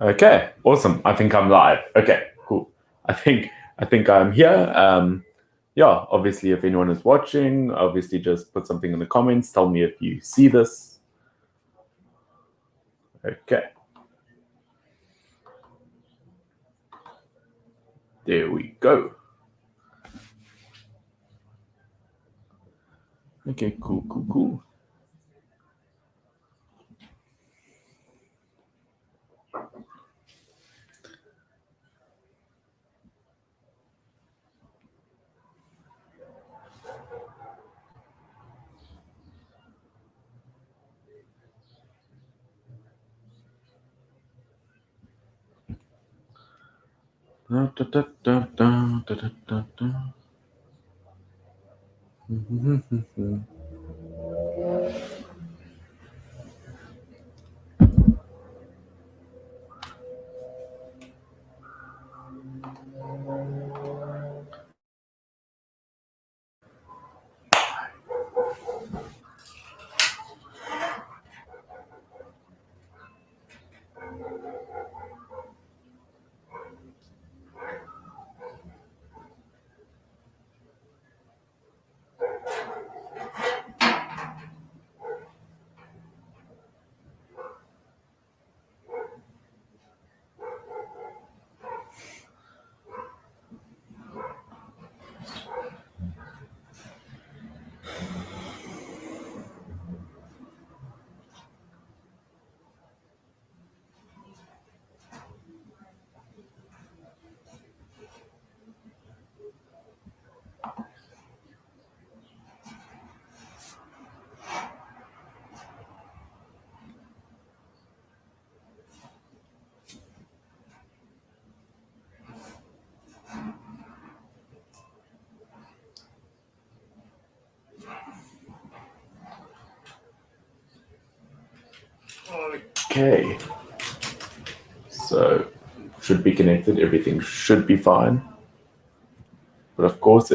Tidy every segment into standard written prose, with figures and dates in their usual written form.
Okay, awesome. I think I'm live. Okay, cool. I think I'm here. Yeah, obviously, if anyone is watching, obviously just put something in the comments. Tell me if you see this. Okay, there we go. Okay, cool, cool, cool. Da, da, da, da, da, da, da, da, da. Okay, so should be connected. Everything should be fine. But of course,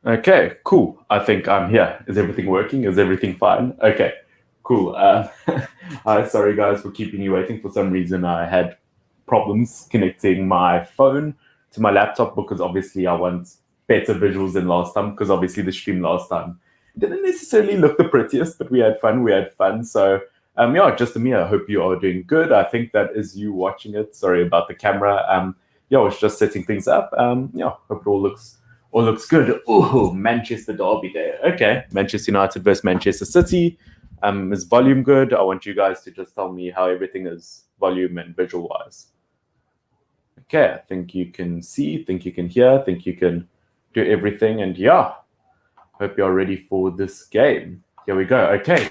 Okay, cool. I think I'm here. Is everything working? Is everything fine? Okay, cool. Hi, sorry guys for keeping you waiting. For some reason, I had problems connecting my phone to my laptop because obviously I want better visuals than last time. Because obviously the stream last time didn't necessarily look the prettiest, but we had fun. We had fun. So yeah, just me. I hope you are doing good. I think that is you watching it. Sorry about the camera. Yeah, I was just setting things up. Yeah, hope it all looks good. Oh, Manchester Derby there. Okay, Manchester United versus Manchester City. Is volume good? I want you guys to just tell me how everything is volume and visual wise. Okay, I think you can see, think you can hear, think you can do everything. And yeah, hope you're ready for this game. Here we go. Okay,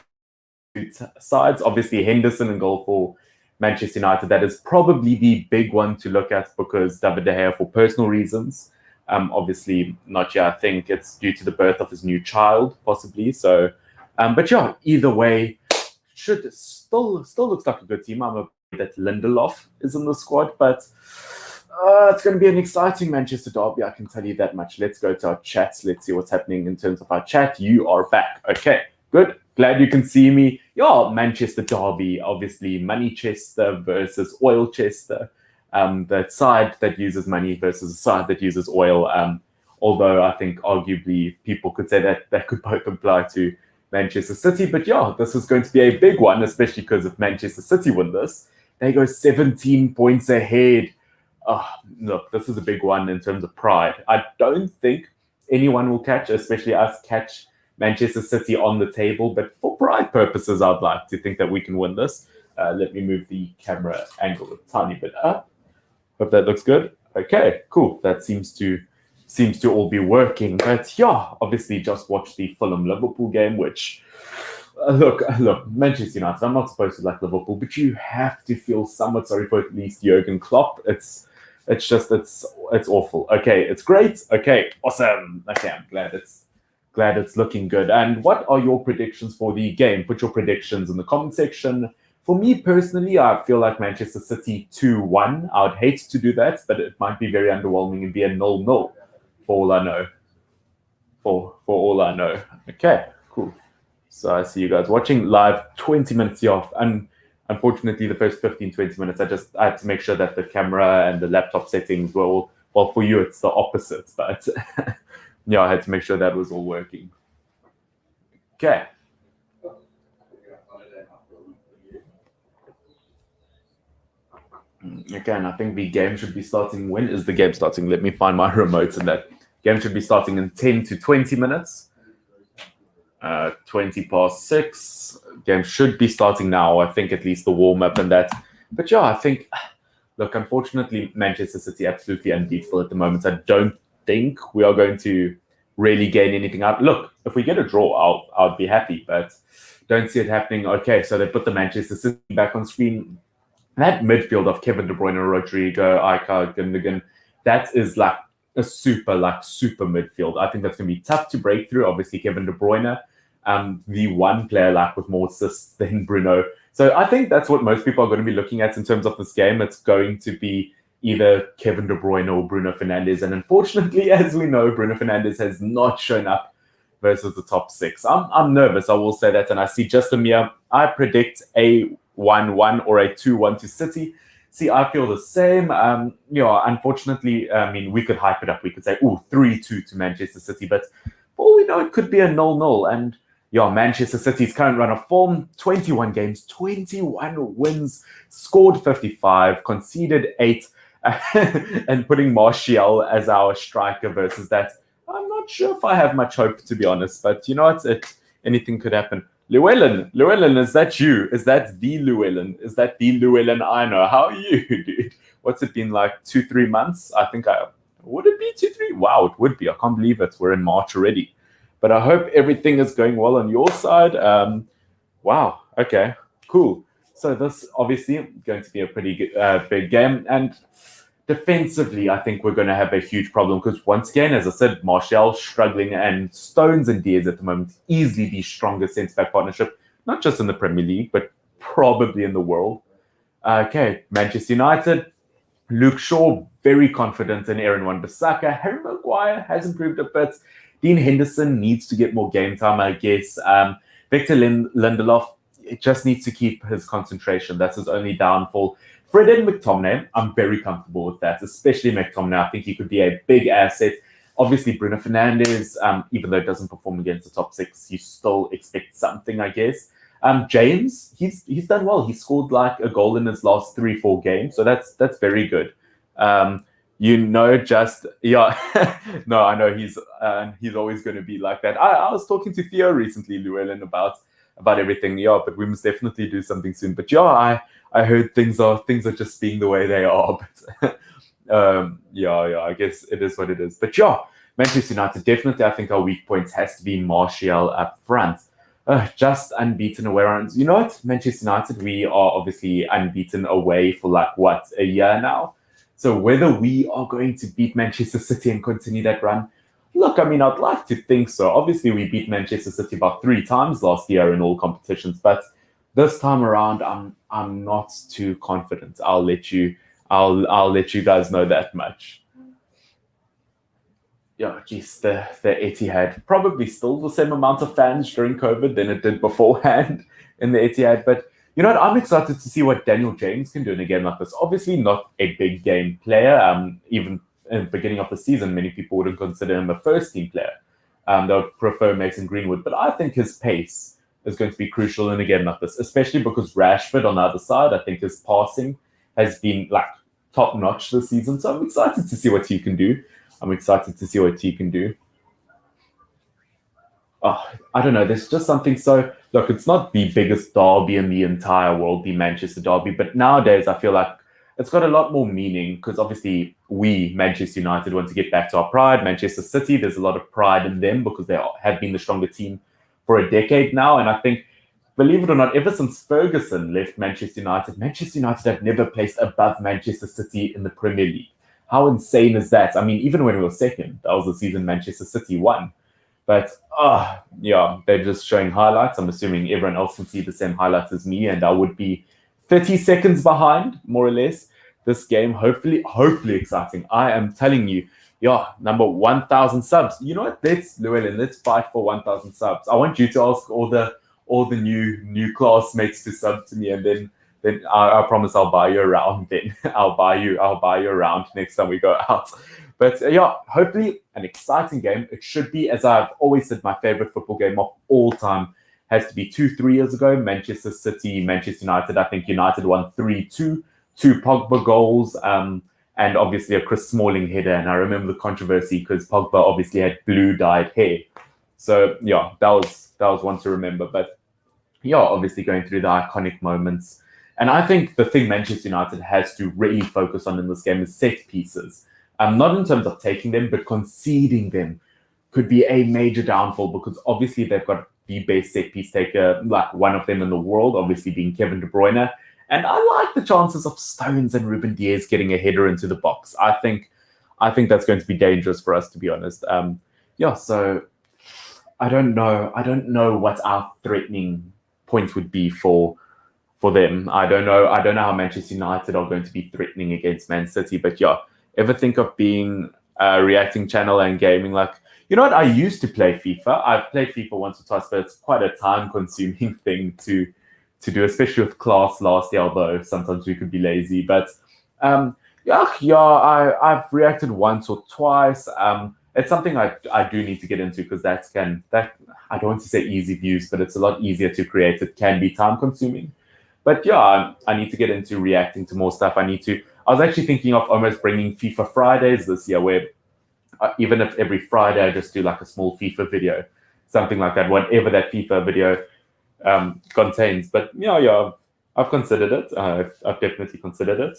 sides. Obviously, Henderson and goal for Manchester United. That is probably the big one to look at because David De Gea, for personal reasons, obviously not yet. I think it's due to the birth of his new child, possibly. So, but yeah, either way, should still looks like a good team. I'm a that Lindelof is in the squad, but it's going to be an exciting Manchester derby. I can tell you that much. Let's go to our chats. Let's see what's happening in terms of our chat. You are back. Okay, good. Glad you can see me. Yeah, Manchester derby. Obviously, Manchester versus Oilchester. That side that uses money versus the side that uses oil. Although I think arguably people could say that that could both apply to Manchester City. But yeah, this is going to be a big one, especially because if Manchester City win this, they go 17 points ahead. Oh, look, this is a big one in terms of pride. I don't think anyone will catch, especially us, catch Manchester City on the table. But for pride purposes, I'd like to think that we can win this. Let me move the camera angle a tiny bit up. Hope that looks good. Okay, cool. That seems to all be working. But yeah, obviously just watched the Fulham Liverpool game, which look, Manchester United. I'm not supposed to like Liverpool, but you have to feel somewhat sorry for at least Jurgen Klopp. It's awful. Okay, it's great. Okay, awesome. Okay, I'm glad it's looking good. And what are your predictions for the game? Put your predictions in the comment section. For me personally, I feel like Manchester City 2-1. I would hate to do that, but it might be very underwhelming and be a 0-0 for all I know. For all I know. Okay, cool. So I see you guys watching live 20 minutes off. And unfortunately, the first 15, 20 minutes, I had to make sure that the camera and the laptop settings were all, well, for you, it's the opposite. But yeah, I had to make sure that was all working. Okay. Again, I think the game should be starting. When is the game starting? Let me find my remote. And that game should be starting in 10 to 20 minutes. 20 past 6. Game should be starting now. I think at least the warm up and that. But yeah, I think, look, unfortunately, Manchester City absolutely unbeatable at the moment. I don't think we are going to really gain anything out. Look, if we get a draw, I'll be happy, but don't see it happening. Okay, so they put the Manchester City back on screen. That midfield of Kevin De Bruyne, Rodrigo, Icar, Gundogan, that is like a super midfield. I think that's going to be tough to break through. Obviously, Kevin De Bruyne, the one player like with more assists than Bruno. So I think that's what most people are going to be looking at in terms of this game. It's going to be either Kevin De Bruyne or Bruno Fernandes. And unfortunately, as we know, Bruno Fernandes has not shown up versus the top six. I'm nervous, I will say that. And I see Justin Mir. I predict a 1-1 or a 2-1 to City. See, I feel the same. Unfortunately, I mean, we could hype it up. We could say, 3-2 to Manchester City. But for all we know, it could be a 0-0. And yeah, Manchester City's current run of form, 21 games, 21 wins, scored 55, conceded 8, and putting Martial as our striker versus that. I'm not sure if I have much hope, to be honest. But you know what? Anything could happen. Llewellyn, is that you? Is that the Llewellyn? Is that the Llewellyn I know? How are you, dude? What's it been like 2-3 months? Would it be 2-3? Wow, it would be. I can't believe it. We're in March already. But I hope everything is going well on your side. Wow. Okay. Cool. So this obviously going to be a pretty good, big game, and defensively, I think we're going to have a huge problem because once again, as I said, Martial struggling and Stones and Diaz at the moment easily the strongest centre-back partnership, not just in the Premier League, but probably in the world. Okay, Manchester United, Luke Shaw, very confident in Aaron Wan-Bissaka. Harry Maguire has improved a bit. Dean Henderson needs to get more game time, I guess. Victor Lindelof, it just needs to keep his concentration. That's his only downfall. Fred and McTominay, I'm very comfortable with that, especially McTominay. I think he could be a big asset. Obviously, Bruno Fernandes, even though it doesn't perform against the top six, you still expect something, I guess. James, he's done well. He scored like a goal in his last 3-4 games, so that's very good. Just yeah, no, I know he's always going to be like that. I was talking to Theo recently, Llewellyn, about everything. Yeah, but we must definitely do something soon. But yeah, I heard things are just being the way they are. But yeah, I guess it is what it is. But yeah, Manchester United definitely. I think our weak points has to be Martial up front. Just unbeaten away rounds. You know what? Manchester United, we are obviously unbeaten away for like what, a year now. So whether we are going to beat Manchester City and continue that run, look, I mean, I'd like to think so. Obviously, we beat Manchester City about 3 times last year in all competitions, but this time around, I'm not too confident. I'll let you guys know that much. Yeah, geez, the Etihad, probably still the same amount of fans during COVID than it did beforehand in the Etihad. But you know what? I'm excited to see what Daniel James can do in a game like this. Obviously, not a big game player. Even in the beginning of the season, many people wouldn't consider him a first team player. They would prefer Mason Greenwood. But I think his pace is going to be crucial in a game like this, especially because Rashford on the other side, I think his passing has been like top notch this season. So I'm excited to see what he can do. Oh, I don't know. There's just something so. Look, it's not the biggest derby in the entire world, the Manchester derby, but nowadays I feel like it's got a lot more meaning because obviously we, Manchester United, want to get back to our pride. Manchester City, there's a lot of pride in them because they have been the stronger team for a decade now. And I think, believe it or not, ever since Ferguson left Manchester United have never placed above Manchester City in the Premier League. How insane is that? I mean, even when we were second, that was the season Manchester City won. But yeah, they're just showing highlights. I'm assuming everyone else can see the same highlights as me, and I would be 30 seconds behind, more or less. This game, hopefully exciting. I am telling you, yeah, number 1,000 subs. You know what? Let's fight for 1,000 subs. I want you to ask all the new classmates to sub to me, and then I promise I'll buy you a round. Then I'll buy you a round next time we go out. But yeah, hopefully an exciting game. It should be, as I've always said, my favorite football game of all time has to be 2-3 years ago. Manchester City, Manchester United. I think United won 3-2, 2 Pogba goals, and obviously a Chris Smalling header. And I remember the controversy because Pogba obviously had blue-dyed hair. So yeah, that was one to remember. But yeah, obviously going through the iconic moments. And I think the thing Manchester United has to really focus on in this game is set pieces. Not in terms of taking them, but conceding them could be a major downfall because obviously they've got the best set piece taker, like one of them in the world, obviously being Kevin De Bruyne. And I like the chances of Stones and Ruben Dias getting a header into the box. I think that's going to be dangerous for us, to be honest. Yeah, so I don't know what our threatening point would be for them. I don't know how Manchester United are going to be threatening against Man City, but yeah. Ever think of being a reacting channel and gaming? Like, you know what? I used to play FIFA. I've played FIFA once or twice, but it's quite a time-consuming thing to do, especially with class last year, although sometimes we could be lazy. But I've reacted once or twice. It's something I do need to get into because that I don't want to say easy views, but it's a lot easier to create. It can be time-consuming. But yeah, I need to get into reacting to more stuff. I was actually thinking of almost bringing FIFA Fridays this year, where even if every Friday I just do like a small FIFA video, something like that, whatever that FIFA video contains. But yeah, I've considered it. I've definitely considered it.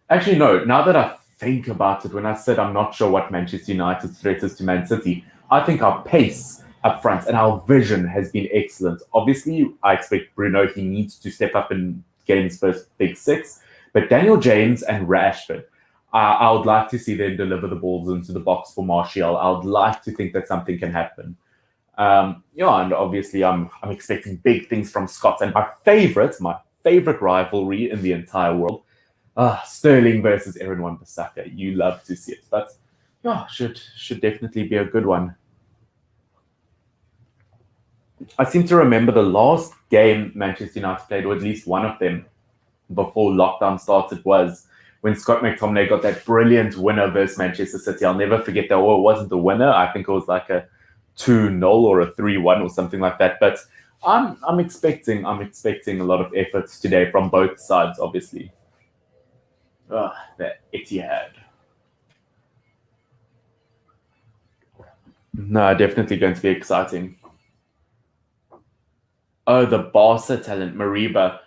Actually, no, now that I think about it, when I said I'm not sure what Manchester United's threat is to Man City, I think our pace up front and our vision has been excellent. Obviously, I expect Bruno, he needs to step up and get his first big 6. But Daniel James and Rashford, I would like to see them deliver the balls into the box for Martial. I would like to think that something can happen. And obviously I'm expecting big things from Scott. And my favorite rivalry in the entire world, Sterling versus Aaron Wan-Bissaka. You love to see it. But Yeah, should definitely be a good one. I seem to remember the last game Manchester United played, or at least one of them, before lockdown started, was when Scott McTominay got that brilliant winner versus Manchester City. I'll never forget that. Or it wasn't the winner. I think it was like a 2-0 or a 3-1 or something like that. But I'm expecting a lot of efforts today from both sides, obviously. The Etihad. No, definitely going to be exciting. Oh, the Barca talent, Mariba.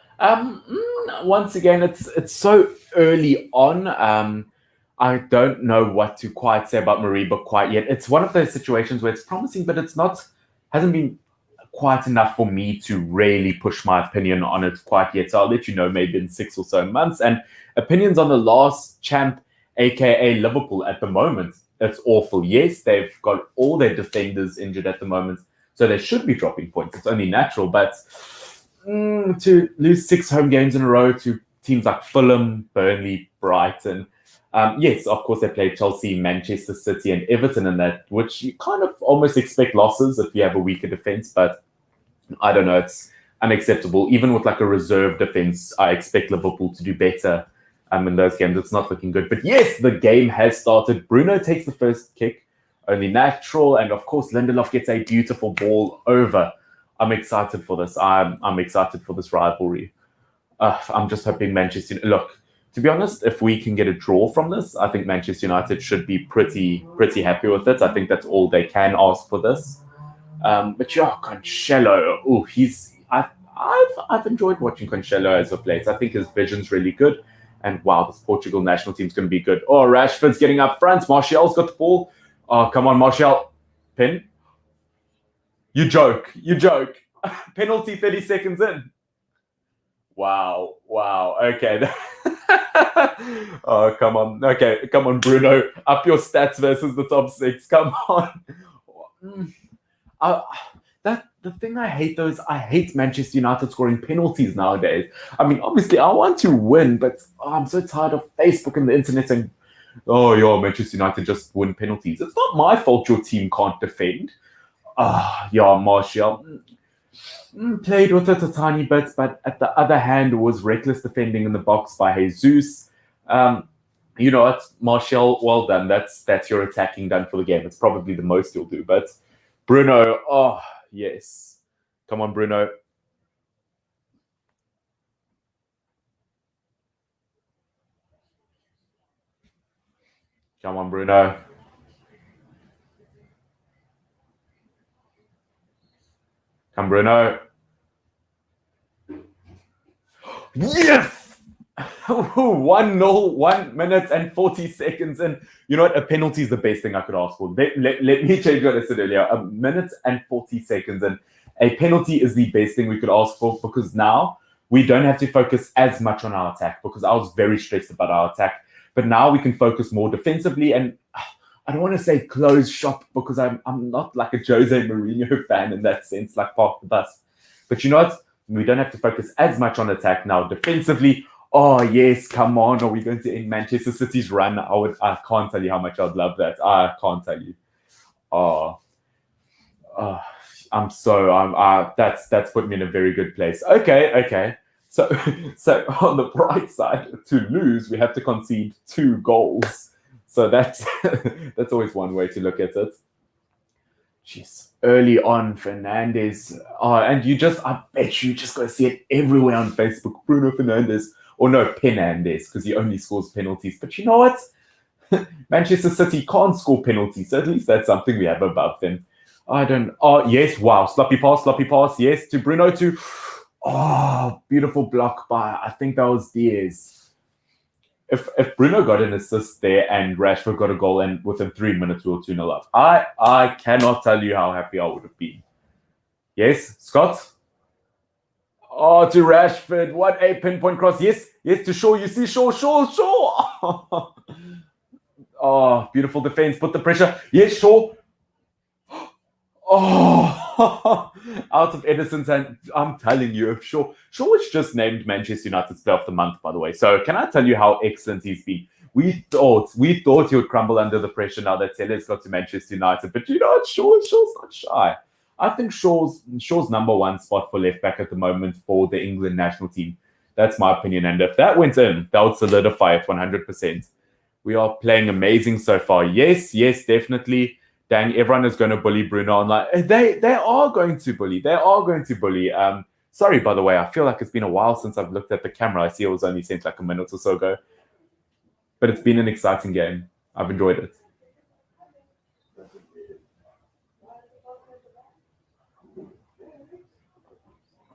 Once again, it's so early on. I don't know what to quite say about Mariba quite yet. It's one of those situations where it's promising, but it's not hasn't been quite enough for me to really push my opinion on it quite yet. So I'll let you know maybe in 6 or so months. And opinions on the last champ, aka Liverpool, at the moment. It's awful. Yes, they've got all their defenders injured at the moment, so they should be dropping points. It's only natural, but to lose 6 home games in a row to teams like Fulham, Burnley, Brighton. Yes, of course, they played Chelsea, Manchester City, and Everton in that, which you kind of almost expect losses if you have a weaker defense, but I don't know. It's unacceptable. Even with like a reserve defense, I expect Liverpool to do better in those games. It's not looking good. But yes, the game has started. Bruno takes the first kick, only natural. And of course, Lindelof gets a beautiful ball over. I'm excited for this. I'm excited for this rivalry. I'm just hoping Manchester. Look, to be honest, if we can get a draw from this, I think Manchester United should be pretty happy with it. I think that's all they can ask for this. But yeah, Cancelo. Oh, I've enjoyed watching Cancelo as of late. I think his vision's really good. And wow, this Portugal national team's going to be good. Oh, Rashford's getting up front. Martial's got the ball. Oh, come on, Martial. Pin. You joke. You joke. Penalty 30 seconds in. Wow. Okay. Oh, come on. Okay, come on, Bruno. Up your stats versus the top six. Come on. Uh, that the thing I hate though is I hate Manchester United scoring penalties nowadays. I mean, obviously I want to win, but I'm so tired of Facebook and the internet saying, "Oh, yeah, Manchester United just win penalties." It's not my fault your team can't defend. Yeah, Martial played with it a tiny bit, but at the other hand, it was reckless defending in the box by Jesus. You know what, Martial, well done. That's your attacking done for the game. It's probably the most you'll do, but Bruno, oh yes, come on, Bruno. Come on, Bruno. Come, Bruno. Yes! 1-0, 1 minute and 40 seconds. And you know what? A penalty is the best thing I could ask for. Let me change what I said earlier. A minute and 40 seconds. And a penalty is the best thing we could ask for because now we don't have to focus as much on our attack because I was very stressed about our attack. But now we can focus more defensively. And I don't want to say close shop because I'm not like a Jose Mourinho fan in that sense, like park the bus. But you know what? We don't have to focus as much on attack now. Defensively, oh yes, come on. Are we going to end Manchester City's run? I can't tell you how much I'd love that. I can't tell you. Oh, oh that's put me in a very good place. Okay. So so on the bright side, to lose, we have to concede 2 goals. So that's that's always one way to look at it. Jeez. Early on, Fernandez. Oh, and I bet you just got to see it everywhere on Facebook. Bruno Fernandez. Or no, Penandes, because he only scores penalties. But you know what? Manchester City can't score penalties. So at least that's something we have above them. I don't. Oh, yes. Wow. Sloppy pass. Yes, to Bruno. Oh, beautiful block by, I think that was Diaz. If Bruno got an assist there and Rashford got a goal and within 3 minutes we were 2-0 up, I cannot tell you how happy I would have been. Yes, Scott? Oh, to Rashford. What a pinpoint cross. Yes, to Shaw. You see Shaw. Oh, beautiful defense. Put the pressure. Yes, Shaw. Oh, out of Edison's hand. I'm telling you, Shaw was just named Manchester United's Player of the Month, by the way. So can I tell you how excellent he's been? we thought he would crumble under the pressure now that Telles got to Manchester United. But you know what? Shaw's not shy. I think Shaw's number one spot for left back at the moment for the England national team. That's my opinion. And if that went in, that would solidify it 100%. We are playing amazing so far. Yes, definitely. Dang, everyone is going to bully Bruno online. They are going to bully. They are going to bully. Sorry, by the way, I feel like it's been a while since I've looked at the camera. I see it was only sent like a minute or so ago. But it's been an exciting game. I've enjoyed it.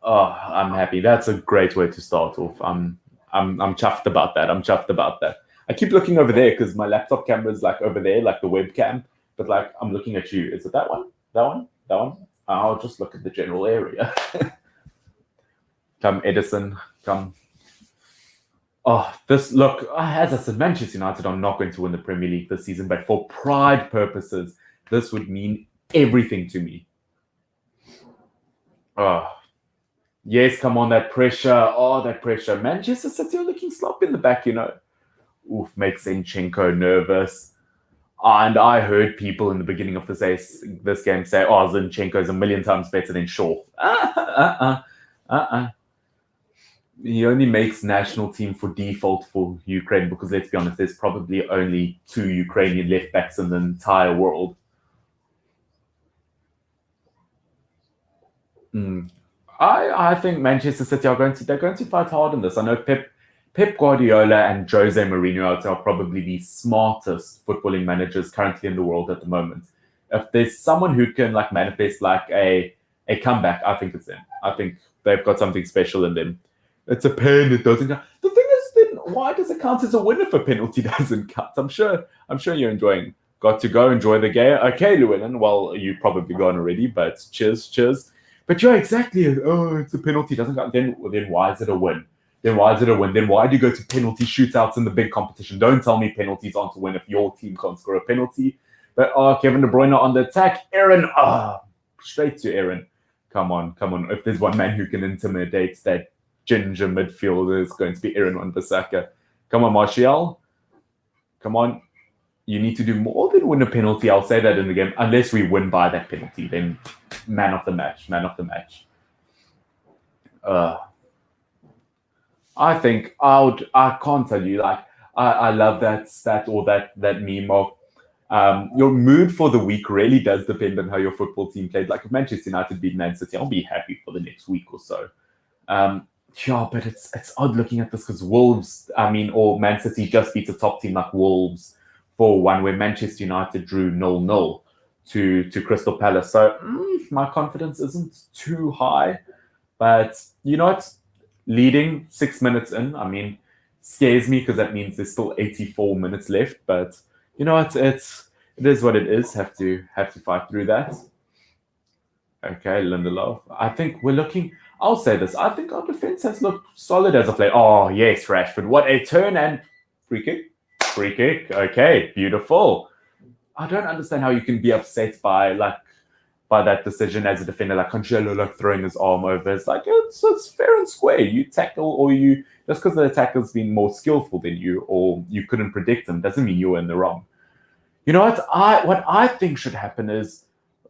Oh, I'm happy. That's a great way to start off. I'm chuffed about that. I'm chuffed about that. I keep looking over there because my laptop camera is like over there, like the webcam. But like I'm looking at you. Is it that one? That one? That one? I'll just look at the general area. Come, Edison. Come. Oh, this look, as I said, Manchester United are not going to win the Premier League this season, but for pride purposes, this would mean everything to me. Oh, yes, come on, that pressure. Oh, that pressure. Manchester City are looking sloppy in the back, you know. Oof, makes Zinchenko nervous. And I heard people in the beginning of this game say, oh, Zinchenko is a million times better than Shaw. He only makes national team for default for Ukraine because, let's be honest, there's probably only 2 Ukrainian left backs in the entire world. I think Manchester City are going to fight hard in this. I know Pep Guardiola and Jose Mourinho are probably the smartest footballing managers currently in the world at the moment. If there's someone who can like manifest like a comeback, I think it's them. I think they've got something special in them. It's a pen. It doesn't count. The thing is, then why does it count as a win if a penalty doesn't count? I'm sure you're enjoying. Got to go enjoy the game. Okay, Llewellyn. Well, you've probably gone already, but cheers. But yeah, exactly. Oh, it's a penalty. Doesn't count. Then why is it a win? Then why do you go to penalty shootouts in the big competition? Don't tell me penalties aren't a win if your team can't score a penalty. But Kevin De Bruyne on the attack. Aaron, straight to Aaron. Come on. If there's one man who can intimidate that ginger midfielder, it's going to be Aaron Wan-Bissaka. Come on, Martial. Come on. You need to do more than win a penalty. I'll say that in the game. Unless we win by that penalty, then man of the match. I think I can't tell you, like, I love that stat or that meme of your mood for the week really does depend on how your football team played. Like if Manchester United beat Man City, I'll be happy for the next week or so. Yeah, but it's odd looking at this because Wolves, or Man City just beat a top team like Wolves 4-1, where Manchester United drew 0-0 to Crystal Palace. So my confidence isn't too high. But you know what? Leading 6 minutes in, scares me because that means there's still 84 minutes left. But you know what? It is what it is. Have to fight through that. Okay, Lindelof. I think we're looking. I'll say this. I think our defense has looked solid as of late. Oh yes, Rashford. What a turn and free kick. Okay, beautiful. I don't understand how you can be upset by that decision as a defender, like Cancelo throwing his arm over. It's like it's fair and square. You tackle or you just because the attacker's been more skillful than you or you couldn't predict them doesn't mean you were in the wrong. You know what? What I think should happen is,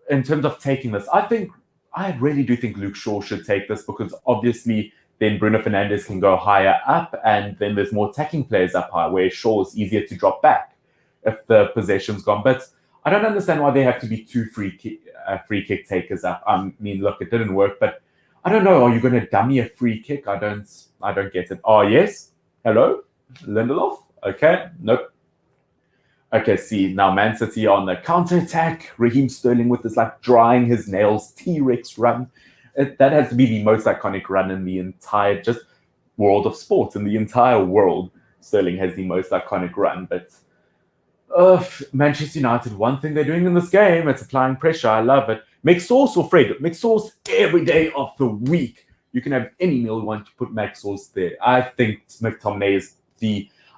in terms of taking this, I really do think Luke Shaw should take this because obviously then Bruno Fernandes can go higher up and then there's more attacking players up high where Shaw is easier to drop back if the possession's gone. But I don't understand why there have to be 2 free kick takers up. Look, it didn't work, but I don't know. Are you going to dummy a free kick? I don't get it. Oh, yes. Hello? Lindelof? Okay. Nope. Okay, see, now Man City on the counter-attack. Raheem Sterling with this, drying his nails, T-Rex run. That has to be the most iconic run in the entire, just world of sports. In the entire world, Sterling has the most iconic run. But Manchester United, one thing they're doing in this game, it's applying pressure. I love it. Make sauce or Fred. Make sauce every day of the week. You can have any meal you want to put Mac sauce there. I think McTominay is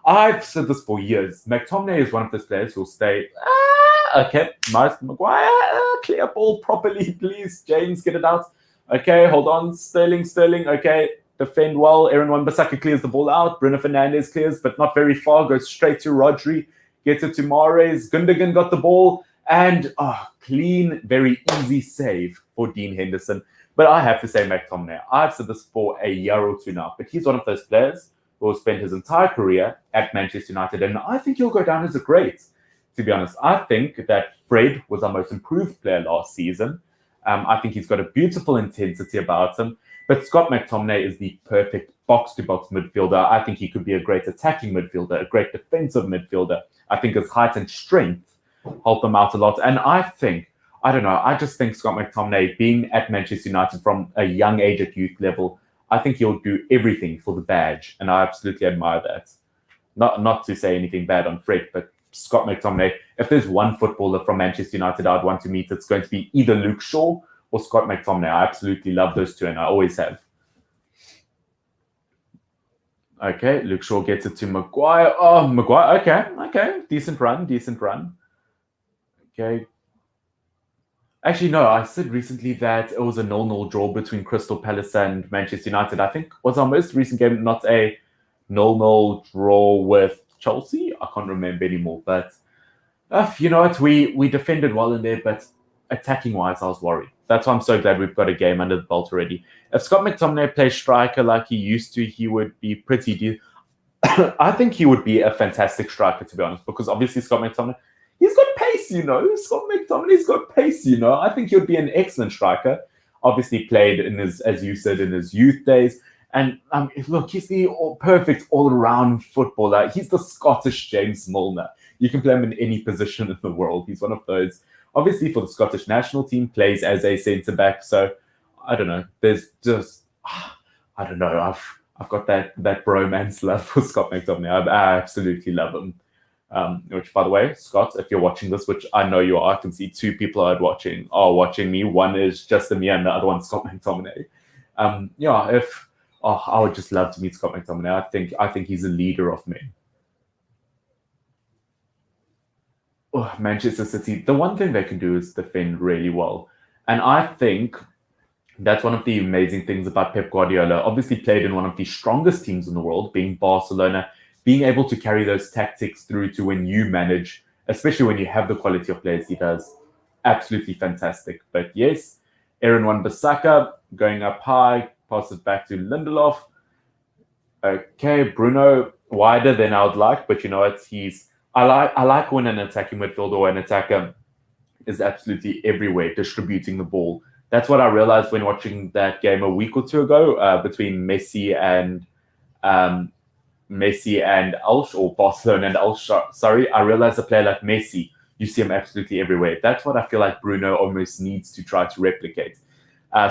I've said this for years. McTominay is one of those players who'll stay. Okay, nice. Maguire, clear ball properly, please. James, get it out. Okay, hold on. Sterling. Okay, defend well. Aaron Wan-Bissaka clears the ball out. Bruno Fernandes clears, but not very far. Goes straight to Rodri. Gets it to Mahrez. Gundogan got the ball. And clean, very easy save for Dean Henderson. But I have to say McTominay. I've said this for a year or two now, but he's one of those players who will spend his entire career at Manchester United. And I think he'll go down as a great, to be honest. I think that Fred was our most improved player last season. I think he's got a beautiful intensity about him. But Scott McTominay is the perfect box-to-box midfielder. I think he could be a great attacking midfielder, a great defensive midfielder. I think his height and strength help him out a lot. And I just think Scott McTominay, being at Manchester United from a young age at youth level, I think he'll do everything for the badge. And I absolutely admire that. Not to say anything bad on Fred, but Scott McTominay, if there's one footballer from Manchester United I'd want to meet, it's going to be either Luke Shaw or Scott McTominay. I absolutely love those two, and I always have. Okay, Luke Shaw gets it to Maguire. Oh, Maguire. Okay. Decent run. Okay. Actually, no, I said recently that it was a 0-0 draw between Crystal Palace and Manchester United. I think was our most recent game not a 0-0 draw with Chelsea? I can't remember anymore. But you know what? We defended well in there, but attacking-wise, I was worried. That's why I'm so glad we've got a game under the belt already. If Scott McTominay plays striker like he used to, he would be pretty I think he would be a fantastic striker, to be honest, because obviously Scott McTominay, he's got pace, Scott McTominay's got pace, I think he would be an excellent striker. Obviously played in his, as you said, in his youth days. And look, he's the perfect all-around footballer. He's the Scottish James Milner. You can play him in any position in the world. He's one of those. Obviously, for the Scottish national team, plays as a centre-back. So, I don't know. There's just, I don't know. I've got that bromance love for Scott McTominay. I absolutely love him. Which, by the way, Scott, if you're watching this, which I know you are, I can see two people are watching me. One is Justin Mia and the other one's Scott McTominay. I would just love to meet Scott McTominay. I think he's a leader of men. Manchester City, the one thing they can do is defend really well. And I think that's one of the amazing things about Pep Guardiola. Obviously played in one of the strongest teams in the world, being Barcelona, being able to carry those tactics through to when you manage, especially when you have the quality of players he does. Absolutely fantastic. But yes, Aaron Wan-Bissaka going up high, passes back to Lindelof. Okay, Bruno wider than I would like, but you know what? I like when an attacking midfielder or an attacker is absolutely everywhere, distributing the ball. That's what I realized when watching that game a week or two ago between Messi and Elche, or Barcelona and Elche. Sorry, I realized a player like Messi, you see him absolutely everywhere. That's what I feel like Bruno almost needs to try to replicate.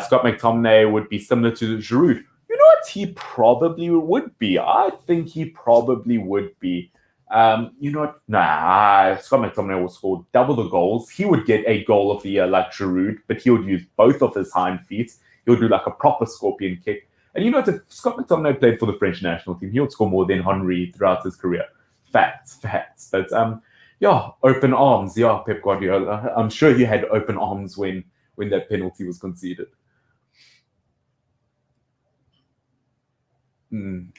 Scott McTominay would be similar to Giroud. You know what? He probably would be. I think he probably would be. You know what? Scott McTominay will score double the goals. He would get a goal of the year like Giroud, but he would use both of his hind feet. He would do like a proper scorpion kick. And you know what? If Scott McTominay played for the French national team, he would score more than Henry throughout his career. Facts. But open arms. Yeah, Pep Guardiola. I'm sure he had open arms when that penalty was conceded.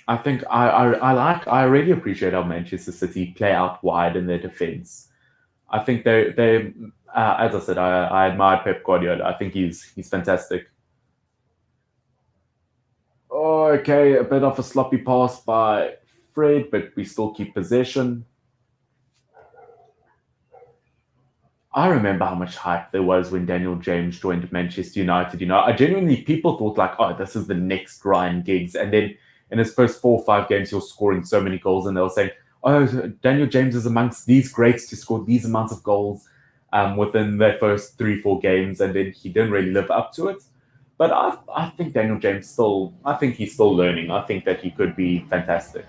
I think I really appreciate how Manchester City play out wide in their defense. I think they as I said, I admire Pep Guardiola. I think he's fantastic. Okay, a bit of a sloppy pass by Fred, but we still keep possession. I remember how much hype there was when Daniel James joined Manchester United. I genuinely, people thought like, oh, this is the next Ryan Giggs. And then in his first 4 or 5 games, he was scoring so many goals. And they were saying, oh, Daniel James is amongst these greats to score these amounts of goals within their first 3-4 games. And then he didn't really live up to it. But I think Daniel James he's still learning. I think that he could be fantastic.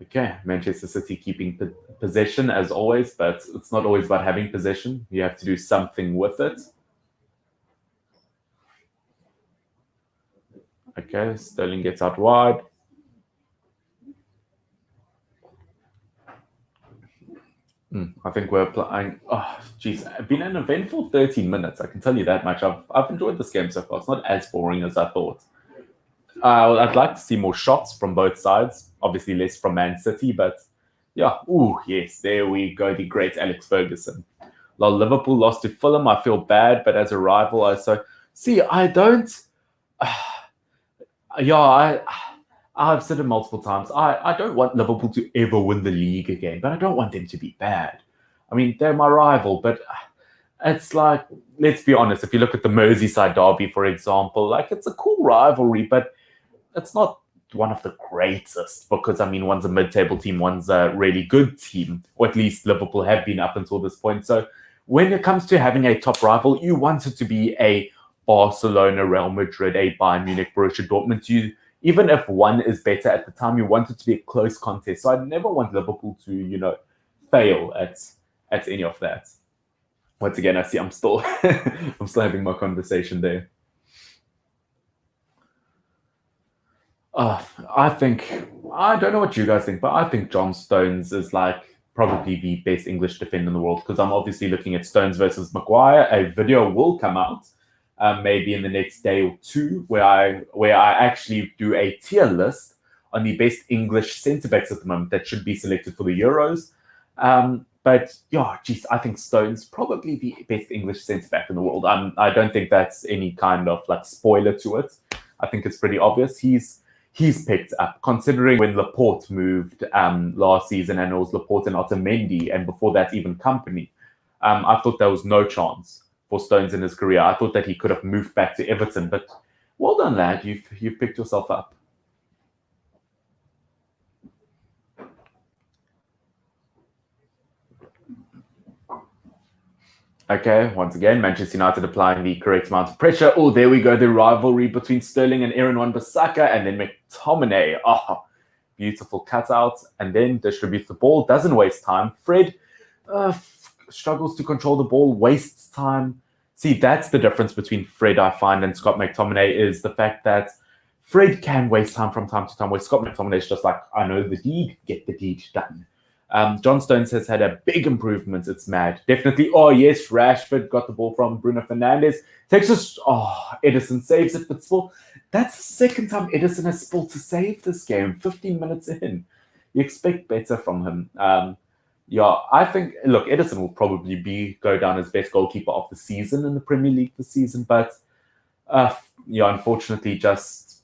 Okay, Manchester City keeping possession as always, but it's not always about having possession. You have to do something with it. Okay, Sterling gets out wide. I think we're playing. Oh, geez, it's been an eventful 13 minutes. I can tell you that much. I've enjoyed this game so far. It's not as boring as I thought. I'd like to see more shots from both sides. Obviously, less from Man City, but yeah. Ooh, yes, there we go. The great Alex Ferguson. Well, Liverpool lost to Fulham. I feel bad, but as a rival, I so see. I don't. Yeah, I've said it multiple times. I don't want Liverpool to ever win the league again, but I don't want them to be bad. I mean, they're my rival, but it's like, let's be honest. If you look at the Merseyside derby, for example, like it's a cool rivalry, but it's not one of the greatest because I mean, one's a mid-table team, one's a really good team, or at least Liverpool have been up until this point. So when it comes to having a top rival, you want it to be a Barcelona, Real Madrid, a Bayern Munich, Borussia Dortmund. You even if one is better at the time, you want it to be a close contest. So I never want Liverpool to, fail at any of that. Once again, I see I'm still I'm still having my conversation there. I think I don't know what you guys think, but I think John Stones is like probably the best English defender in the world because I'm obviously looking at Stones versus Maguire. A video will come out maybe in the next day or two where I actually do a tier list on the best English centre backs at the moment that should be selected for the Euros. But yeah, geez, I think Stone's probably the best English centre back in the world. I don't think that's any kind of like spoiler to it. I think it's pretty obvious. He's picked up, considering when Laporte moved last season and it was Laporte and Otamendi, and before that even Company. I thought there was no chance for Stones in his career. I thought that he could have moved back to Everton, but well done, lad. You've picked yourself up. Okay, once again, Manchester United applying the correct amount of pressure. Oh, there we go. The rivalry between Sterling and Aaron Wan-Bissaka, and then McTominay. Oh, beautiful cutout. And then distributes the ball. Doesn't waste time. Fred struggles to control the ball, wastes time. See, that's the difference between Fred, I find, and Scott McTominay is the fact that Fred can waste time from time to time, where Scott McTominay is just like, I know the deed, get the deed done. John Stones has had a big improvement. It's mad. Definitely. Oh, yes. Rashford got the ball from Bruno Fernandes. Takes us. Oh, Edison saves it, but still, that's the second time Edison has still to save this game. 15 minutes in. You expect better from him. Yeah, I think, look, Edison will probably go down as best goalkeeper of the season in the Premier League this season, but yeah, unfortunately, just,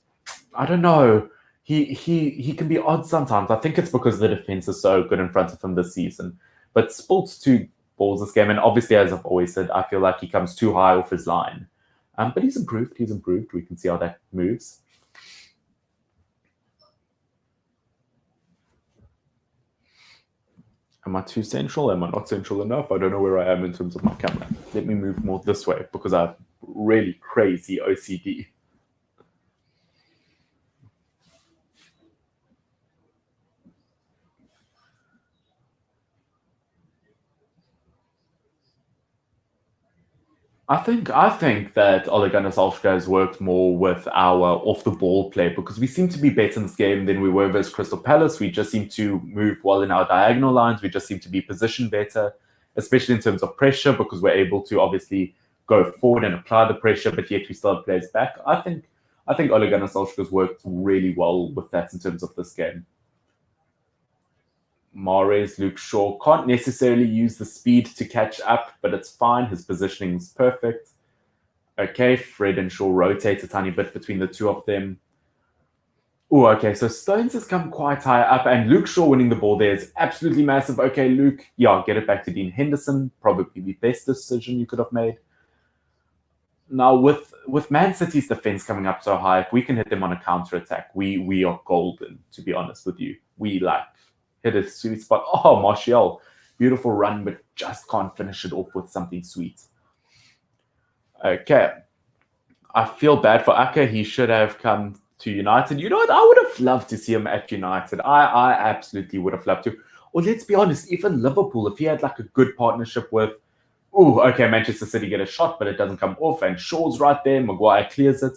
I don't know. He can be odd sometimes. I think it's because the defense is so good in front of him this season. But Sports 2 balls this game, and obviously, as I've always said, I feel like he comes too high off his line. But he's improved. He's improved. We can see how that moves. Am I too central? Am I not central enough? I don't know where I am in terms of my camera. Let me move more this way because I have really crazy OCD. I think that Ole Gunnar Solskjaer has worked more with our off the ball play because we seem to be better in this game than we were versus Crystal Palace. We just seem to move well in our diagonal lines. We just seem to be positioned better, especially in terms of pressure because we're able to obviously go forward and apply the pressure, but yet we still have players back. I think Ole Gunnar Solskjaer's worked really well with that in terms of this game. Mahrez, Luke Shaw can't necessarily use the speed to catch up, but it's fine. His positioning is perfect. Okay, Fred and Shaw rotate a tiny bit between the two of them. Oh, okay, so Stones has come quite high up, and Luke Shaw winning the ball there is absolutely massive. Okay, Luke, yeah, get it back to Dean Henderson. Probably the best decision you could have made. Now, with Man City's defense coming up so high, if we can hit them on a counter attack, we are golden. To be honest with you, we like hit a sweet spot. Oh, Martial, beautiful run, but just can't finish it off with something sweet. Okay, I feel bad for Aka. He should have come to United. You know what? I would have loved to see him at United. I absolutely would have loved to. Or let's be honest, even Liverpool, if he had like a good partnership with, oh, okay, Manchester City get a shot, but it doesn't come off, and Shaw's right there, Maguire clears it.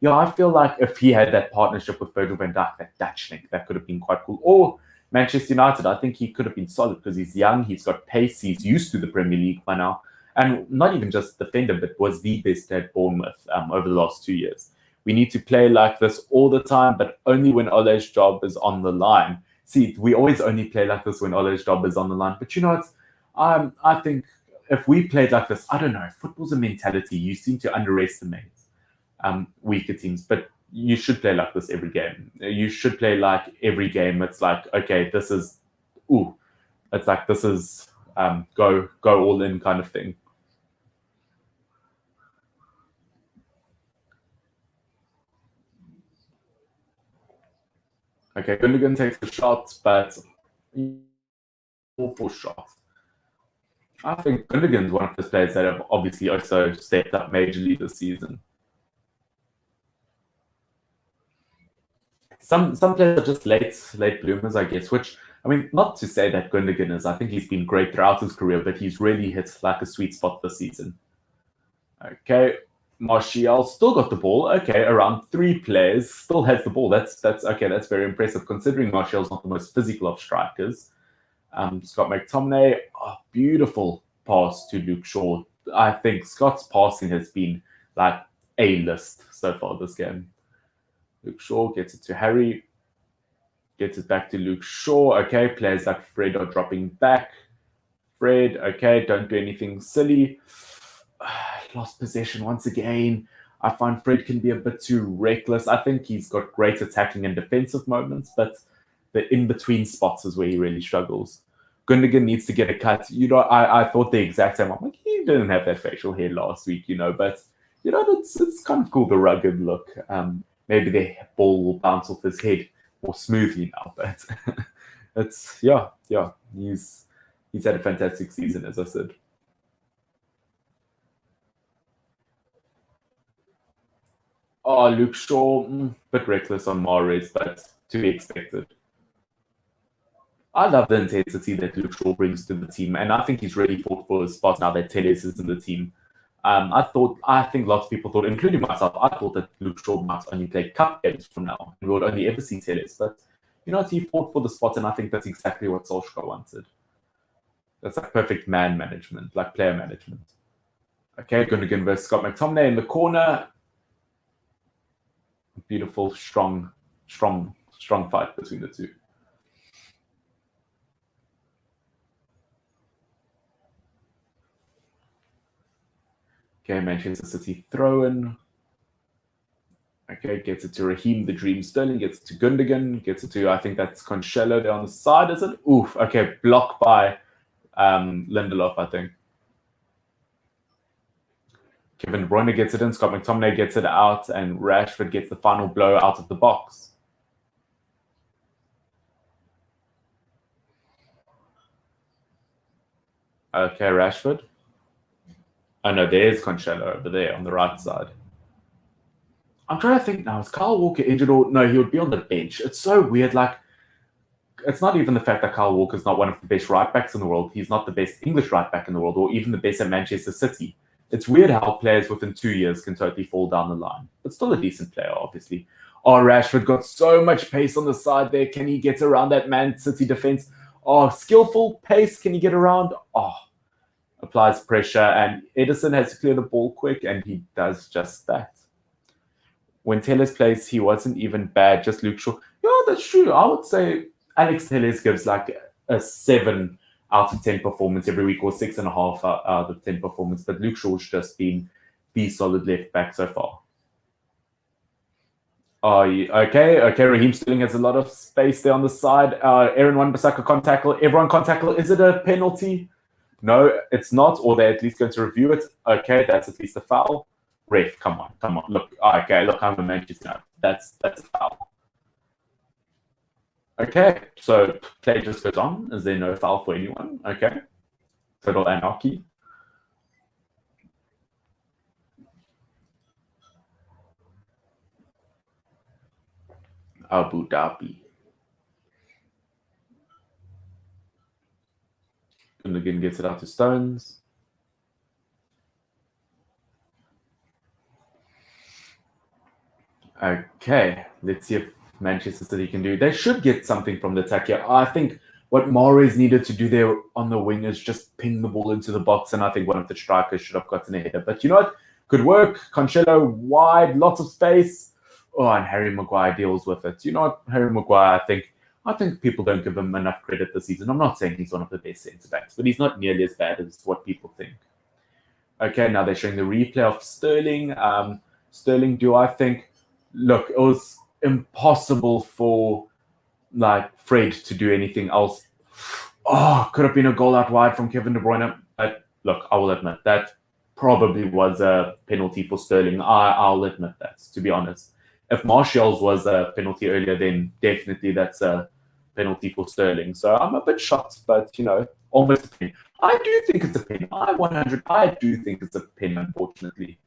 Yeah, I feel like if he had that partnership with Virgil van Dijk, that Dutch link, that could have been quite cool. Or Manchester United, I think he could have been solid because he's young, he's got pace, he's used to the Premier League by now, and not even just defender, but was the best at Bournemouth over the last 2 years. We need to play like this all the time, but only when Ole's job is on the line. See, we always only play like this when Ole's job is on the line. But you know, I think if we played like this, I don't know, football's a mentality. You seem to underestimate weaker teams, but you should play like this every game. You should play like every game. It's like, okay, this is, it's like this is go all in kind of thing. Okay, Gundogan takes a shot, but awful shot. I think Gundogan's one of the players that have obviously also stepped up majorly this season. Some players are just late bloomers, I guess. Which, I mean, not to say that Gundogan is. I think he's been great throughout his career, but he's really hit like a sweet spot this season. Okay, Martial still got the ball. Okay, around 3 players, still has the ball. That's okay. That's very impressive considering Martial's not the most physical of strikers. Scott McTominay, beautiful pass to Luke Shaw. I think Scott's passing has been like A-list so far this game. Luke Shaw gets it to Harry, gets it back to Luke Shaw. Okay, players like Fred are dropping back. Fred, okay, don't do anything silly. Lost possession once again. I find Fred can be a bit too reckless. I think he's got great attacking and defensive moments, but the in-between spots is where he really struggles. Gundogan needs to get a cut. You know, I thought the exact same. I'm like, he didn't have that facial hair last week, you know, but you know, it's kind of cool, the rugged look. Maybe the ball will bounce off his head more smoothly now, but it's yeah. He's had a fantastic season, as I said. Oh, Luke Shaw, bit reckless on Mahrez, but to be expected. I love the intensity that Luke Shaw brings to the team, and I think he's really fought for his spot now that Telles is in the team. I think lots of people thought, including myself, I thought that Luke Shaw might only play cup games from now, and we would only ever see Telles. But you know, he fought for the spot, and I think that's exactly what Solskjaer wanted. That's like perfect man management, like player management. Okay, Gundogan versus Scott McTominay in the corner. Beautiful, strong fight between the two. Okay, Manchester City throw in. Okay, gets it to Raheem the Dream Sterling, gets it to Gundogan, gets it to, I think that's Cancelo there on the side, is it? Oof, okay, blocked by Lindelof, I think. Kevin De Bruyne gets it in, Scott McTominay gets it out, and Rashford gets the final blow out of the box. Okay, Rashford. Oh no, there's Cancelo over there on the right side. I'm trying to think now, is Kyle Walker injured or no, he would be on the bench. It's so weird, like it's not even the fact that Kyle Walker's not one of the best right backs in the world. He's not the best English right back in the world, or even the best at Manchester City. It's weird how players within 2 years can totally fall down the line. But still a decent player, obviously. Oh, Rashford got so much pace on the side there. Can he get around that Man City defense? Oh, skillful pace. Can he get around? Oh, applies pressure. And Ederson has to clear the ball quick, and he does just that. When Telles plays, he wasn't even bad, just Luke Shaw. Yeah, that's true. I would say Alex Telles gives like a 7 out of 10 performance every week, or 6.5 out of 10 performance. But Luke Shaw's just been the solid left back so far. Oh, okay. Raheem Sterling has a lot of space there on the side. Aaron Wan-Bissaka can't tackle. Everyone can't tackle. Is it a penalty? No, it's not. Or they're at least going to review it. Okay, that's at least a foul. Ref, come on. Look, look, I'm a Manchester United. That's a foul. Okay, so play just goes on. Is there no foul for anyone? Okay. Total anarchy. Abu Dhabi. Gundogan gets it out to Stones. Okay, let's see if Manchester City can do. They should get something from the attack here. I think what Mahrez needed to do there on the wing is just ping the ball into the box, and I think one of the strikers should have gotten a header. But you know what? Could work. Cancelo wide, lots of space. Oh, and Harry Maguire deals with it. You know what? Harry Maguire, I think people don't give him enough credit this season. I'm not saying he's one of the best centre backs, but he's not nearly as bad as what people think. Okay, now they're showing the replay of Sterling. Sterling, do I think? Look, it was impossible for like Fred to do anything else. Oh, could have been a goal out wide from Kevin De Bruyne. But look, I will admit that probably was a penalty for Sterling. I'll admit that, to be honest. If Martial's was a penalty earlier, then definitely that's a penalty for Sterling. So I'm a bit shocked, but you know, almost a penny. I do think it's a penny. I do think it's a penny, unfortunately.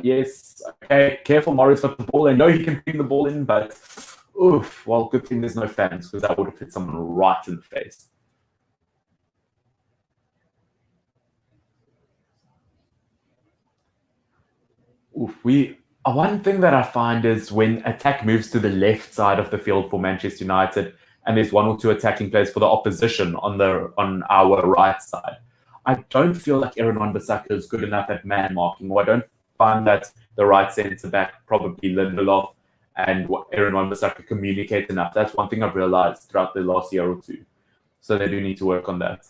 Yes. Okay, careful. Morris got the ball. I know he can bring the ball in, but oof. Well, good thing there's no fans because that would have hit someone right in the face. Oof. One thing that I find is when attack moves to the left side of the field for Manchester United, and there's one or two attacking players for the opposition on our right side. I don't feel like Aaron Wan-Bissaka is good enough at man marking, or I don't find that the right centre back, probably Lindelof and Aaron Wan-Bissaka, communicate enough. That's one thing I've realized throughout the last year or two. So they do need to work on that.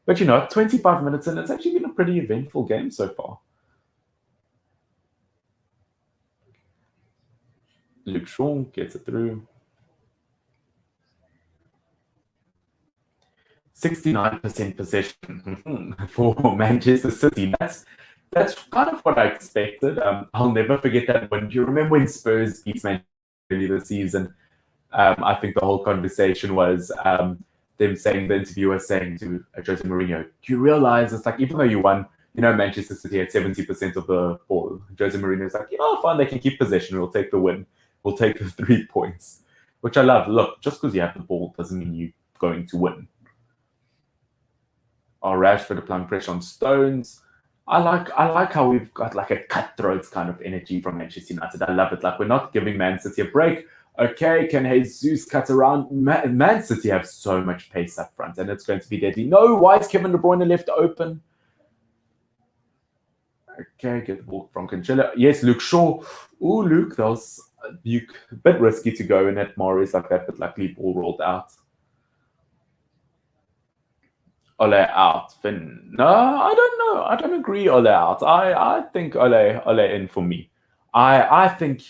But you know, 25 minutes in, it's actually been a pretty eventful game so far. Luke Shaw gets it through. 69% possession for Manchester City. That's kind of what I expected. I'll never forget that win. Do you remember when Spurs beat Manchester earlier this season? I think the whole conversation was them saying, the interviewer saying to Jose Mourinho, do you realize it's like, even though you won, you know, Manchester City had 70% of the ball. Jose Mourinho's like, you know, fine, they can keep possession. We'll take the win. We'll take the 3 points, which I love. Look, just because you have the ball doesn't mean you're going to win. Rashford applying pressure on Stones. I like how we've got like a cutthroat kind of energy from Manchester United. I love it. Like, we're not giving Man City a break. Okay, can Jesus cut around? Man City have so much pace up front, and it's going to be deadly. No, why is Kevin De Bruyne left open? Okay, get the ball from Cancelo. Yes, Luke Shaw. Ooh, Luke, that was a bit risky to go in at Mahrez like that, but luckily ball rolled out. Ole out. Finn. No, I don't know. I don't agree. Ole out. I think Ole in for me. I think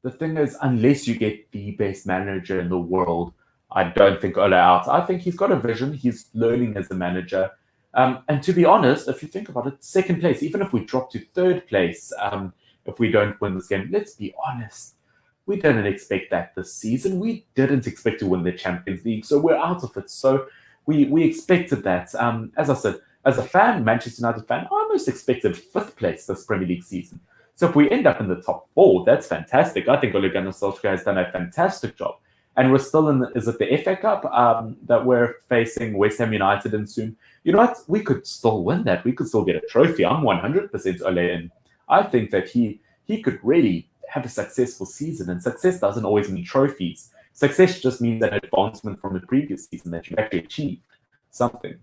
the thing is, unless you get the best manager in the world, I don't think Ole out. I think he's got a vision. He's learning as a manager. And to be honest, if you think about it, second place, even if we drop to third place, if we don't win this game, let's be honest. We didn't expect that this season. We didn't expect to win the Champions League. So we're out of it. So we expected that. As I said, as a fan, Manchester United fan, I almost expected 5th place this Premier League season. So if we end up in the top 4, that's fantastic. I think Ole Gunnar Solskjaer has done a fantastic job. And we're still in, is it the FA Cup that we're facing West Ham United in soon? You know what? We could still win that. We could still get a trophy. I'm 100% Ole in. I think that he could really have a successful season. And success doesn't always mean trophies. Success just means an advancement from the previous season that you actually achieved something.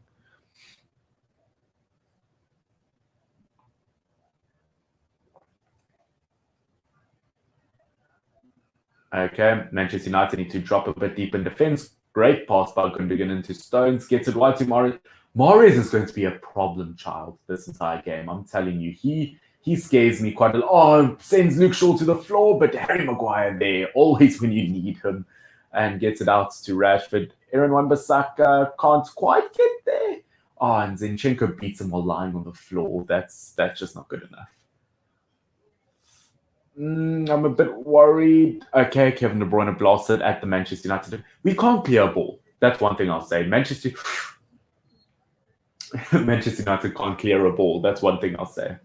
Okay, Manchester United need to drop a bit deep in defense. Great pass by Gundogan into Stones. Gets it wide to Mahrez. Mahrez is going to be a problem child this entire game. I'm telling you, he scares me quite a lot. Oh, sends Luke Shaw to the floor, but Harry Maguire there, always when you need him, and gets it out to Rashford. Aaron Wan-Bissaka can't quite get there. Oh, and Zinchenko beats him while lying on the floor. That's just not good enough. I'm a bit worried. Okay, Kevin De Bruyne blasted at the Manchester United. We can't clear a ball. That's one thing I'll say. Manchester United can't clear a ball. That's one thing I'll say.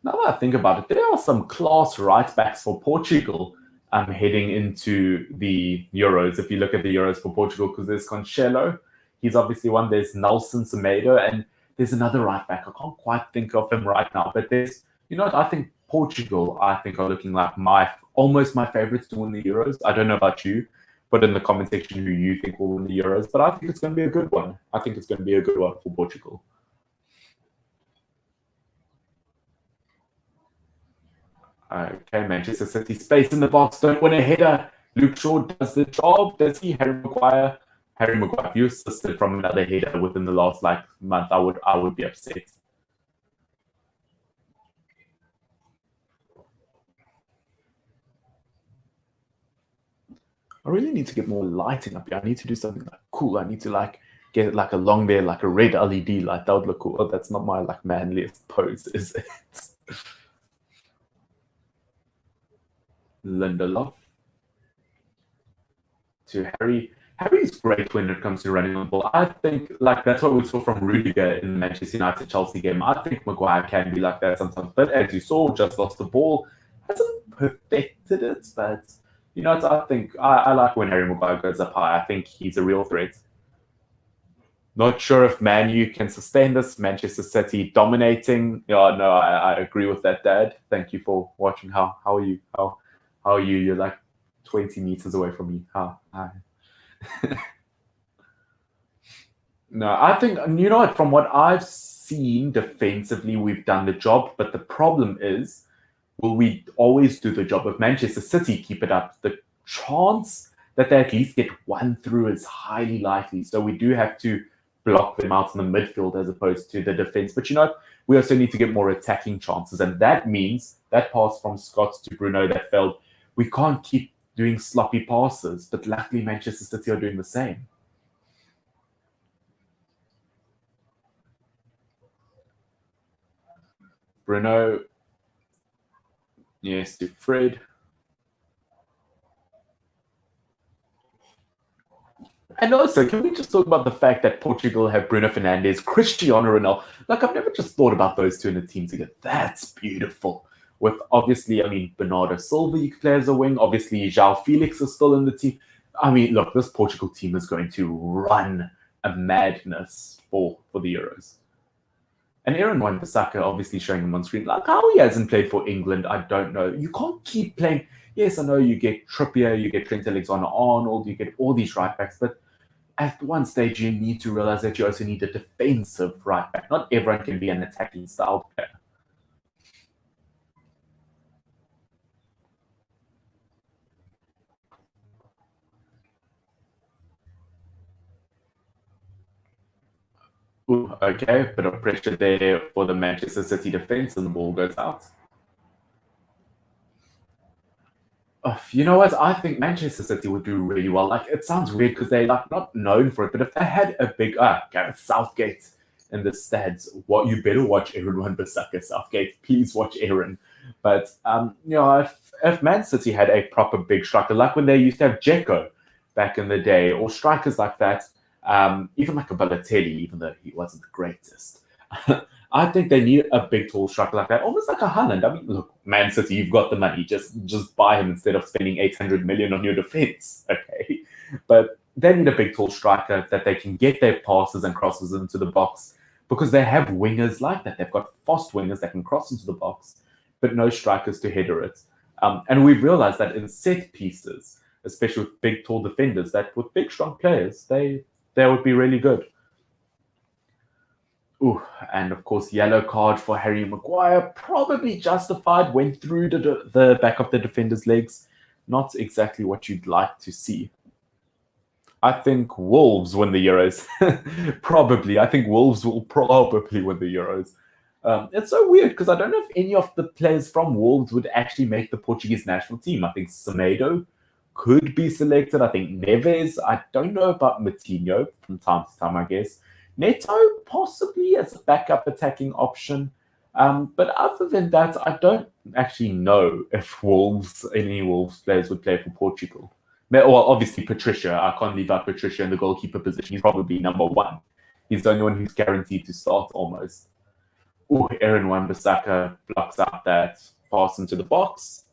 Now that I think about it, there are some class right backs for Portugal heading into the Euros. If you look at the Euros for Portugal, because there's Cancelo, he's obviously one. There's Nelson Semedo, and there's another right back. I can't quite think of him right now, but there's, I think Portugal, I think, are looking like almost my favorites to win the Euros. I don't know about you. Put in the comment section who you think will win the Euros, but I think it's going to be a good one. I think it's going to be a good one for Portugal. Okay, Manchester City, space in the box, don't win a header. Luke Shaw does the job. Does he? Harry Maguire, if you assisted from another header within the last month, I would be upset. I really need to get more lighting up here. I need to do something cool. I need to get a long there, like a red LED light. That would look cool. Oh, that's not my manliest pose, is it? Lindelof to Harry. Harry's great when it comes to running on the ball. I think that's what we saw from Rudiger in the Manchester United Chelsea game. I think Maguire can be like that sometimes, but as you saw, just lost the ball. Hasn't perfected it, but I think I like when Harry Maguire goes up high. I think he's a real threat. Not sure if Man U can sustain this. Manchester City dominating. Yeah, no, I agree with that, Dad. Thank you for watching. How are you? How are you? You're like 20 meters away from me. Hi. No, I think from what I've seen defensively, we've done the job. But the problem is, will we always do the job? If Manchester City keep it up, the chance that they at least get one through is highly likely. So we do have to block them out in the midfield as opposed to the defense. But we also need to get more attacking chances. And that means that pass from Scott to Bruno that failed, we can't keep doing sloppy passes. But luckily, Manchester City are doing the same. Bruno, yes, to Fred. And also, can we just talk about the fact that Portugal have Bruno Fernandes, Cristiano Ronaldo? I've never just thought about those two in a team together. That's beautiful. With obviously, Bernardo Silva, you could play as a wing. Obviously, João Felix is still in the team. Look, this Portugal team is going to run a madness for the Euros. And Aaron Wan-Bissaka obviously showing him on screen. How he hasn't played for England, I don't know. You can't keep playing. Yes, I know you get Trippier, you get Trent Alexander-Arnold, you get all these right backs, but at one stage you need to realize that you also need a defensive right back. Not everyone can be an attacking style player. Ooh, okay, bit of pressure there for the Manchester City defense, and the ball goes out. You know what? I think Manchester City would do really well. It sounds weird because they're not known for it, but if they had a big Gareth Southgate in the stands, you better watch Aaron Wan-Bissaka. Southgate, please watch Aaron. But if Man City had a proper big striker, like when they used to have Dzeko back in the day, or strikers like that, even like a Balotelli, even though he wasn't the greatest. I think they need a big, tall striker like that, almost like a Haaland. Look, Man City, you've got the money. Just buy him instead of spending 800 million on your defense, okay? But they need a big, tall striker that they can get their passes and crosses into the box because they have wingers like that. They've got fast wingers that can cross into the box, but no strikers to header it. And we've realized that in set pieces, especially with big, tall defenders, that with big, strong players, they would be really good. Ooh, and of course, yellow card for Harry Maguire, probably justified, went through the back of the defender's legs. Not exactly what you'd like to see. I think Wolves win the Euros. Probably. I think Wolves will probably win the Euros. It's so weird because I don't know if any of the players from Wolves would actually make the Portuguese national team. I think Semedo could be selected. I think Neves. I don't know about Moutinho from time to time, I guess. Neto possibly as a backup attacking option. But other than that, I don't actually know if any Wolves players would play for Portugal. Well, obviously Patricia. I can't leave out Patricia in the goalkeeper position. He's probably number one. He's the only one who's guaranteed to start almost. Ooh, Aaron Wan-Bissaka blocks out that pass into the box.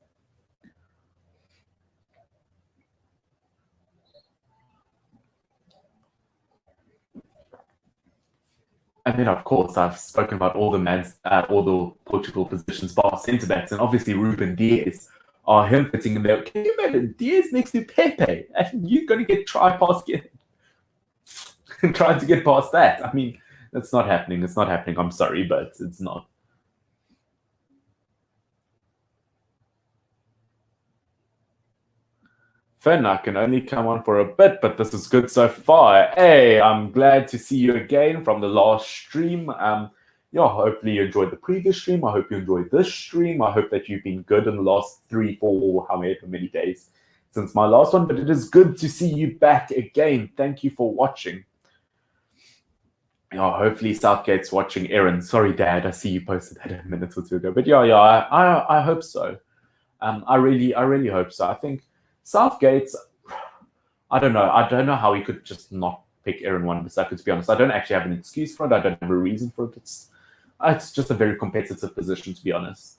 And then, of course, I've spoken about all the Portugal positions, bar centre backs, and obviously Ruben Diaz. Him fitting in there. Can you imagine Diaz next to Pepe, and you're going to get trying to get past that? I mean, that's not happening. It's not happening. I'm sorry, but it's not. Finn, I can only come on for a bit, but this is good so far. Hey, I'm glad to see you again from the last stream. Yeah, hopefully you enjoyed the previous stream. I hope you enjoyed this stream. I hope that you've been good in the last 3, 4, however many days since my last one. But it is good to see you back again. Thank you for watching. Yeah, hopefully Southgate's watching Aaron. Sorry, Dad, I see you posted that a minute or two ago. But yeah, I hope so. I really hope so. I think Southgate's, I don't know. I don't know how he could just not pick Aaron Wan-Bissaka, to be honest. I don't actually have an excuse for it. I don't have a reason for it. It's just a very competitive position, to be honest.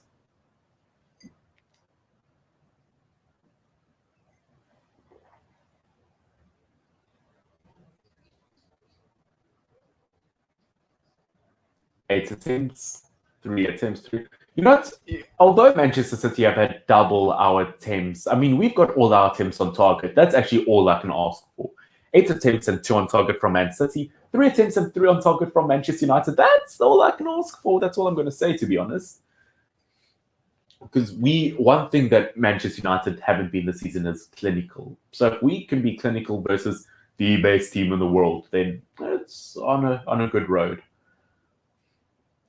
Eight attempts, 3 attempts, 3. You know what? Although Manchester City have had double our attempts, I mean, we've got all our attempts on target. That's actually all I can ask for. 8 attempts and 2 on target from Man City. 3 attempts and 3 on target from Manchester United. That's all I can ask for. That's all I'm going to say, to be honest. Because one thing that Manchester United haven't been this season is clinical. So if we can be clinical versus the best team in the world, then it's on a good road.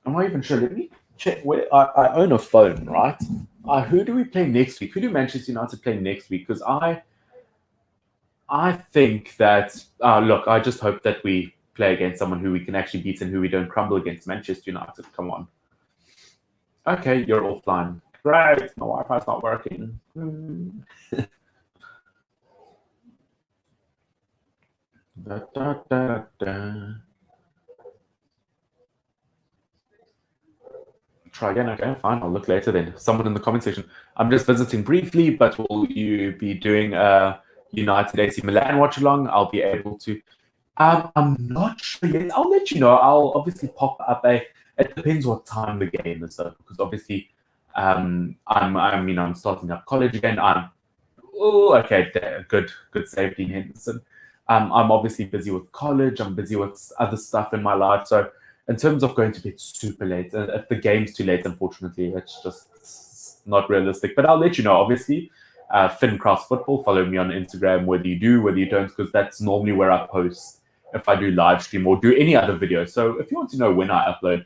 I'm not even sure. Let me check. Where I own a phone, right? Who do we play next week? Who do Manchester United play next week? Because I think that look, I just hope that we play against someone who we can actually beat and who we don't crumble against. Manchester United, come on. Okay, you're offline. Great, my Wi-Fi's not working. Try again. Okay, fine. I'll look later then. Someone in the comment section. I'm just visiting briefly, but will you be doing a United AC Milan watch along? I'll be able to. I'm not sure yet. I'll let you know. I'll obviously pop up It depends what time the game is, though, because obviously, I'm starting up college again. Good save, Dean Henderson. I'm obviously busy with college. I'm busy with other stuff in my life. So in terms of going to bed super late, if the game's too late, unfortunately, it's just not realistic. But I'll let you know, obviously. Finn Cross Football, follow me on Instagram, whether you do, whether you don't, because that's normally where I post if I do live stream or do any other video. So if you want to know when I upload,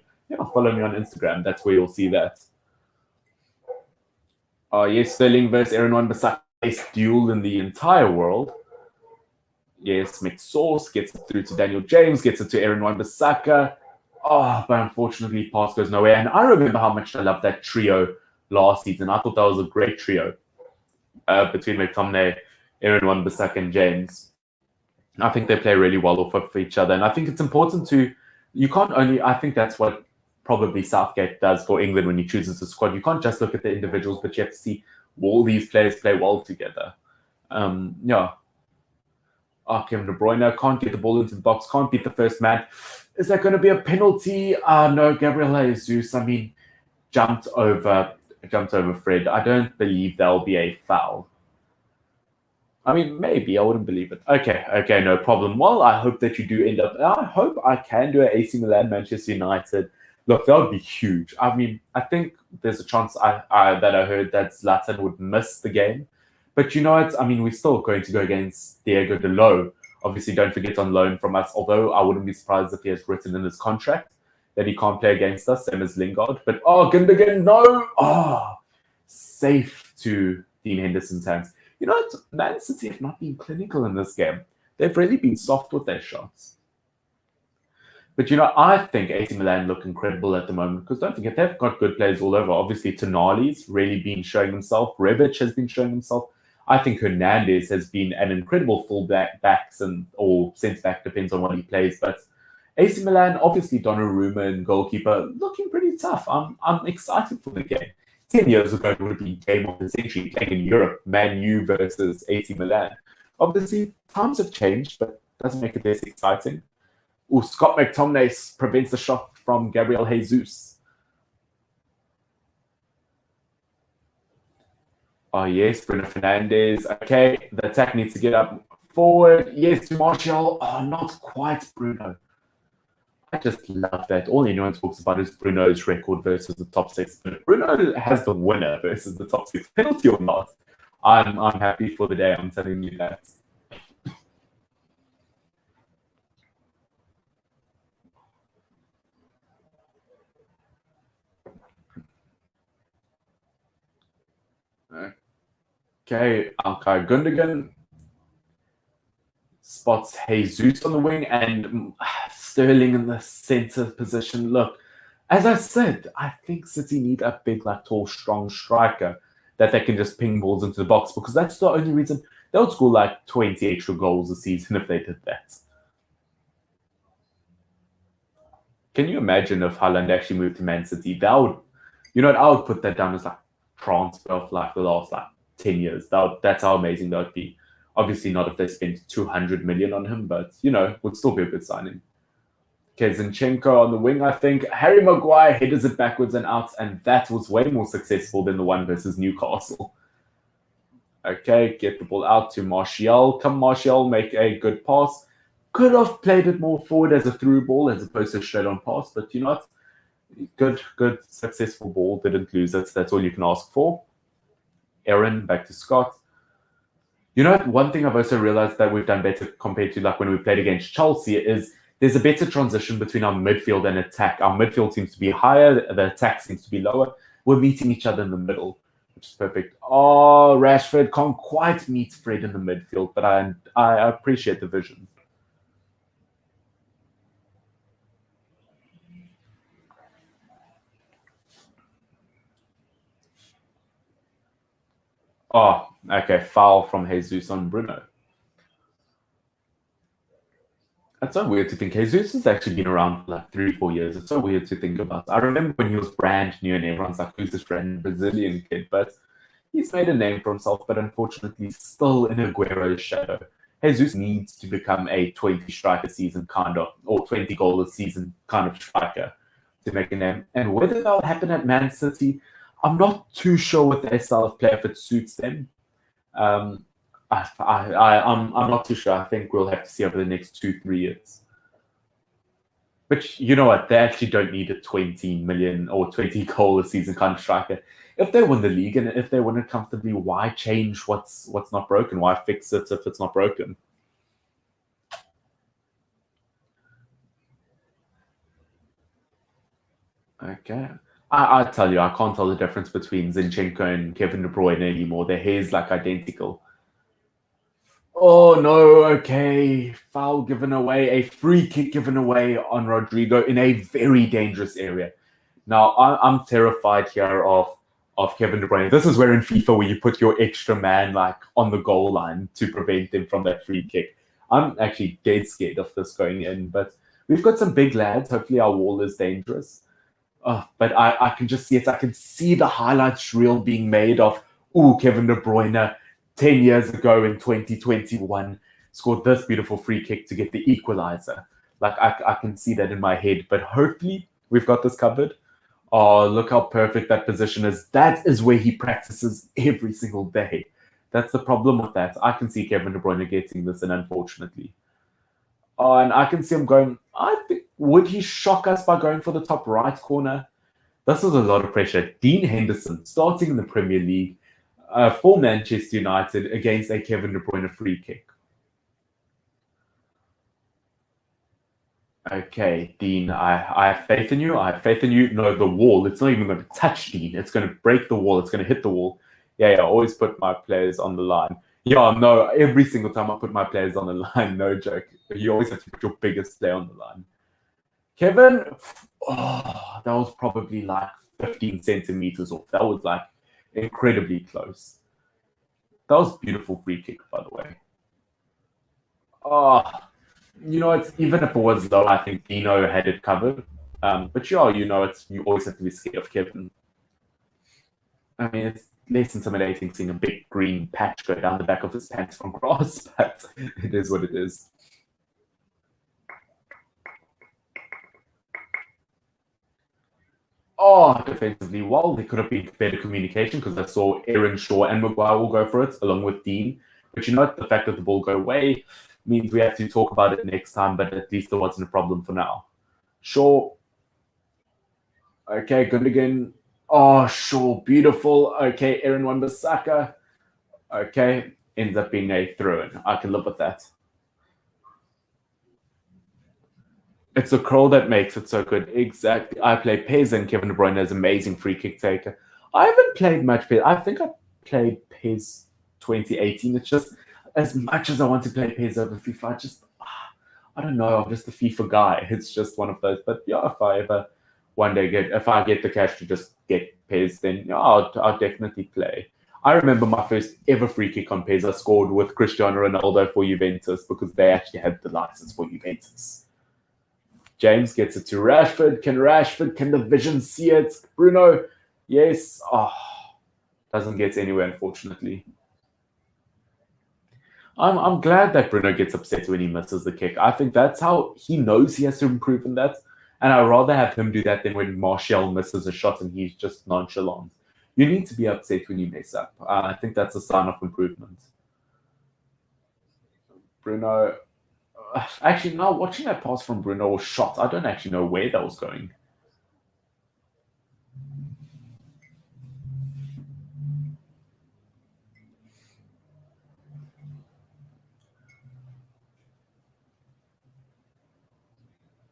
follow me on Instagram. That's where you'll see that. Oh, yes, Sterling versus Aaron Wan-Bissaka, best duel in the entire world. Yes, McSauce gets it through to Daniel James, gets it to Aaron Wan-Bissaka. Oh, but unfortunately, pass goes nowhere. And I remember how much I loved that trio last season. I thought that was a great trio between McTominay, Aaron Wan-Bissaka, and James. I think they play really well off of each other. And I think it's important I think that's what probably Southgate does for England when he chooses a squad. You can't just look at the individuals, but you have to see all these players play well together. Kevin De Bruyne can't get the ball into the box, can't beat the first man. Is that going to be a penalty? No, Gabriel Jesus, jumped over Fred. I don't believe there'll be a foul. Maybe. I wouldn't believe it. Okay, no problem. Well, I hope that you do end up. I hope I can do an AC Milan Manchester United. Look, that would be huge. I think there's a chance that I heard that Zlatan would miss the game. But you know what? We're still going to go against Diego Dalot. Obviously, don't forget on loan from us, although I wouldn't be surprised if he has written in his contract that he can't play against us, same as Lingard. But, Gundogan, no! Safe to Dean Henderson's hands. You know what? Man City have not been clinical in this game. They've really been soft with their shots. But, I think AC Milan look incredible at the moment because don't forget, they've got good players all over. Obviously, Tonali's really been showing himself. Rebic has been showing himself. I think Hernandez has been an incredible fullback or centre-back, depends on what he plays. But AC Milan, obviously Donnarumma and goalkeeper, looking pretty tough. I'm excited for the game. 10 years ago, it would have been game of the century playing in Europe, Man U versus AC Milan. Obviously, times have changed, but it doesn't make it less exciting. Scott McTominay prevents the shot from Gabriel Jesus. Oh, yes, Bruno Fernandes. Okay, the attack needs to get up forward. Yes, to Martial. Oh, not quite Bruno. I just love that. All anyone talks about is Bruno's record versus the top six. But Bruno has the winner versus the top six, penalty or not. I'm happy for the day. I'm telling you that. Okay, Alkay Gundogan spots Jesus on the wing and Sterling in the center position. Look, as I said, I think City need a big, like, tall, strong striker that they can just ping balls into the box, because that's the only reason they would score like 20 extra goals a season if they did that. Can you imagine if Haaland actually moved to Man City? That would, I would put that down as like transfer of like the last like 10 years. That's how amazing that would be. Obviously not if they spent 200 million on him, but would still be a good signing. Okay, Zinchenko on the wing, I think. Harry Maguire headers it backwards and out, and that was way more successful than the one versus Newcastle. Okay, get the ball out to Martial. Come, Martial, make a good pass. Could have played it more forward as a through ball as opposed to straight on pass, but what? Good, successful ball. Didn't lose it. That's all you can ask for. Aaron, back to Scott. One thing I've also realized that we've done better compared to like when we played against Chelsea is there's a better transition between our midfield and attack. Our midfield seems to be higher, the attack seems to be lower. We're meeting each other in the middle, which is perfect. Oh, Rashford can't quite meet Fred in the midfield, but I appreciate the vision. Oh, okay, foul from Jesus on Bruno. That's so weird to think. Jesus has actually been around for like 3-4 years. It's so weird to think about. I remember when he was brand new and everyone's like, who's this random Brazilian kid? But he's made a name for himself, but unfortunately still in Aguero's shadow. Jesus needs to become a 20 striker season kind of, or 20 goal a season kind of striker to make a name. And whether that'll happen at Man City, I'm not too sure with their style of play if it suits them. I'm not too sure. I think we'll have to see over the next 2-3 years. But you know what? They actually don't need a 20 million or 20 goal a season kind of striker. If they win the league and if they win it comfortably, why change what's not broken? Why fix it if it's not broken? Okay. I tell you, I can't tell the difference between Zinchenko and Kevin De Bruyne anymore. Their hair's like identical. Oh no, okay. Foul given away, a free kick given away on Rodrigo in a very dangerous area. Now, I'm terrified here of Kevin De Bruyne. This is where in FIFA where you put your extra man like on the goal line to prevent them from that free kick. I'm actually dead scared of this going in, but we've got some big lads. Hopefully our wall is dangerous. But I can just see it. I can see the highlights reel being made of, Kevin De Bruyne 10 years ago in 2021 scored this beautiful free kick to get the equalizer. Like I can see that in my head, but hopefully we've got this covered. Oh, look how perfect that position is. That is where he practices every single day. That's the problem with that. I can see Kevin De Bruyne getting this, and unfortunately. Oh, and I can see him going, I think, would he shock us by going for the top right corner? This is a lot of pressure. Dean Henderson starting in the Premier League for Manchester United against a Kevin De Bruyne free kick. Okay, Dean, I have faith in you. I have faith in you. No, the wall. It's not even going to touch Dean. It's going to break the wall. It's going to hit the wall. Yeah, always put my players on the line. Yeah, no, every single time I put my players on the line, no joke. You always have to put your biggest player on the line. Kevin, that was probably like 15 centimeters off. That was like incredibly close. That was beautiful free kick, by the way. Oh, it's even if it was low, I think Dino had it covered. But yeah, you always have to be scared of Kevin. I mean, it's less intimidating seeing a big green patch go down the back of his pants from grass, but it is what it is. defensively well. There could have been better communication because I saw Aaron Shaw and Maguire will go for it along with Dean. But you know what? The fact that the ball go away means we have to talk about it next time, but at least there wasn't a problem for now. Shaw. Okay, Gundogan. Oh, Shaw, beautiful. Okay, Aaron Wan-Bissaka. Okay, ends up being a throw-in. I can live with that. It's the curl that makes it so good. Exactly. I play Pez and Kevin De Bruyne is amazing free kick taker. I haven't played much Pez. I think I played Pez 2018. It's just as much as I want to play Pez over FIFA, I don't know. I'm just a FIFA guy. It's just one of those. But yeah, if I ever one day if I get the cash to just get Pez, then yeah, I'll definitely play. I remember my first ever free kick on Pez I scored with Cristiano Ronaldo for Juventus because they actually had the license for Juventus. James gets it to Rashford. Can the vision see it? Bruno, yes. Doesn't get anywhere, unfortunately. I'm glad that Bruno gets upset when he misses the kick. I think that's how he knows he has to improve in that. And I'd rather have him do that than when Martial misses a shot and he's just nonchalant. You need to be upset when you mess up. I think that's a sign of improvement. Bruno, actually, now watching that pass from Bruno was shot. I don't actually know where that was going.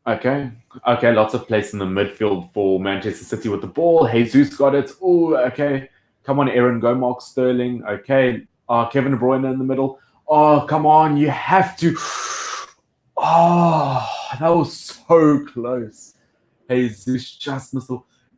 Okay. Lots of place in the midfield for Manchester City with the ball. Jesus got it. Oh, okay. Come on, Aaron. Go Mark Sterling. Okay. Kevin De Bruyne in the middle. Oh, come on. You have to. Oh, that was so close. Jesus just missed.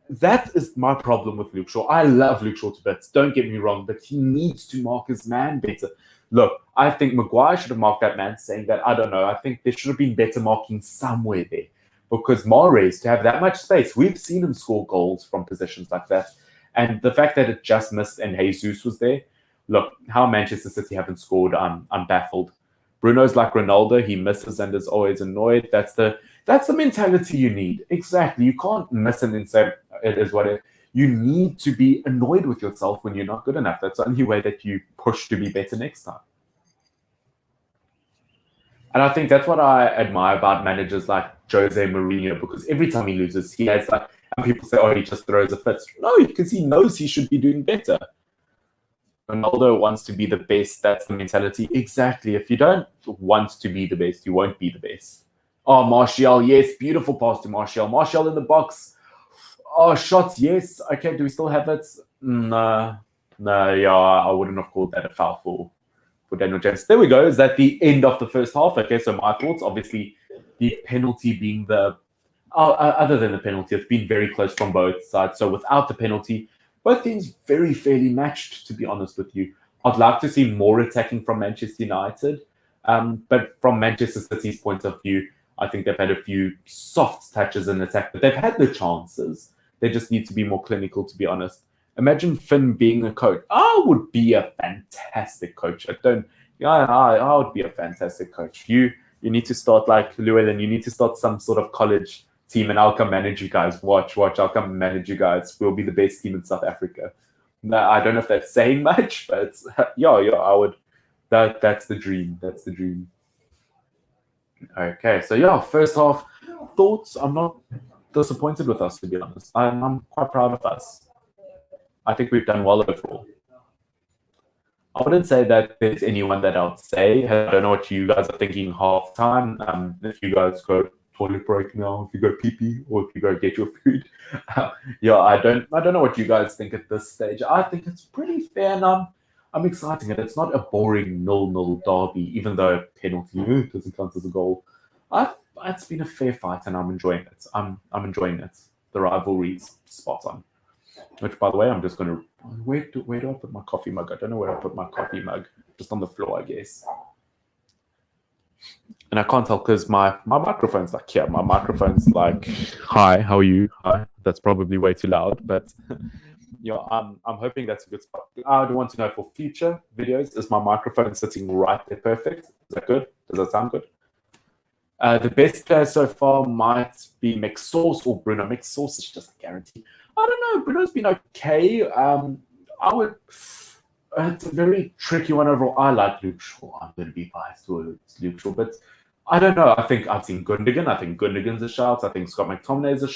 That is my problem with Luke Shaw. I love Luke Shaw to bits. Don't get me wrong, but he needs to mark his man better. Look, I think Maguire should have marked that man, saying that, I don't know, I think there should have been better marking somewhere there. Because Mahrez, to have that much space, we've seen him score goals from positions like that. And the fact that it just missed and Jesus was there, look, how Manchester City haven't scored, I'm baffled. Bruno's like Ronaldo, he misses and is always annoyed. That's the mentality you need. Exactly. You can't miss and then say it is what it is. You need to be annoyed with yourself when you're not good enough. That's the only way that you push to be better next time. And I think that's what I admire about managers like Jose Mourinho, because every time he loses, he has like, and people say, oh, he just throws a fit. No, because he knows he should be doing better. Ronaldo wants to be the best. That's the mentality. Exactly. If you don't want to be the best, you won't be the best. Oh, Martial, yes. Beautiful pass to Martial. Martial in the box. Oh, shots, yes. Okay, do we still have it? No. Yeah, I wouldn't have called that a foul for Daniel James. There we go. Is that the end of the first half? Okay, so my thoughts, obviously, the penalty being the... other than the penalty, it's been very close from both sides. So without the penalty, both teams very fairly matched, to be honest with you. I'd like to see more attacking from Manchester United. But from Manchester City's point of view, I think they've had a few soft touches in attack, but they've had the chances. They just need to be more clinical, to be honest. Imagine Finn being a coach. I would be a fantastic coach. I would be a fantastic coach. You need to start like Llewellyn. You need to start some sort of college team, and I'll come manage you guys. Watch. I'll come manage you guys. We'll be the best team in South Africa. Now, I don't know if that's saying much, but yeah, I would. That's the dream. That's the dream. Okay, so yeah, first half thoughts. I'm not disappointed with us, to be honest. I'm quite proud of us. I think we've done well overall. I wouldn't say that there's anyone that I'd say. I don't know what you guys are thinking half time. If you guys go toilet break now, if you go pee pee, or if you go get your food. Yeah, I don't know what you guys think at this stage. I think it's pretty fair, and I'm exciting it. It's not a boring 0-0 derby, even though penalty doesn't count as a goal. It's been a fair fight, and I'm enjoying it. I'm enjoying it. The rivalry's spot on. Which, by the way, I'm just going to... Where do I put my coffee mug? I don't know where I put my coffee mug. Just on the floor, I guess. And I can't tell because my microphone's like here. My microphone's like, hi, how are you? Hi. That's probably way too loud, but... Yeah, I'm hoping that's a good spot. I would want to know for future videos, is my microphone sitting right there perfect? Is that good? Does that sound good? The best player so far might be McSauce or Bruno. McSauce is just a guarantee. I don't know. Bruno's been okay. I would. It's a very tricky one overall. I like Luke Shaw. I'm going to be biased towards Luke Shaw, but I don't know. I think I've seen Gundogan. I think Gundogan's a shout. I think Scott McTominay is a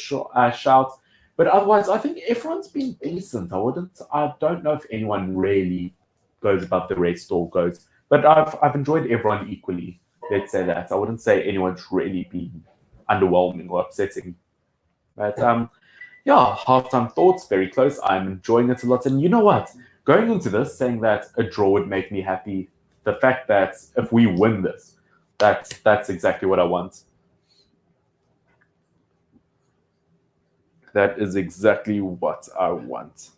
shout. But otherwise, I think everyone's been decent. I don't know if anyone really goes above the rest or goes. But I've enjoyed everyone equally. Let's say that. I wouldn't say anyone's really been underwhelming or upsetting. But yeah, halftime thoughts, very close. I'm enjoying it a lot. And you know what? Going into this, saying that a draw would make me happy, the fact that if we win this, that's exactly what I want. That is exactly what I want.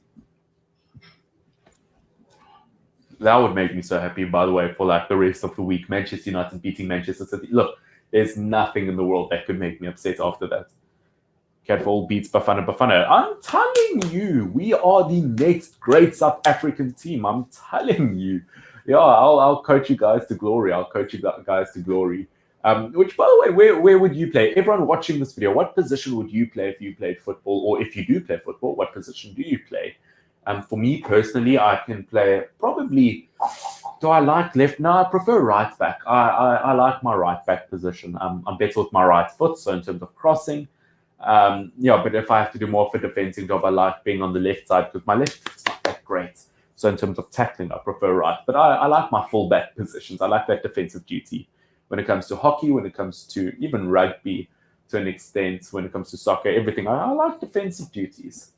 That would make me so happy, by the way, for like the rest of the week. Manchester United beating Manchester City. Look, there's nothing in the world that could make me upset after that. Catfall beats Bafana. I'm telling you, we are the next great South African team. I'm telling you. Yeah, I'll coach you guys to glory. I'll coach you guys to glory. Which, by the way, where would you play? Everyone watching this video, what position would you play if you played football? Or if you do play football, what position do you play? For me personally, I can play probably. Do I like left? No, I prefer right back. I like my right back position. I'm better with my right foot, so in terms of crossing. Yeah, but if I have to do more of a defending job, I like being on the left side because my left foot's not that great. So in terms of tackling, I prefer right. But I like my full back positions. I like that defensive duty when it comes to hockey, when it comes to even rugby to an extent, when it comes to soccer, everything. I like defensive duties.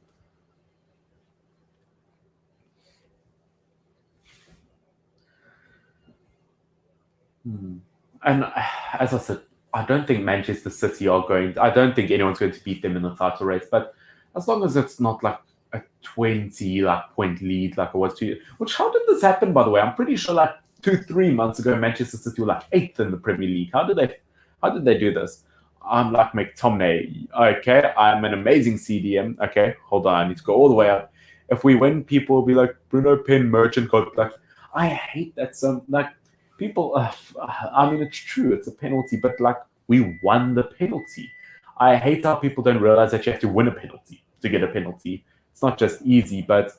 And as I said, I don't think Manchester City are going. I don't think anyone's going to beat them in the title race. But as long as it's not like a 20 point lead like it was 2 years. Which how did this happen, by the way? I'm pretty sure like 2-3 months ago, Manchester City were like eighth in the Premier League. How did they do this? I'm like McTominay. Okay, I'm an amazing CDM. Okay, hold on, I need to go all the way up. If we win, people will be like Bruno Pen Merchant got like I hate that so like people I mean it's true, it's a penalty, but like we won the penalty. I hate how people don't realize that you have to win a penalty to get a penalty. It's not just easy, but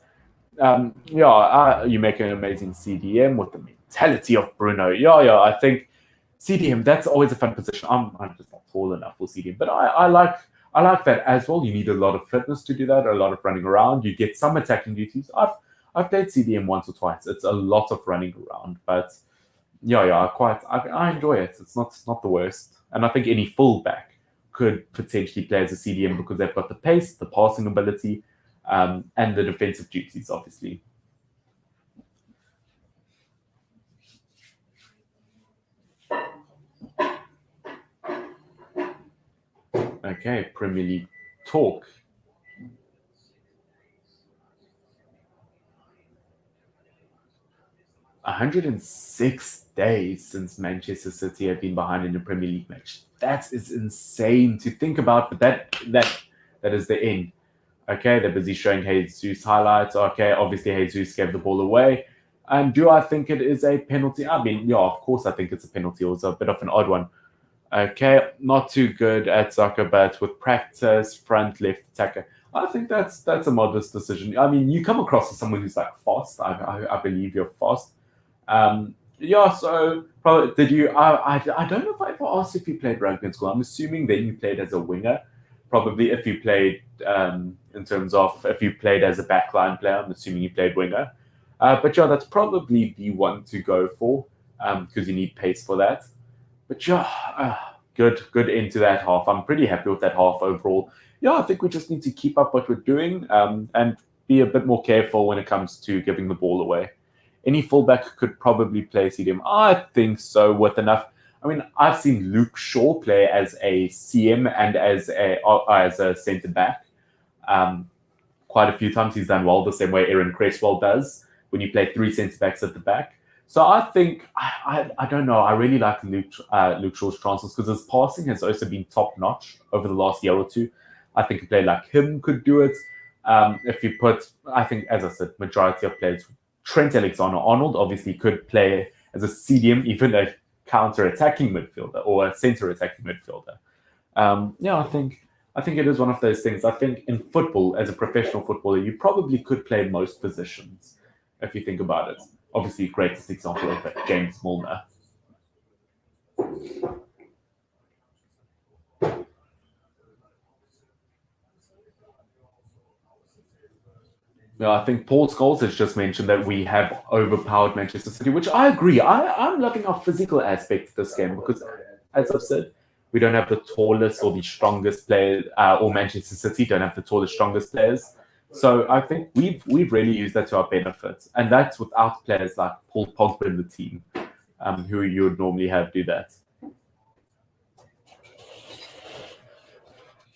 yeah, you make an amazing CDM with the mentality of Bruno. Yeah, I think CDM, that's always a fun position. I'm just not tall enough for CDM, but I like that as well. You need a lot of fitness to do that, a lot of running around. You get some attacking duties. I've played CDM once or twice. It's a lot of running around, but yeah, I enjoy it. It's not the worst, and I think any fullback could potentially play as a CDM because they've got the pace, the passing ability, and the defensive duties, obviously. Okay, Premier League talk. 106 days since Manchester City have been behind in a Premier League match. That is insane to think about, but that is the end. Okay, they're busy showing Jesus highlights. Okay, obviously Jesus gave the ball away. And do I think it is a penalty? I mean, yeah, of course I think it's a penalty. It was a bit of an odd one. Okay, not too good at soccer, but with practice, front left attacker. I think that's a modest decision. I mean, you come across as someone who's like fast. I believe you're fast. Yeah, so probably did you? I don't know if I ever asked if you played rugby in school. I'm assuming then you played as a winger. Probably if you played in terms of if you played as a backline player, I'm assuming you played winger. But yeah, that's probably the one to go for because you need pace for that. But yeah, good into that half. I'm pretty happy with that half overall. Yeah, I think we just need to keep up what we're doing and be a bit more careful when it comes to giving the ball away. Any fullback could probably play CDM. I think so with enough. I mean, I've seen Luke Shaw play as a CM and as a centre back. Quite a few times he's done well, the same way Aaron Cresswell does when you play three centre backs at the back. So I think I don't know. I really like Luke Shaw's chances because his passing has also been top notch over the last year or two. I think a player like him could do it. If you put, I think, as I said, majority of players, Trent Alexander-Arnold obviously could play as a CDM, even though counter-attacking midfielder or a center-attacking midfielder. Yeah, I think it is one of those things. I think in football, as a professional footballer, you probably could play most positions if you think about it. Obviously, greatest example of it, James Milner. Yeah, I think Paul Scholes has just mentioned that we have overpowered Manchester City, which I agree. I'm loving our physical aspect of this game because, as I've said, we don't have the tallest or the strongest players, or Manchester City don't have the tallest, strongest players. So I think we've really used that to our benefit, and that's without players like Paul Pogba in the team, who you would normally have do that.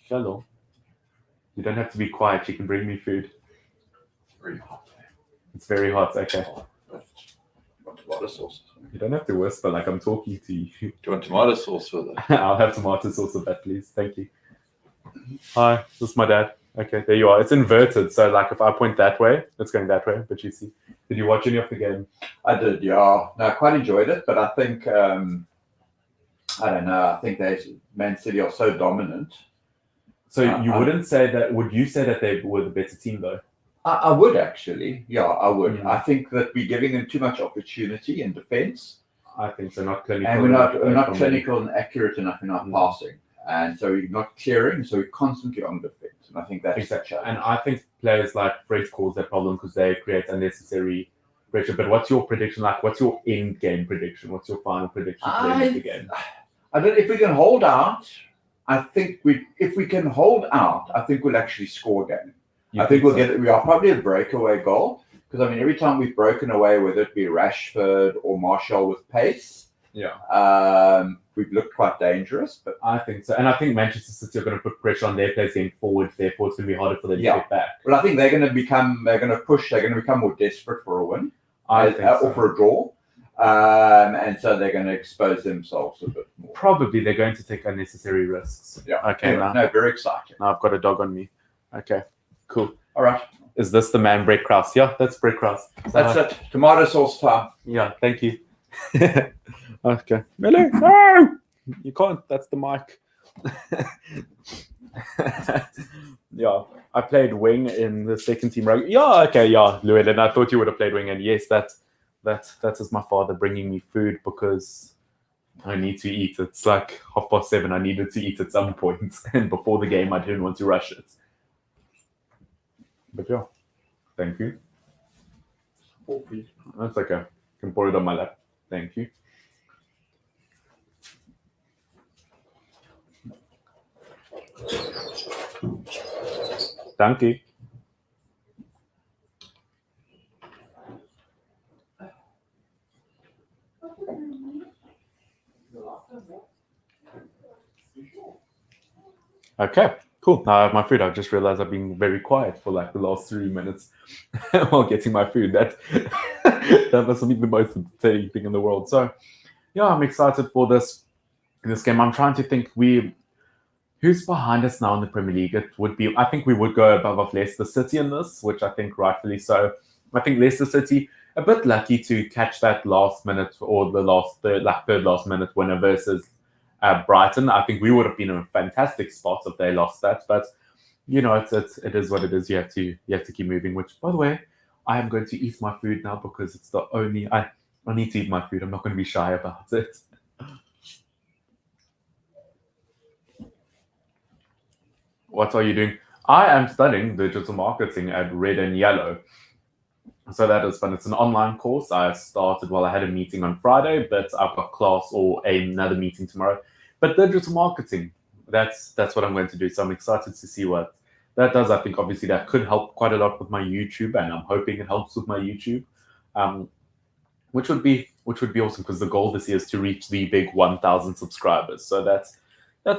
Hello. You don't have to be quiet. You can bring me food. Very hot. It's very hot. Okay. Want tomato sauce? You don't have to whisper like I'm talking to you. Do you want tomato sauce with it? I'll have tomato sauce with that, please. Thank you. Hi, this is my dad. Okay, there you are. It's inverted, so like if I point that way, it's going that way. But you see, did you watch any of the game? I did, yeah. No, I quite enjoyed it, but I think I don't know. I think Man City are so dominant. So you wouldn't say that? Would you say that they were the better team though? I would actually. Yeah, I would. Mm. I think that we're giving them too much opportunity in defence. I think so. Not clinical. And we're not clinical and accurate enough in our passing. And so we're not clearing, so we're constantly on defence. And I think that's exactly. And I think players like Fred cause that problem because they create unnecessary pressure. But what's your prediction like? What's your end-game prediction? What's your final prediction for the end of the game? I don't. If we can hold out, I think if we can hold out, I think we'll actually score again. I think we'll get it. We are probably a breakaway goal because I mean every time we've broken away, whether it be Rashford or Martial with pace, we've looked quite dangerous. But I think so, and I think Manchester City are going to put pressure on their players going forward. Therefore, it's going to be harder for them to get back. Well, I think they're going to become more desperate for a win, or for a draw. And so they're going to expose themselves a bit more. Probably they're going to take unnecessary risks. Yeah. Okay. Anyway, no, very exciting. Now I've got a dog on me. Okay. Cool. All right. Is this the man, Brett Krause? Yeah, that's Brett Krause. That's it. Tomato sauce time. Yeah. Thank you. Okay. Miller, no! You can't. That's the mic. Yeah. I played wing in the second team rugby. Yeah. Okay. Yeah, Llewellyn. I thought you would have played wing, and yes, that is my father bringing me food because I need to eat. It's like 7:30. I needed to eat at some point, and before the game, I didn't want to rush it. But yeah, thank you. That's okay. You can pour it on my lap. Thank you. Thank you. Okay, cool. Now I have my food. I just realized I've been very quiet for like the last 3 minutes while getting my food. That must be the most entertaining thing in the world. So, yeah, I'm excited for this game. I'm trying to think who's behind us now in the Premier League. It would be, I think we would go above Leicester City in this, which I think rightfully so. I think Leicester City a bit lucky to catch that last minute or third last minute winner versus Brighton. I think we would have been in a fantastic spot if they lost that, but you know, it is what it is. You have to keep moving. Which, by the way, I am going to eat my food now because it's the only I need to eat my food. I'm not going to be shy about it. What are you doing? I am studying digital marketing at Red and Yellow. So that is fun. It's an online course. I started I had a meeting on Friday, but I've got class or another meeting tomorrow. But digital marketing, that's what I'm going to do. So I'm excited to see what that does. I think obviously that could help quite a lot with my YouTube, and I'm hoping it helps with my YouTube, which would be awesome because the goal this year is to reach the big 1,000 subscribers. So that's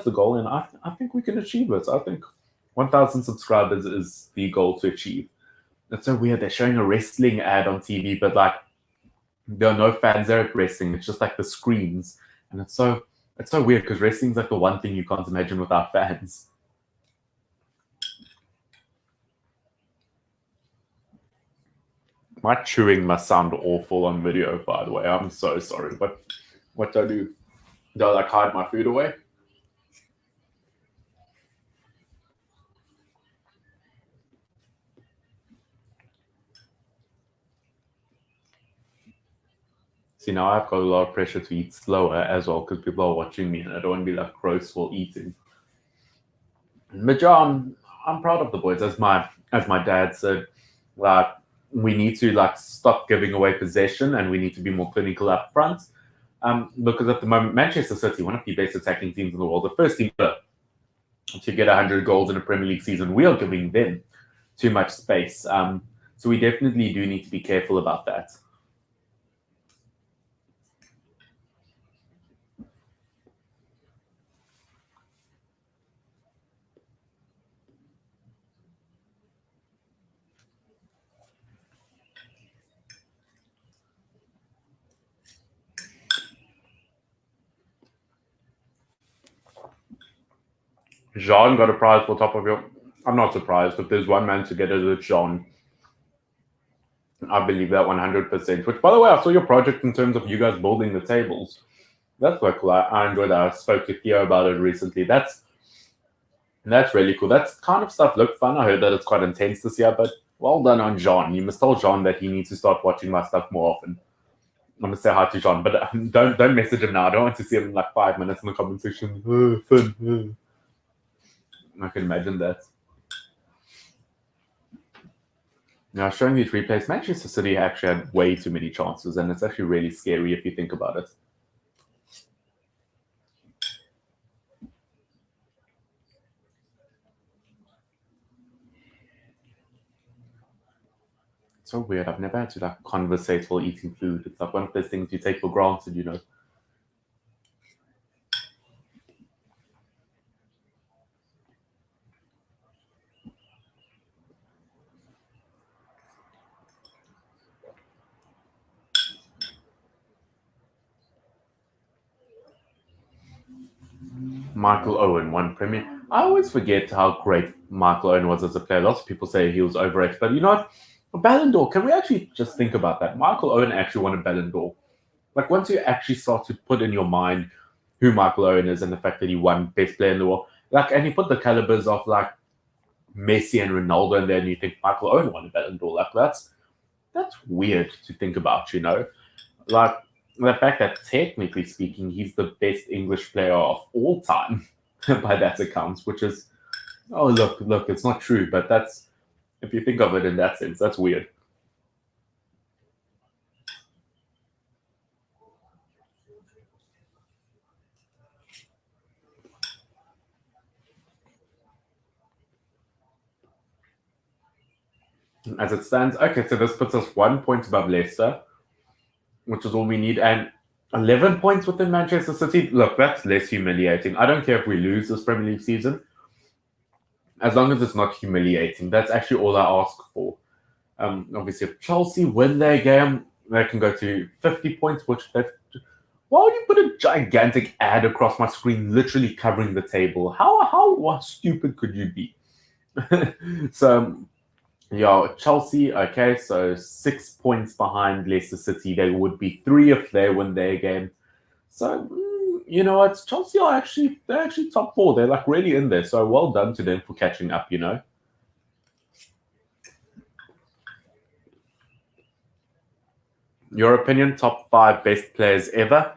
the goal, and I think we can achieve it. I think 1,000 subscribers is the goal to achieve. It's so weird. They're showing a wrestling ad on TV, but like there are no fans there at wrestling. It's just like the screens, and it's so weird because wrestling's like the one thing you can't imagine without fans. My chewing must sound awful on video, by the way. I'm so sorry, but What do I do? Do I like hide my food away? See, now I've got a lot of pressure to eat slower as well because people are watching me and I don't want to be like gross while eating. But yeah, I'm proud of the boys. As my dad said, like we need to like stop giving away possession and we need to be more clinical up front. Because at the moment, Manchester City, one of the best attacking teams in the world, the first team to get 100 goals in a Premier League season, we are giving them too much space. So we definitely do need to be careful about that. Jean got a prize for top of your. I'm not surprised. If there's one man to get it, it's Jean. I believe that 100%. Which, by the way, I saw your project in terms of you guys building the tables. That's quite cool. I enjoyed that. I spoke to Theo about it recently. That's really cool. That kind of stuff looked fun. I heard that it's quite intense this year, but well done on Jean. You must tell Jean that he needs to start watching my stuff more often. I'm gonna say hi to Jean, but don't message him now. I don't want to see him in like 5 minutes in the comment section. Fun. I can imagine that. Now, showing these replays, Manchester City actually had way too many chances, and it's actually really scary if you think about it. It's so weird. I've never had to like conversate while eating food. It's like one of those things you take for granted, you know. Michael Owen won Premier. I always forget how great Michael Owen was as a player. Lots of people say he was overrated, but you know what? A Ballon d'Or. Can we actually just think about that? Michael Owen actually won a Ballon d'Or. Like once you actually start to put in your mind who Michael Owen is and the fact that he won Best Player in the World, like, and you put the calibers of like Messi and Ronaldo in there, and you think Michael Owen won a Ballon d'Or. Like that's weird to think about, you know, like the fact that technically speaking, he's the best English player of all time by that account, which is, oh, look, it's not true, but that's, if you think of it in that sense, that's weird. As it stands, okay, so this puts us 1 point above Leicester, which is all we need, and 11 points within Manchester City. Look, that's less humiliating. I don't care if we lose this Premier League season, as long as it's not humiliating. That's actually all I ask for. Obviously, if Chelsea win their game, they can go to 50 points, which why would you put a gigantic ad across my screen, literally covering the table? How stupid could you be? So, yeah, Chelsea, okay, so 6 points behind Leicester City. They would be 3 if they win their game. So, you know what? Chelsea are they're actually top 4. They're like really in there. So well done to them for catching up, you know. Your opinion, top 5 best players ever?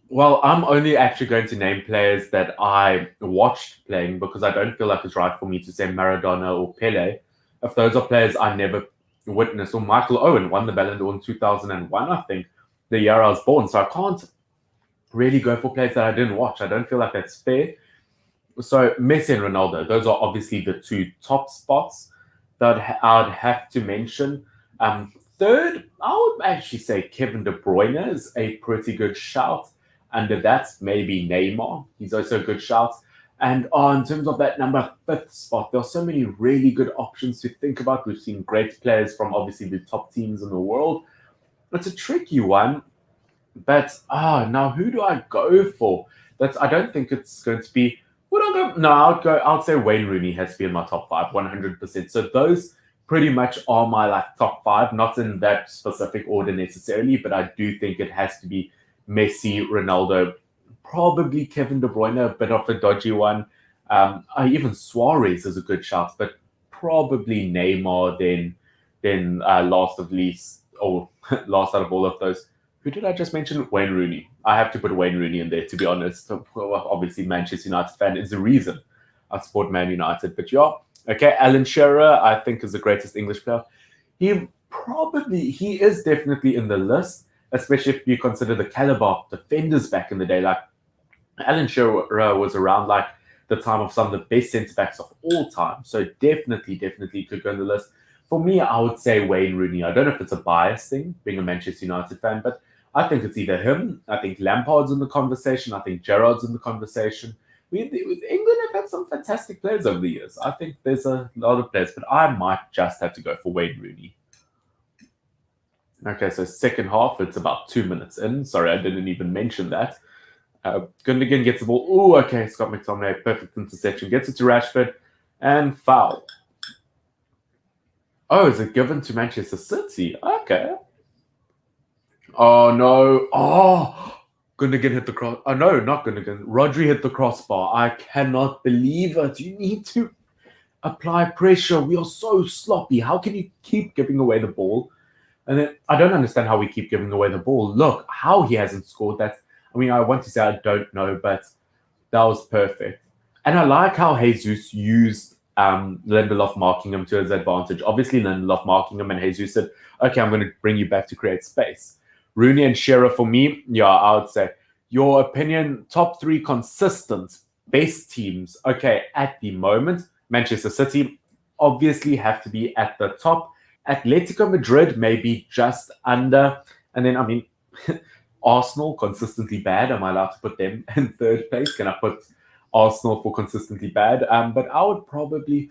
Well, I'm only actually going to name players that I watched playing because I don't feel like it's right for me to say Maradona or Pele. If those are players I never witnessed, or Michael Owen won the Ballon d'Or in 2001, I think, the year I was born. So I can't really go for players that I didn't watch. I don't feel like that's fair. So Messi and Ronaldo, those are obviously the 2 top spots that I'd have to mention. Third, I would actually say Kevin De Bruyne is a pretty good shout. Under that, maybe Neymar. He's also a good shout. And in terms of that number 5th spot, there are so many really good options to think about. We've seen great players from obviously the top teams in the world. It's a tricky one. But now who do I go for? I don't think it's going to be. Would I go? No, I'll say Wayne Rooney has to be in my top 5, 100%. So those pretty much are my like top 5, not in that specific order necessarily, but I do think it has to be Messi, Ronaldo, probably Kevin De Bruyne, a bit of a dodgy one. Even Suarez is a good shout, but probably Neymar. Then last of least, or last out of all of those. Who did I just mention? Wayne Rooney. I have to put Wayne Rooney in there, to be honest. Well, obviously, Manchester United fan is the reason I support Man United. But yeah, okay, Alan Shearer, I think, is the greatest English player. He is definitely in the list, especially if you consider the caliber of defenders back in the day. Like, Alan Shearer was around like the time of some of the best centre backs of all time. So definitely could go on the list. For me, I would say Wayne Rooney. I don't know if it's a bias thing, being a Manchester United fan, but I think it's either him. I think Lampard's in the conversation. I think Gerrard's in the conversation. England have had some fantastic players over the years. I think there's a lot of players, but I might just have to go for Wayne Rooney. Okay, so second half, it's about 2 minutes in. Sorry, I didn't even mention that. Gundogan gets the ball. Oh, okay, Scott McTominay, perfect interception. Gets it to Rashford, and foul. Oh, is it given to Manchester City? Okay. Oh, no. Oh, Gundogan hit the cross. Oh, no, not Gundogan. Rodri hit the crossbar. I cannot believe it. You need to apply pressure. We are so sloppy. How can you keep giving away the ball? And then I don't understand how we keep giving away the ball. Look, how he hasn't scored that. I mean, I want to say I don't know, but that was perfect. And I like how Jesus used Lindelof marking him to his advantage. Obviously, Lindelof marking him, and Jesus said, okay, I'm going to bring you back to create space. Rooney and Shearer for me, yeah, I would say. Your opinion, top 3 consistent best teams. Okay, at the moment, Manchester City obviously have to be at the top. Atletico Madrid maybe just under. And then, I mean, Arsenal, consistently bad. Am I allowed to put them in third place? Can I put Arsenal for consistently bad? But I would probably...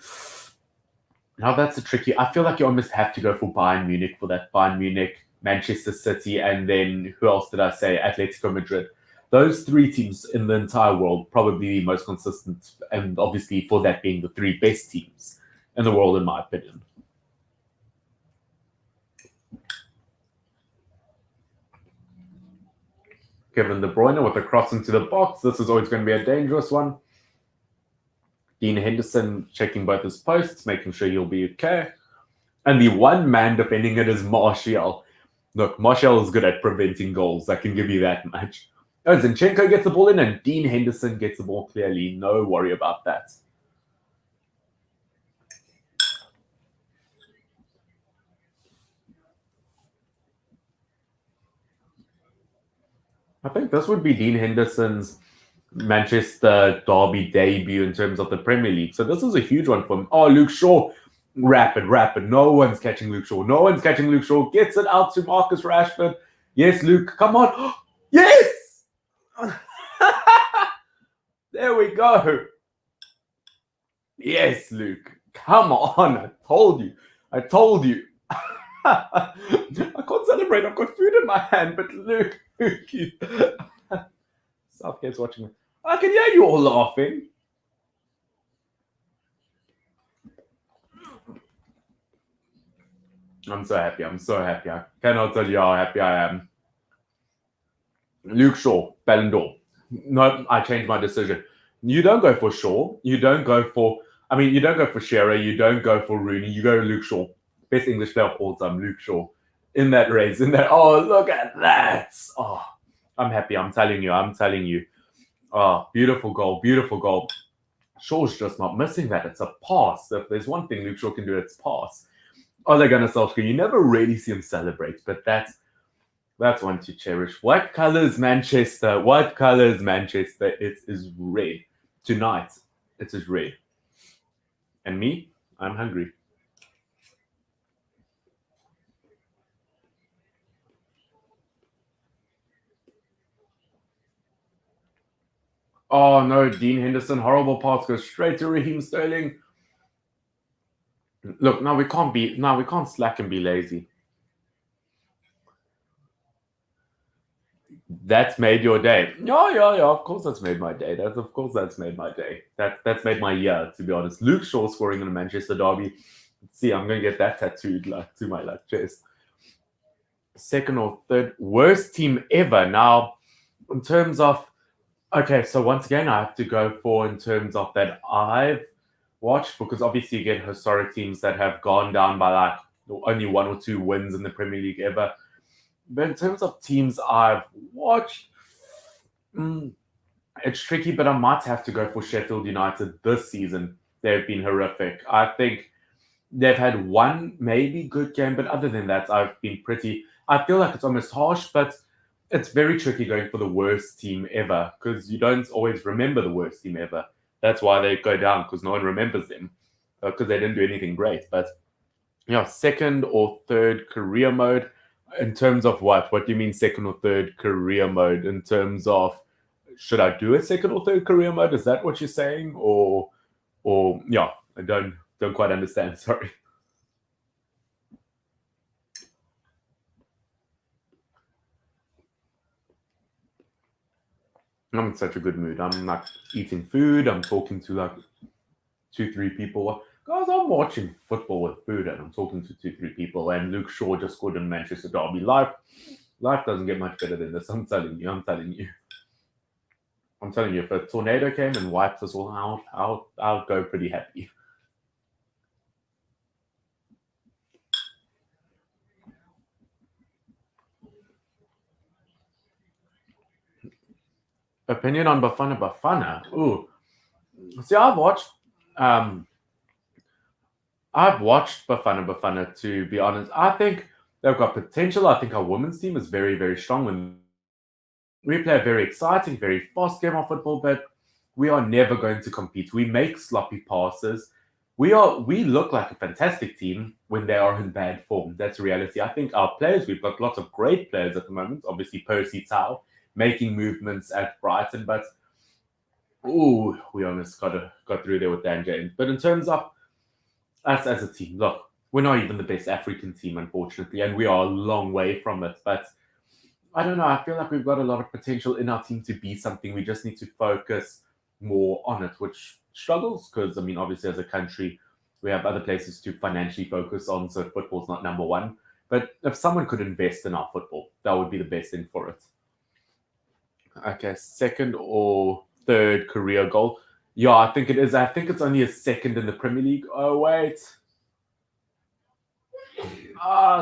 Now that's a tricky... I feel like you almost have to go for Bayern Munich for that. Bayern Munich, Manchester City, and then who else did I say? Atletico Madrid. Those 3 teams in the entire world, probably the most consistent, and obviously for that being the 3 best teams in the world, in my opinion. Kevin De Bruyne with a cross into the box. This is always going to be a dangerous one. Dean Henderson checking both his posts, making sure he'll be okay. And the one man defending it is Martial. Look, Martial is good at preventing goals. I can give you that much. Oh, Zinchenko gets the ball in, and Dean Henderson gets the ball clearly. No worry about that. I think this would be Dean Henderson's Manchester derby debut in terms of the Premier League. So this is a huge one for him. Oh, Luke Shaw. Rapid. No one's catching Luke Shaw. Gets it out to Marcus Rashford. Yes, Luke. Come on. Yes! There we go. Yes, Luke. Come on. I told you. I can't celebrate. I've got food in my hand, but Luke. Southgate's watching me. I can hear you all laughing. I'm so happy. I cannot tell you how happy I am. Luke Shaw, Ballon d'Or. No, I changed my decision. You don't go for Shaw. You don't go for Shearer. You don't go for Rooney. You go to Luke Shaw. Best English player of all time, Luke Shaw. In that race, oh, look at that. Oh, I'm happy. I'm telling you. Oh, beautiful goal. Shaw's just not missing that. It's a pass. If there's one thing Luke Shaw can do, it's pass. Ole Gunnar Solskjaer, you never really see him celebrate, but that's one to cherish. What color is Manchester? It is red. Tonight, it is red. And me, I'm hungry. Oh no, Dean Henderson, horrible pass goes straight to Raheem Sterling. Look, we can't slack and be lazy. That's made your day. Yeah, of course that's made my day. That's made my day. That's made my year, to be honest. Luke Shaw scoring in a Manchester derby. Let's see, I'm gonna get that tattooed to my chest. Second or third worst team ever. Now, In terms of, okay, so once again, I have to go for in terms of that I've watched, because obviously you get historic teams that have gone down by like only 1 or 2 wins in the Premier League ever. But in terms of teams I've watched, mm, it's tricky, but I might have to go for Sheffield United this season. They've been horrific. I think they've had one maybe good game, but other than that, I've been pretty. I feel like it's almost harsh, but it's very tricky going for the worst team ever because you don't always remember the worst team ever. That's why they go down because no one remembers them because they didn't do anything great. But yeah, second or third career mode in terms of what? What do you mean second or third career mode in terms of should I do a second or third career mode? Is that what you're saying? Or yeah, I don't quite understand. Sorry. I'm in such a good mood. I'm like eating food. I'm talking to like 2, 3 people. Guys, I'm watching football with food and I'm talking to 2, 3 people. And Luke Shaw just scored in Manchester Derby. Life doesn't get much better than this. I'm telling you. I'm telling you. If a tornado came and wiped us all out, I'll go pretty happy. Opinion on Bafana Bafana. Ooh, see, um, I've watched Bafana Bafana. To be honest, I think they've got potential. I think our women's team is very, very strong. When we play a very exciting, very fast game of football, but we are never going to compete. We make sloppy passes. We look like a fantastic team when they are in bad form. That's reality. I think our players, we've got lots of great players at the moment. Obviously, Percy Tau making movements at Brighton, but we almost got through there with Dan James. But in terms of us as a team, look, we're not even the best African team, unfortunately, and we are a long way from it. But I don't know. I feel like we've got a lot of potential in our team to be something. We just need to focus more on it, which struggles because, I mean, obviously, as a country, we have other places to financially focus on. So football's not number one. But if someone could invest in our football, that would be the best thing for it. Okay, second or third career goal. Yeah, I think it is. I think it's only a second in the Premier League. Oh, wait.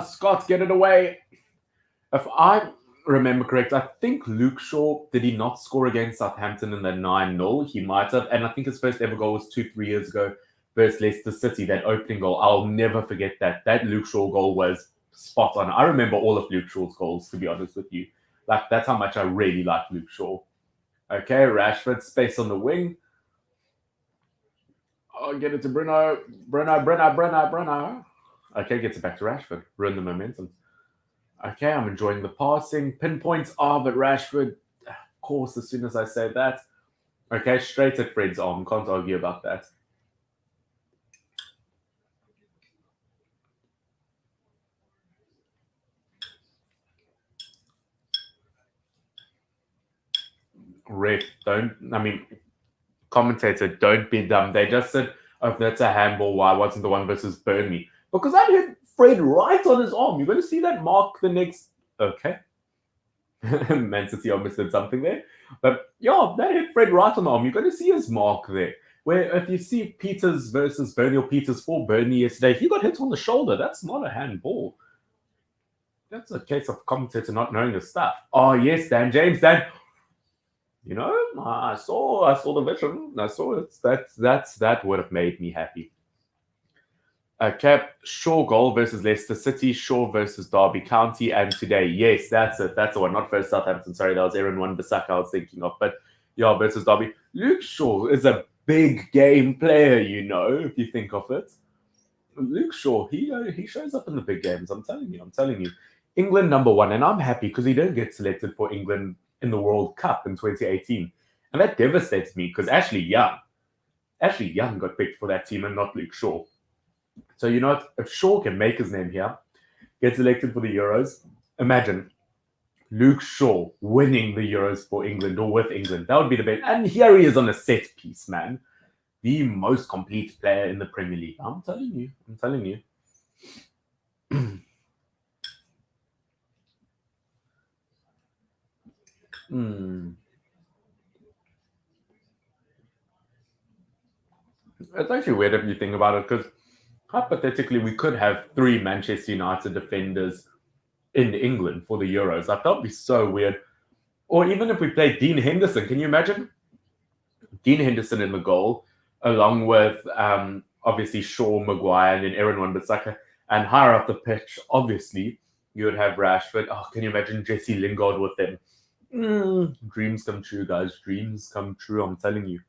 Scott, get it away. If I remember correct, I think Luke Shaw, did he not score against Southampton in the 9-0? He might have. And I think his first ever goal was 3 years ago versus Leicester City, that opening goal. I'll never forget that. That Luke Shaw goal was spot on. I remember all of Luke Shaw's goals, to be honest with you. Like, that's how much I really like Luke Shaw. Okay, Rashford, space on the wing. Oh, get it to Bruno. Okay, gets it back to Rashford. Ruin the momentum. Okay, I'm enjoying the passing. Pinpoints are, but Rashford, of course, as soon as I say that. Okay, straight at Fred's arm. Can't argue about that. Ref, commentator, don't be dumb. They just said, oh, that's a handball. Why wasn't the one versus Burnley? Because that hit Fred right on his arm. You're going to see that mark the next. Okay. Man City almost did something there. But yeah, that hit Fred right on the arm. You're going to see his mark there. Where if you see Peters versus Burnley or Peters for Burnley yesterday, he got hit on the shoulder. That's not a handball. That's a case of commentator not knowing his stuff. Oh yes, Dan James. You know, I saw the vision. I saw it. That would have made me happy. Okay, Shaw goal versus Leicester City, Shaw versus Derby County, and today, yes, that's it. That's the one. Not versus Southampton. Sorry, that was Aaron Wan-Bissaka I was thinking of. But yeah, versus Derby. Luke Shaw is a big game player, you know, if you think of it. Luke Shaw, he shows up in the big games. I'm telling you. England number one, and I'm happy because he didn't get selected for England in the World Cup in 2018, and that devastates me because Ashley Young got picked for that team and not Luke Shaw. So you know what? If Shaw can make his name here, get selected for the Euros, imagine Luke Shaw winning the Euros for England or with England. That would be the best. And here he is on a set piece, man. The most complete player in the Premier League. I'm telling you. It's actually weird if you think about it, because hypothetically we could have 3 Manchester United defenders in England for the Euros. Like, that would be so weird. Or even if we played Dean Henderson, can you imagine Dean Henderson in the goal, along with obviously Shaw, Maguire, and then Aaron Wan-Bissaka, and higher up the pitch, obviously you would have Rashford. Oh, can you imagine Jesse Lingard with them? Dreams come true, guys. Dreams come true. I'm telling you.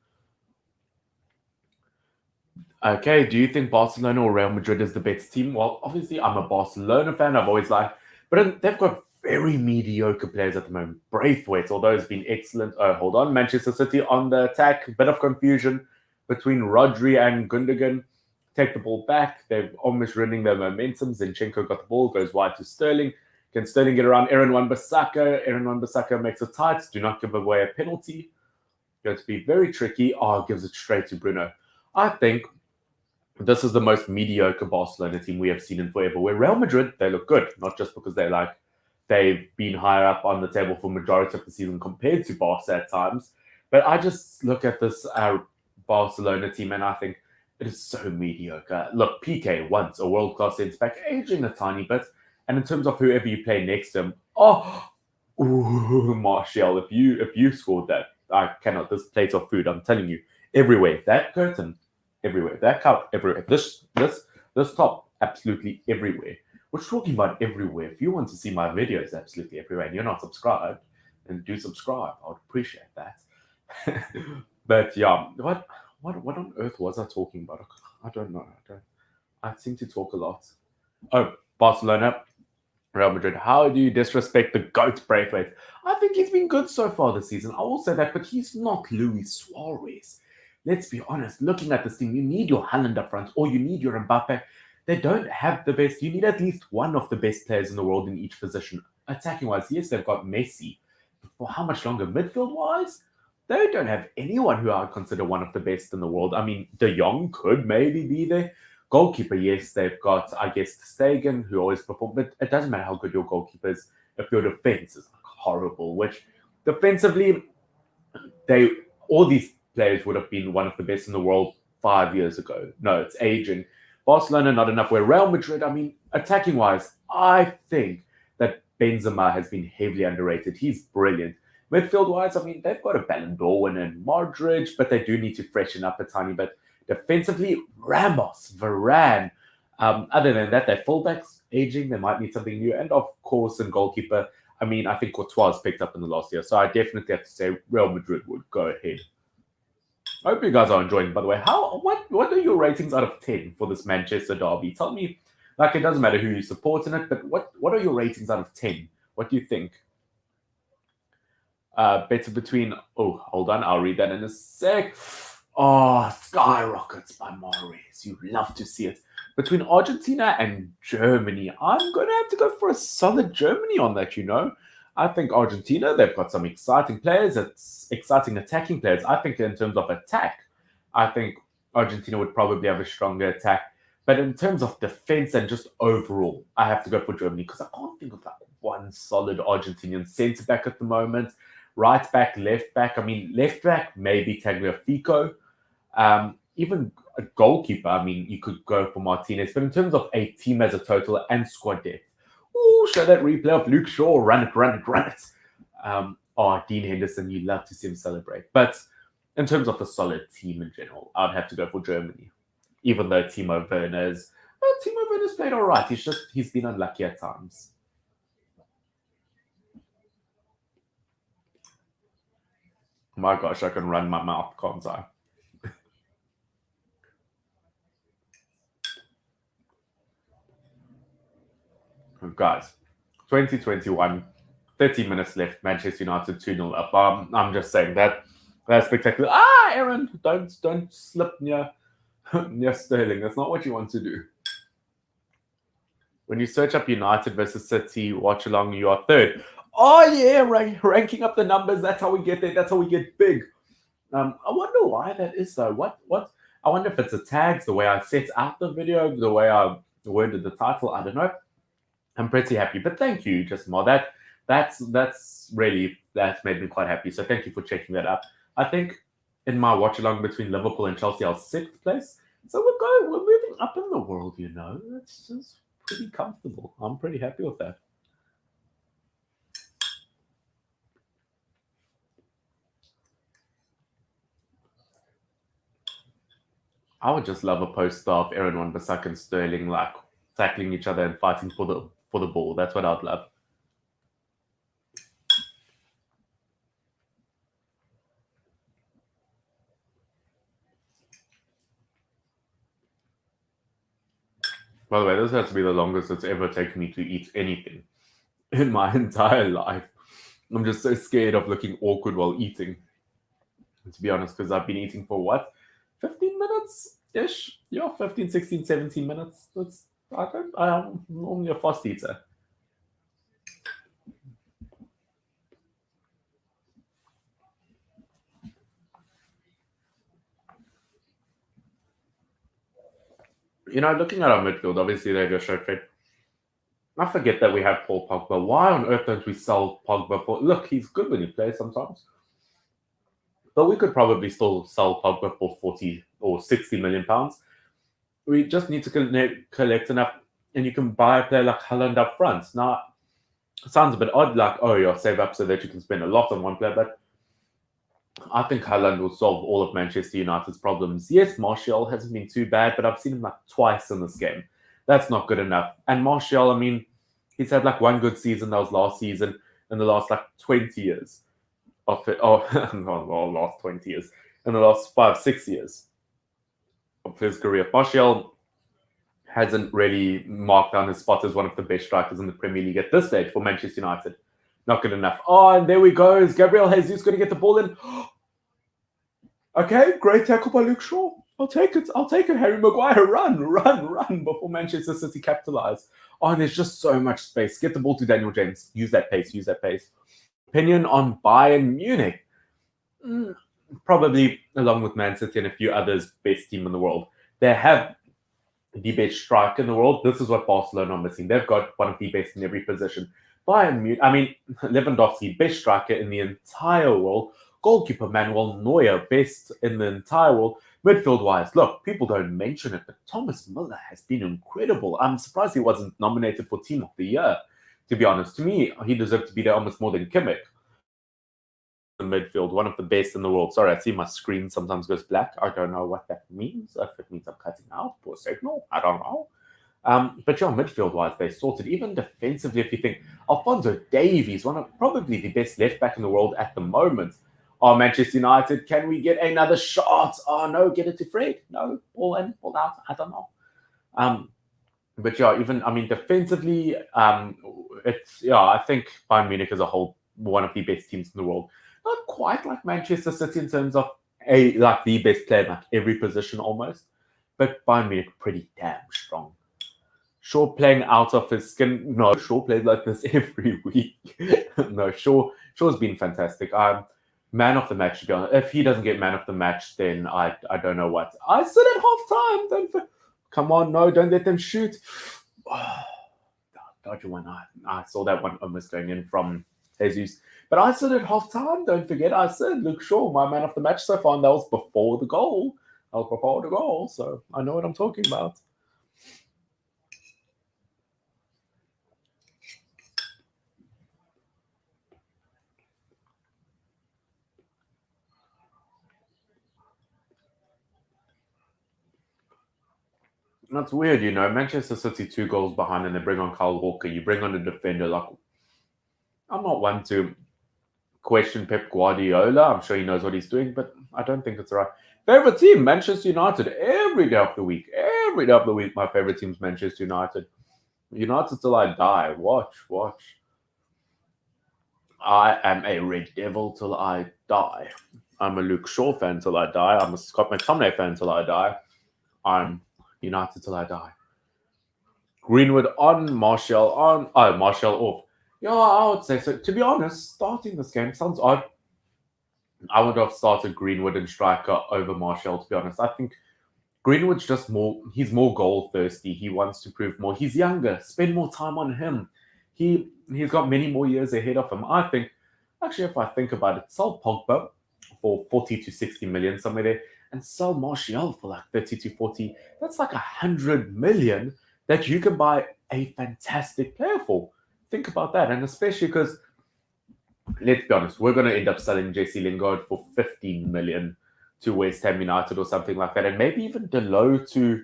Okay, do you think Barcelona or Real Madrid is the better team? Well, obviously, I'm a Barcelona fan. I've always liked, but they've got very mediocre players at the moment. Braithwaite, although has been excellent. Oh, hold on. Manchester City on the attack. Bit of confusion between Rodri and Gundogan. Take the ball back. They're almost running their momentum. Zinchenko got the ball, goes wide to Sterling. Can Sterling get around Aaron Wan-Bissaka? Aaron Wan-Bissaka makes it tight. Do not give away a penalty. Going to be very tricky. Oh, gives it straight to Bruno. I think this is the most mediocre Barcelona team we have seen in forever. Where Real Madrid, they look good, not just because they've been higher up on the table for majority of the season compared to Barca at times. But I just look at this Barcelona team and I think it is so mediocre. Look, PK once a world-class centre-back, aging a tiny bit. And in terms of whoever you play next to him, Martial, if you scored that, I cannot. This plate of food, I'm telling you, everywhere. That curtain, everywhere. That cup, everywhere. This top, absolutely everywhere. We're talking about everywhere. If you want to see my videos, absolutely everywhere, and you're not subscribed, then do subscribe. I would appreciate that. But yeah, what on earth was I talking about? I don't know. I seem to talk a lot. Oh, Barcelona, Real Madrid. How do you disrespect the GOAT Braithwaite? I think he's been good so far this season. I will say that, but he's not Luis Suarez. Let's be honest. Looking at this team, you need your Haaland up front, or you need your Mbappe. They don't have the best. You need at least one of the best players in the world in each position. Attacking-wise, yes, they've got Messi. But for how much longer? Midfield-wise, they don't have anyone who I would consider one of the best in the world. I mean, De Jong could maybe be there. Goalkeeper, yes, they've got, I guess, Stegen, who always performs. But it doesn't matter how good your goalkeeper is if your defense is horrible. Which, defensively, all these players would have been one of the best in the world 5 years ago. No, it's aging. Barcelona, not enough. Where Real Madrid, I mean, attacking-wise, I think that Benzema has been heavily underrated. He's brilliant. Midfield-wise, I mean, they've got a Ballon d'Or winner in Modric, but they do need to freshen up a tiny bit. Defensively, Ramos, Varane. Other than that, their fullbacks aging. They might need something new. And of course, in goalkeeper, I mean, I think Courtois was picked up in the last year. So I definitely have to say Real Madrid would go ahead. I hope you guys are enjoying, by the way. What are your ratings out of 10 for this Manchester derby? Tell me, like, it doesn't matter who you support in it, but what are your ratings out of 10? What do you think? Better between, hold on, I'll read that in a sec. Oh, Skyrockets by Mahrez. You love to see it. Between Argentina and Germany, I'm going to have to go for a solid Germany on that, you know. I think Argentina, they've got some exciting players. It's exciting attacking players. I think in terms of attack, I think Argentina would probably have a stronger attack. But in terms of defense and just overall, I have to go for Germany because I can't think of that one solid Argentinian centre back at the moment. Right back, left back. I mean, left back, maybe Tagliafico. Even a goalkeeper, I mean, you could go for Martinez. But in terms of a team as a total and squad depth, show that replay of Luke Shaw. Run it. Dean Henderson, you love to see him celebrate. But in terms of a solid team in general, I'd have to go for Germany. Even though Timo Werner's played all right. He's been unlucky at times. My gosh, I can run my mouth, can't I? Guys, 2021, 30 minutes left, Manchester United 2-0 up. I'm just saying that's spectacular. Aaron, don't slip near Sterling. That's not what you want to do. When you search up United versus City, watch along, you are third. Oh yeah, ranking up the numbers. That's how we get there. That's how we get big. I wonder why that is though. What? I wonder if it's the tags, the way I set out the video, the way I worded the title. I don't know. I'm pretty happy, but thank you, Just More. That's made me quite happy. So thank you for checking that up. I think in my watch along between Liverpool and Chelsea, I was sixth place. So we're moving up in the world, you know. It's just pretty comfortable. I'm pretty happy with that. I would just love a poster of Aaron Wan-Bissaka and Sterling like tackling each other and fighting for the ball. That's what I'd love. By the way, this has to be the longest it's ever taken me to eat anything in my entire life. I'm just so scared of looking awkward while eating. To be honest, because I've been eating for what? 15 minutes ish? Yeah, 15, 16, 17 minutes. I'm normally a fast eater. You know, looking at our midfield, obviously they go straight fit. I forget that we have Paul Pogba. Why on earth don't we sell Pogba for? Look, he's good when he plays sometimes. But we could probably still sell Pogba for 40 or 60 million pounds. We just need to collect enough, and you can buy a player like Haaland up front. Now, it sounds a bit odd, like, oh, you'll save up so that you can spend a lot on one player, but I think Haaland will solve all of Manchester United's problems. Yes, Martial hasn't been too bad, but I've seen him like twice in this game. That's not good enough. And Martial, I mean, he's had like one good season, that was last season, in the last like 20 years of it. Oh, no, last 20 years. In the last 5-6 years of his career. Martial hasn't really marked down his spot as one of the best strikers in the Premier League at this stage for Manchester United. Not good enough. Oh, and there we go. Is Gabriel Jesus going to get the ball in? Okay, great tackle by Luke Shaw. I'll take it. Harry Maguire, run before Manchester City capitalize. Oh, and there's just so much space. Get the ball to Daniel James. Use that pace. Opinion on Bayern Munich. Probably, along with Man City and a few others, best team in the world. They have the best striker in the world. This is what Barcelona are missing. They've got one of the best in every position. Bayern Munich, I mean, Lewandowski, best striker in the entire world. Goalkeeper Manuel Neuer, best in the entire world. Midfield-wise, look, people don't mention it, but Thomas Müller has been incredible. I'm surprised he wasn't nominated for Team of the Year, to be honest. To me, he deserved to be there almost more than Kimmich. The midfield, one of the best in the world. Sorry, I see my screen sometimes goes black. I don't know what that means. If it means I'm cutting out, poor signal, I don't know. But yeah, midfield-wise, they sorted. Even defensively, if you think Alphonso Davies, one of probably the best left back in the world at the moment. Oh, Manchester United, can we get another shot? Oh no, get it to Fred. No, ball in, ball out. I don't know. But yeah, defensively, I think Bayern Munich as a whole, one of the best teams in the world. Not quite like Manchester City in terms of the best player in like every position almost, but Bayern Munich pretty damn strong. Shaw playing out of his skin. No, Shaw plays like this every week. No, Shaw's been fantastic. Man of the match, to be honest. If he doesn't get man of the match, then I don't know what. I said at halftime. Come on, no, don't let them shoot. Dodgy one. I saw that one almost going in from Jesus. But I said at halftime, don't forget, I said Luke Shaw, my man of the match so far, and that was before the goal. So I know what I'm talking about. That's weird, you know. Manchester City 2 goals behind and they bring on Kyle Walker. You bring on a defender. Like, I'm not one to question Pep Guardiola. I'm sure he knows what he's doing, but I don't think it's right. Favorite team, Manchester United. Every day of the week, my favorite team is Manchester United. United till I die. Watch. I am a Red Devil till I die. I'm a Luke Shaw fan till I die. I'm a Scott McTominay fan till I die. I'm United till I die. Greenwood on, Martial on. Oh, Martial off. Yeah, I would say so. To be honest, starting this game sounds odd. I would have started Greenwood and striker over Martial, to be honest. I think Greenwood's just he's more goal thirsty. He wants to prove more. He's younger. Spend more time on him. he's got many more years ahead of him. I think, actually, if I think about it, sell Pogba for 40 to 60 million, somewhere there, and sell Martial for like 30 to 40. That's like 100 million that you can buy a fantastic player for. Think about that. And especially because, let's be honest, we're going to end up selling Jesse Lingard for 15 million to West Ham United or something like that. And maybe even Delo to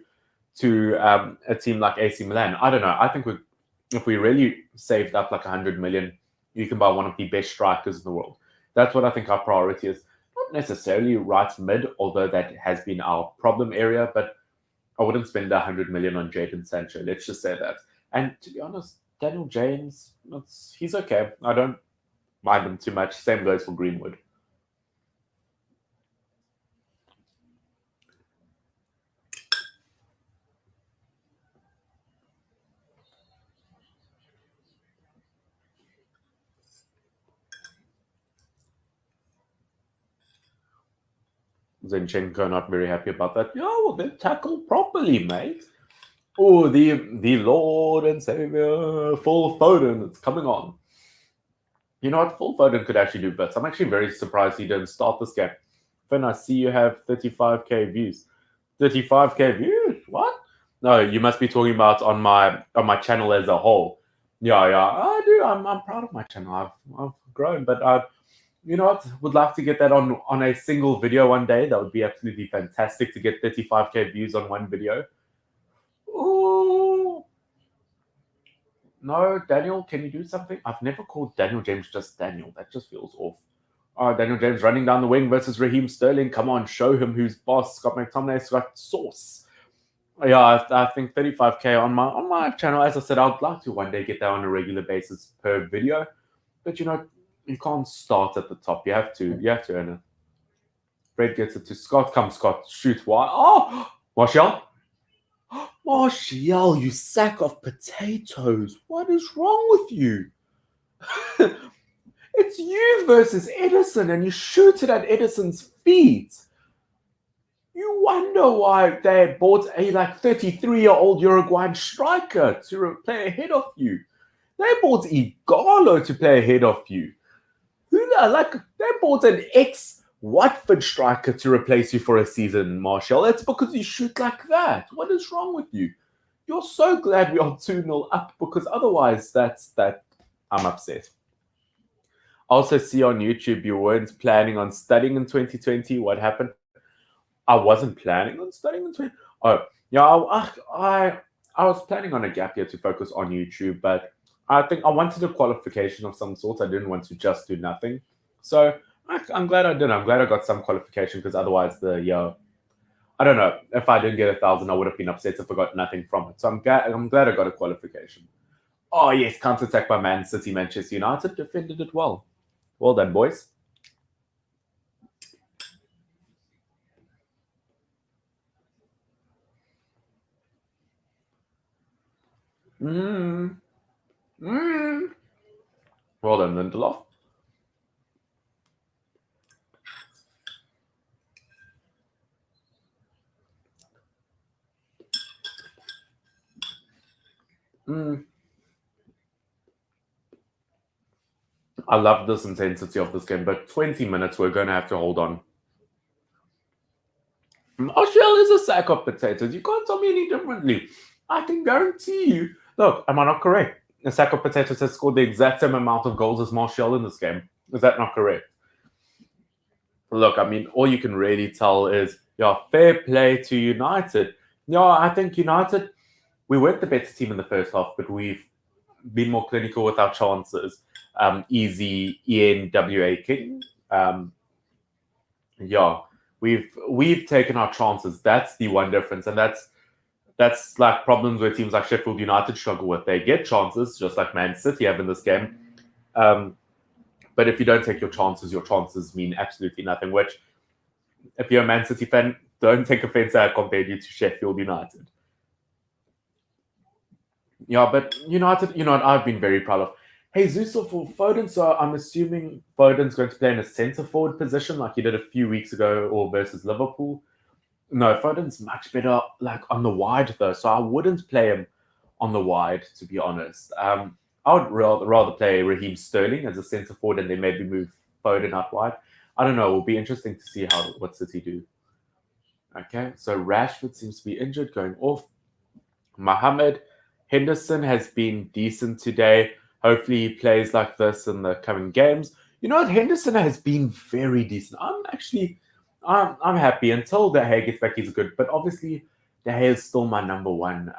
a team like AC Milan. I don't know. I think if we really saved up like 100 million, you can buy one of the best strikers in the world. That's what I think our priority is. Not necessarily right mid, although that has been our problem area, but I wouldn't spend 100 million on Jadon Sancho. Let's just say that. And to be honest, Daniel James, he's okay. I don't mind him too much. Same goes for Greenwood. Zinchenko not very happy about that. Yeah, well, then tackle properly, mate. Oh, the Lord and Savior, Phil Foden, it's coming on. You know what? Phil Foden could actually do bits. I'm actually very surprised he didn't start this game. Finn, I see you have 35k views. 35k views? What? No, you must be talking about on my channel as a whole. Yeah, I do. I'm proud of my channel. I've grown, but you know what? Would like to get that on a single video one day. That would be absolutely fantastic to get 35k views on one video. Ooh. No, Daniel, can you do something? I've never called Daniel James just Daniel. That just feels off. Daniel James running down the wing versus Raheem Sterling. Come on, show him who's boss. Scott McTominay's got sauce. Yeah, I think 35k on my channel. As I said, I'd like to one day get that on a regular basis per video. But you know, you can't start at the top. You have to earn it. Fred gets it to Scott. Come, Scott. Shoot wide. Oh, Martial. Martial, you sack of potatoes. What is wrong with you? It's you versus Edison, and you shoot it at Edison's feet. You wonder why they bought a 33-year-old Uruguayan striker to play ahead of you. They bought Igalo to play ahead of you. They bought an ex-Watford striker to replace you for a season, Martial. That's because you shoot like that. What is wrong with you? You're so glad we are 2-0 up, because otherwise I'm upset. I also see on YouTube you weren't planning on studying in 2020. What happened? I wasn't planning on studying in 2020. Oh, yeah, I was planning on a gap year to focus on YouTube, but I think I wanted a qualification of some sort. I didn't want to just do nothing. So I'm glad I did. I'm glad I got some qualification, because otherwise I don't know. If I didn't get 1,000, I would have been upset if I got nothing from it. So I'm glad I got a qualification. Oh, yes, counter-attack by Man City. Manchester United defended it well. Well done, boys. Well done, Lindelof. I love this intensity of this game, but 20 minutes we're going to have to hold on. Martial is a sack of potatoes. You can't tell me any differently. I can guarantee you. Look, am I not correct? A sack of potatoes has scored the exact same amount of goals as Martial in this game. Is that not correct? Look, I mean, all you can really tell is, fair play to United. I think United, we weren't the better team in the first half, but we've been more clinical with our chances. Easy ENWA King. We've taken our chances. That's the one difference, and that's like problems where teams like Sheffield United struggle with. They get chances, just like Man City have in this game. But if you don't take your chances mean absolutely nothing. Which, if you're a Man City fan, don't take offense that I compared you to Sheffield United. But United, I've been very proud of. Jesus for Foden, so I'm assuming Foden's going to play in a centre forward position like he did a few weeks ago or versus Liverpool. No, Foden's much better on the wide though, so I wouldn't play him on the wide, to be honest. I would rather play Raheem Sterling as a centre forward and then maybe move Foden out wide. I don't know. It'll be interesting to see what City do. Okay, so Rashford seems to be injured, going off. Mohamed Henderson has been decent today. Hopefully, he plays like this in the coming games. You know what? Henderson has been very decent. I'm happy until De Gea gets back. He's good, but obviously, De Gea is still my number one.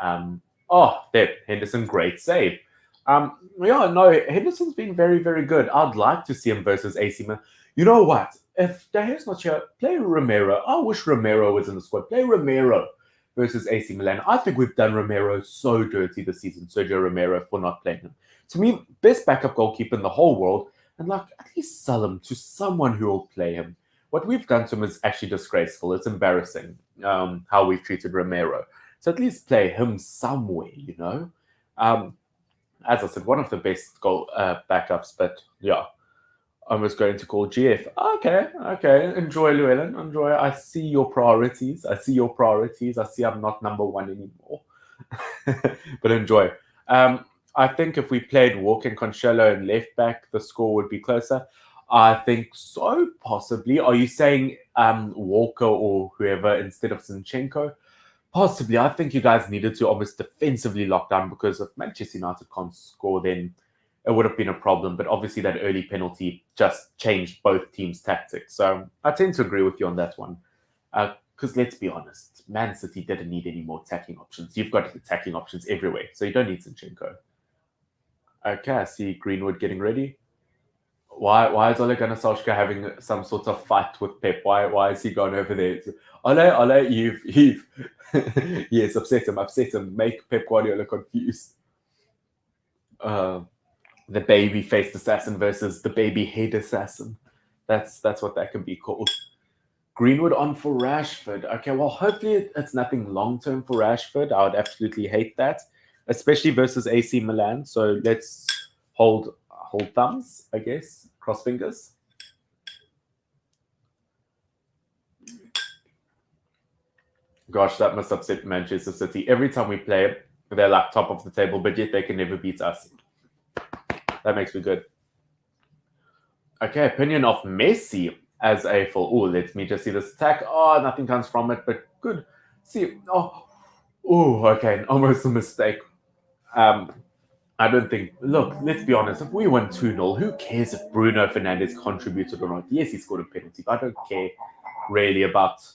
There, Henderson, great save. Yeah, no, Henderson's been very, very good. I'd like to see him versus AC Milan. You know what? If De Gea's not here, play Romero. I wish Romero was in the squad. Play Romero versus AC Milan. I think we've done Romero so dirty this season, Sergio Romero, for not playing him. To me, best backup goalkeeper in the whole world, and like at least sell him to someone who will play him. What we've done to him is actually disgraceful. It's embarrassing how we've treated Romero. So at least play him somewhere, you know. As I said, one of the best goal backups, but yeah. I was going to call GF. Okay. Enjoy, Llewellyn. Enjoy. I see your priorities. I see I'm not number one anymore. But enjoy. I think if we played Walker and Cancelo and left back, the score would be closer. I think so, possibly. Are you saying Walker or whoever instead of Zinchenko? Possibly. I think you guys needed to almost defensively lock down, because if Manchester United can't score, then it would have been a problem. But obviously that early penalty just changed both teams' tactics. So I tend to agree with you on that one. Because let's be honest, Man City didn't need any more attacking options. You've got attacking options everywhere, so you don't need Zinchenko. Okay, I see Greenwood getting ready. Why is Ole Gunnar Solskjaer having some sort of fight with Pep? Why is he gone over there? Ole, you've yes, upset him. Make Pep Guardiola confused. The baby faced assassin versus the baby head assassin. That's what that can be called. Greenwood on for Rashford. Okay, well, hopefully it's nothing long-term for Rashford. I would absolutely hate that, especially versus AC Milan. So let's hold thumbs, I guess. Cross fingers. Gosh, that must upset Manchester City. Every time we play, they're like top of the table, but yet they can never beat us. That makes me good. Okay, opinion of Messi as a full. Oh, let me just see this attack. Oh, nothing comes from it, but good. See, okay, almost a mistake. I don't think. Look, let's be honest. If we won 2-0, who cares if Bruno Fernandes contributed or not? Yes, he scored a penalty, but I don't care really about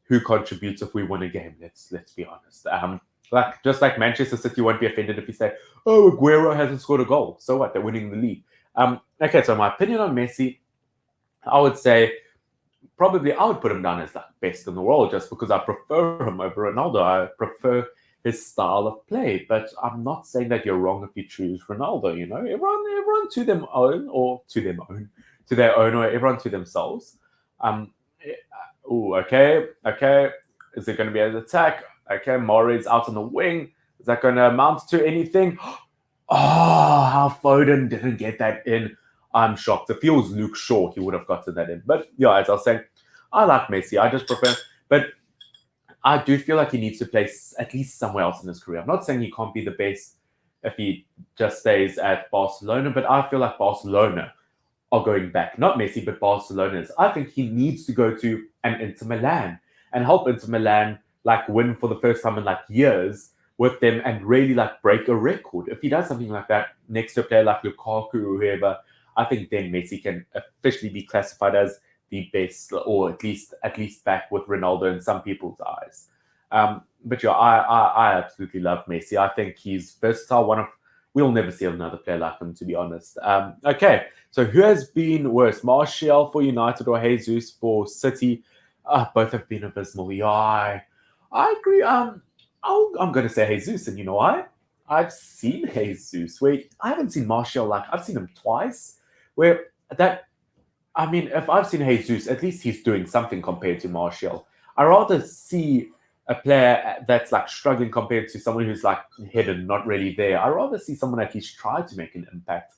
who contributes if we win a game. Let's be honest. Just like Manchester City won't be offended if you say, "Oh, Aguero hasn't scored a goal." So what? They're winning the league. Okay, so my opinion on Messi, I would say probably I would put him down as the best in the world, just because I prefer him over Ronaldo. I prefer his style of play, but I'm not saying that you're wrong if you choose Ronaldo. You know, everyone to their own, or everyone to themselves. Okay. Is it going to be an attack? Okay, Mahrez out on the wing. Is that going to amount to anything? Oh, how Foden didn't get that in. I'm shocked. If he was Luke Shaw, he would have gotten that in. But yeah, as I was saying, I like Messi. I just prefer. But I do feel like he needs to play at least somewhere else in his career. I'm not saying he can't be the best if he just stays at Barcelona, but I feel like Barcelona are going back. Not Messi, but Barcelona's. I think he needs to go to an Inter Milan and help Inter Milan like win for the first time in like years with them and really like break a record. If he does something like that next to a player like Lukaku or whoever, I think then Messi can officially be classified as the best, or at least back with Ronaldo in some people's eyes. But yeah, I absolutely love Messi. I think he's versatile. We'll never see another player like him, to be honest. Okay, so who has been worse, Martial for United or Jesus for City? Both have been abysmal. Yeah, I agree. I'm going to say Jesus, and you know why? I've seen Jesus. Wait, I haven't seen Martial. I've seen him twice. Where that, I mean, if I've seen Jesus, at least he's doing something compared to Martial. I rather see a player that's like struggling compared to someone who's like hidden, not really there. I rather see someone at least try to make an impact.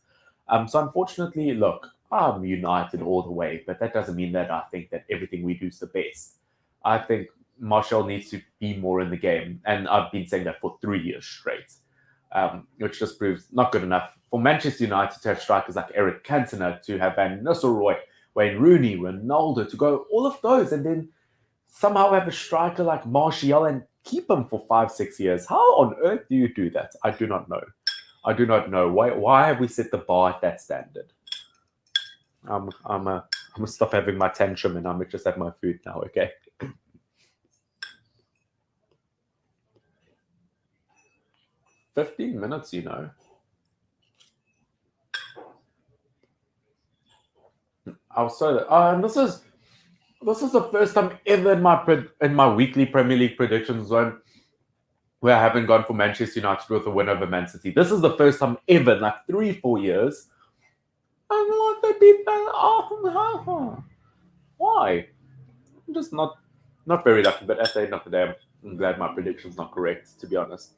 So unfortunately, look, I'm United all the way, but that doesn't mean that I think that everything we do is the best. I think Martial needs to be more in the game, and I've been saying that for 3 years straight, which just proves not good enough for Manchester United to have strikers like Eric Cantona, to have Van Nistelrooy, Wayne Rooney, Ronaldo, to go all of those, and then somehow have a striker like Martial and keep him for 5-6 years. How on earth do you do that? I do not know. I do not know. Why have we set the bar at that standard? I'm gonna stop having my tantrum and I'm gonna just have my food now, okay? "15 minutes, you know." I was so and this is the first time ever in my weekly Premier League predictions zone where I haven't gone for Manchester United with a win over Man City. This is the first time ever in like 3-4 years. I'm like, they beat Man. Oh, why? I'm just not very lucky. But at the end of the day, I'm glad my prediction's not correct, to be honest.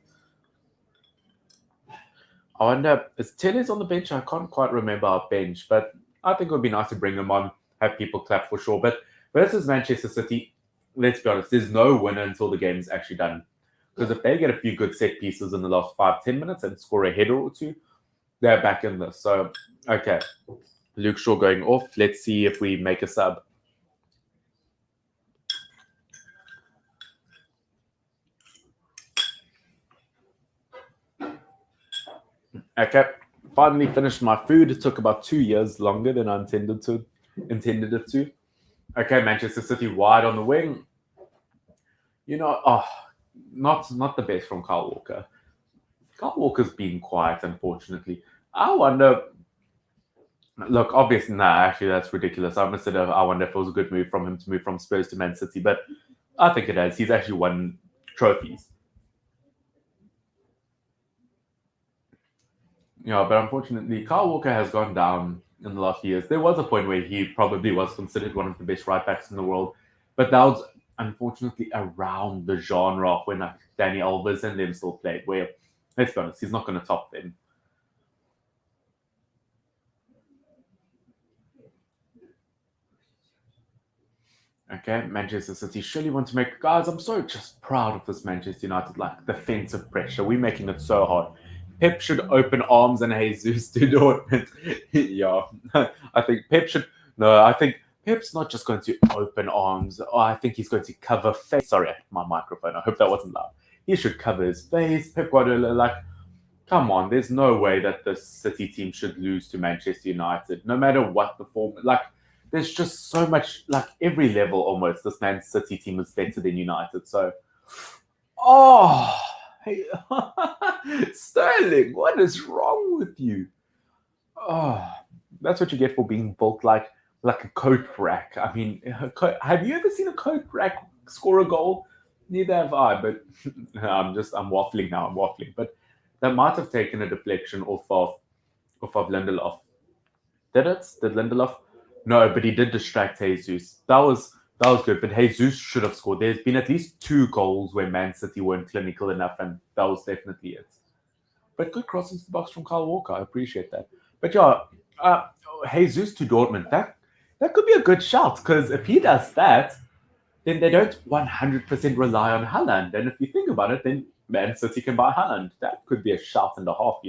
I wonder, is Tellez on the bench? I can't quite remember our bench, but I think it would be nice to bring them on, have people clap for sure. But versus Manchester City, let's be honest, there's no winner until the game's actually done. Because if they get a few good set pieces in the last 5-10 minutes and score a header or two, they're back in this. So, okay. Luke Shaw going off. Let's see if we make a sub. Okay. Finally finished my food. It took about 2 years longer than I intended it to. Okay, Manchester City wide on the wing. Not the best from Kyle Walker. Kyle Walker's been quiet, unfortunately. I wonder. Look, obviously, actually, that's ridiculous. I wonder if it was a good move from him to move from Spurs to Man City, but I think it has. He's actually won trophies. But unfortunately, Kyle Walker has gone down in the last years. There was a point where he probably was considered one of the best right backs in the world, but that was unfortunately around the genre of when Danny Alves and them still played, where, let's be honest, he's not going to top them. Okay, Manchester City surely want to make... Guys, I'm so just proud of this Manchester United, like, defensive pressure. We're making it so hard. Pep should open arms and Jesus to Dortmund. Yeah, I think Pep should... No, I think Pep's not just going to open arms. I think he's going to cover face. Sorry, my microphone. I hope that wasn't loud. He should cover his face. Pep Guardiola, like, come on. There's no way that the City team should lose to Manchester United, no matter what the form... Like, there's just so much, like, every level almost, this Man City team is better than United. So, hey, Sterling, what is wrong with you? That's what you get for being built like a coat rack. I mean, have you ever seen a coat rack score a goal? Neither have I, but I'm waffling now. But that might have taken a deflection off of Lindelof. Did Lindelof? No, but he did distract Jesus. That was good. But Jesus should have scored. There's been at least 2 goals where Man City weren't clinical enough, and that was definitely it. But good cross into the box from Kyle Walker. I appreciate that. But yeah, Jesus to Dortmund. That could be a good shout, because if he does that, then they don't 100% rely on Haaland. And if you think about it, then Man City can buy Haaland. That could be a shout and a half,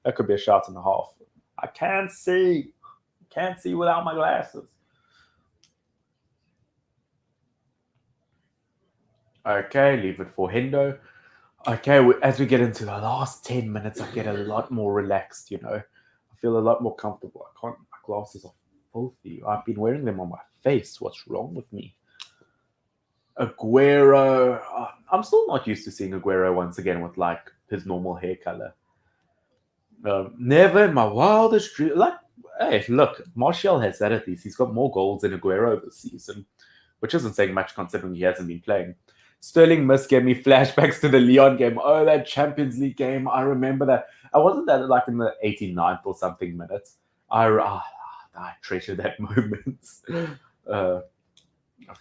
That could be a shout and a half. I can't see without my glasses. Okay, leave it for Hendo. Okay, as we get into the last 10 minutes, I get a lot more relaxed, I feel a lot more comfortable. My glasses are filthy. I've been wearing them on my face. What's wrong with me? Aguero. I'm still not used to seeing Aguero once again with, like, his normal hair color. Never in my wildest dream. Like, hey, look, Martial has that at least. He's got more goals than Aguero this season, which isn't saying much considering he hasn't been playing. Sterling Miss gave me flashbacks to the Lyon game. Oh, that Champions League game. I remember that. I wasn't that like in the 89th or something minutes. I treasure that moment.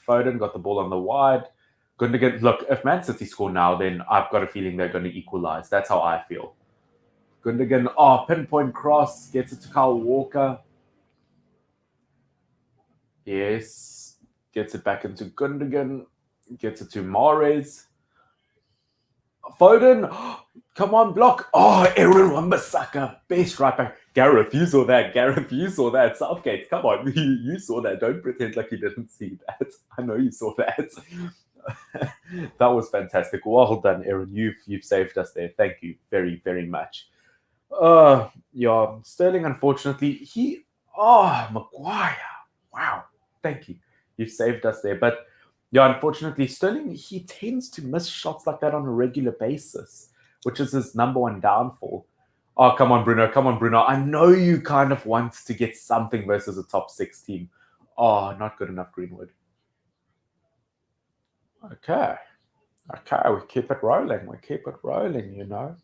Foden got the ball on the wide. Gundogan. Look, if Man City score now, then I've got a feeling they're going to equalize. That's how I feel. Gundogan, pinpoint cross, gets it to Kyle Walker. Yes. Gets it back into Gundogan. Gets it to Mahrez. Foden, come on, block. Oh, Aaron Wan-Bissaka, best right back. Gareth, you saw that. Gareth, you saw that. Southgate, come on, you saw that. Don't pretend like you didn't see that. I know you saw that. That was fantastic. Well done, Aaron. You've saved us there. Thank you very, very much. Yeah, Sterling, unfortunately, Maguire. Wow, thank you. You've saved us there. But yeah, unfortunately, Sterling, he tends to miss shots like that on a regular basis, which is his number one downfall. Oh, come on, Bruno. Come on, Bruno. I know you kind of want to get something versus a top 6 team. Oh, not good enough, Greenwood. Okay. We keep it rolling, you know.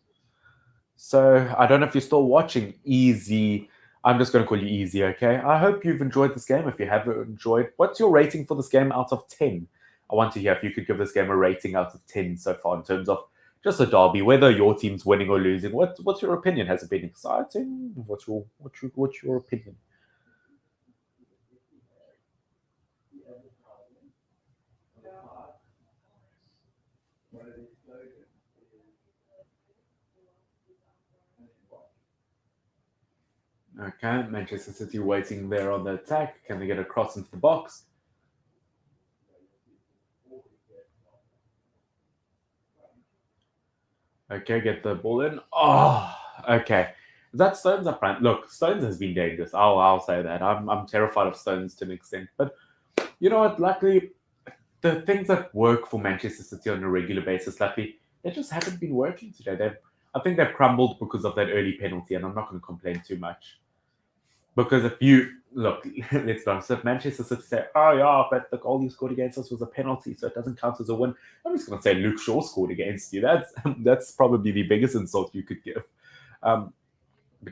So I don't know if you're still watching Easy. I'm just going to call you Easy, okay? I hope you've enjoyed this game. If you have enjoyed, what's your rating for this game out of 10? I want to hear if you could give this game a rating out of 10 so far in terms of just a derby, whether your team's winning or losing. What's your opinion? Has it been exciting? What's your opinion? Okay, Manchester City waiting there on the attack. Can they get across into the box? Okay, get the ball in. Oh, okay. Is that Stones up front? Look, Stones has been dangerous. I'll say that. I'm terrified of Stones to an extent. But you know what? Luckily, the things that work for Manchester City on a regular basis, luckily, they just haven't been working today. I think they've crumbled because of that early penalty, and I'm not going to complain too much. Because if you look, let's be honest, if Manchester City say, "Oh yeah, but the goal you scored against us was a penalty, so it doesn't count as a win," I'm just going to say Luke Shaw scored against you. That's probably the biggest insult you could give. But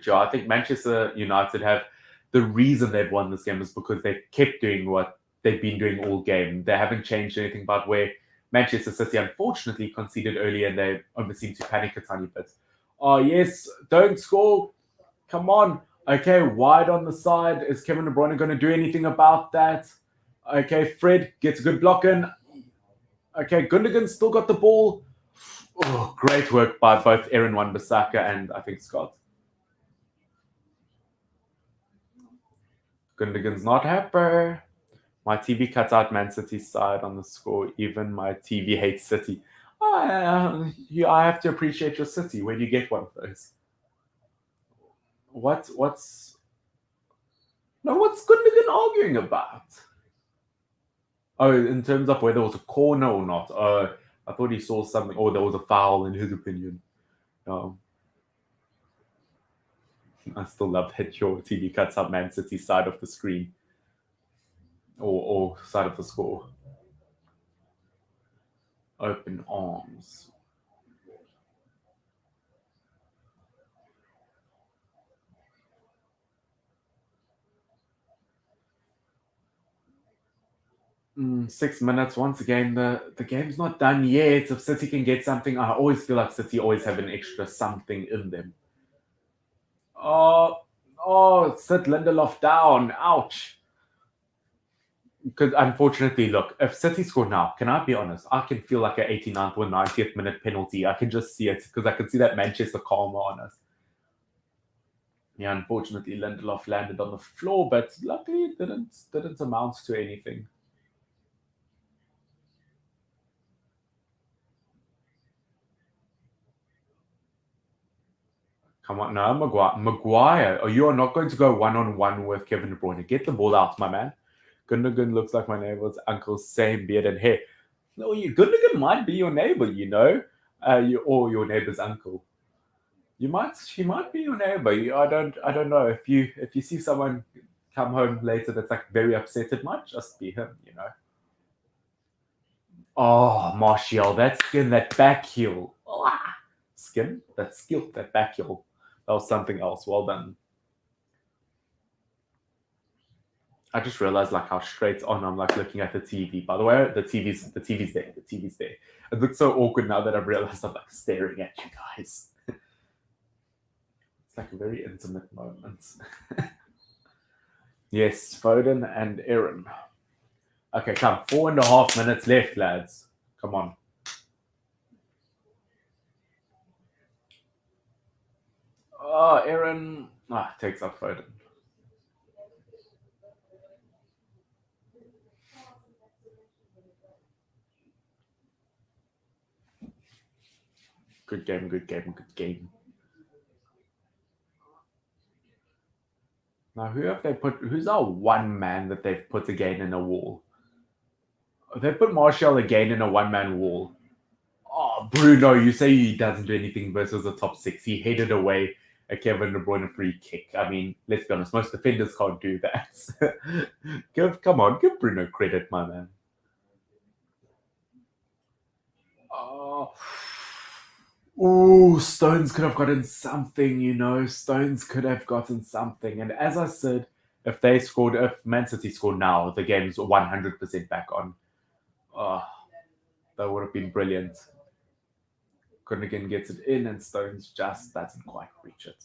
yeah, I think Manchester United have the reason they've won this game is because they've kept doing what they've been doing all game. They haven't changed anything about where Manchester City unfortunately conceded early and they almost seem to panic a tiny bit. Oh yes, don't score. Come on. Okay, wide on the side. Is Kevin De Bruyne going to do anything about that? Okay, Fred gets a good block in. Okay, Gundogan still got the ball. Oh, great work by both Aaron Wan-Bissaka and I think Scott. Gundogan's not happy. My TV cuts out Man City's side on the score. Even my TV hates City. I have to appreciate your City when you get one of those. What's Gundogan arguing about? Oh, in terms of whether it was a corner or not. I thought he saw something, or there was a foul in his opinion. I still love that your TV cuts up Man City's side of the screen or side of the score. Open arms. 6 minutes. Once again, the game's not done yet. If City can get something, I always feel like City always have an extra something in them. Sit Lindelof down. Ouch. Because unfortunately, look, if City score now, can I be honest? I can feel like an 89th or 90th minute penalty. I can just see it because I can see that Manchester karma on us. Yeah, unfortunately, Lindelof landed on the floor, but luckily it didn't amount to anything. Come on, no, Maguire. Oh, you are not going to go one-on-one with Kevin De Bruyne. Get the ball out, my man. Gundogan looks like my neighbor's uncle's same beard and hair. No, Gundogan might be your neighbor, you know, or your neighbor's uncle. She might be your neighbor. I don't know. If you see someone come home later that's like very upset, it might just be him, you know. Oh, Martial, that skin, that back heel. Skin, that skill, that back heel. That was something else. Well done. I just realized like how straight on I'm like looking at the TV. By the way, the TV's there. The TV's there. It looks so awkward now that I've realized I'm like staring at you guys. It's like a very intimate moment. Yes, Foden and Aaron. Okay, come. 4.5 minutes left, lads. Come on. Oh, Aaron takes up Foden. Good game, good game, good game. Now, who have they put? Who's our one man that they've put again in a wall? They put Martial again in a one-man wall. Oh, Bruno, you say he doesn't do anything versus the top six. He headed away a Kevin De Bruyne free kick. I mean, let's be honest, most defenders can't do that. Come on, give Bruno credit, my man. Oh. Ooh, Stones could have gotten something, you know. Stones could have gotten something. And as I said, if Man City scored now, the game's 100% back on. Oh, that would have been brilliant. Gundogan gets it in, and Stones just doesn't quite reach it.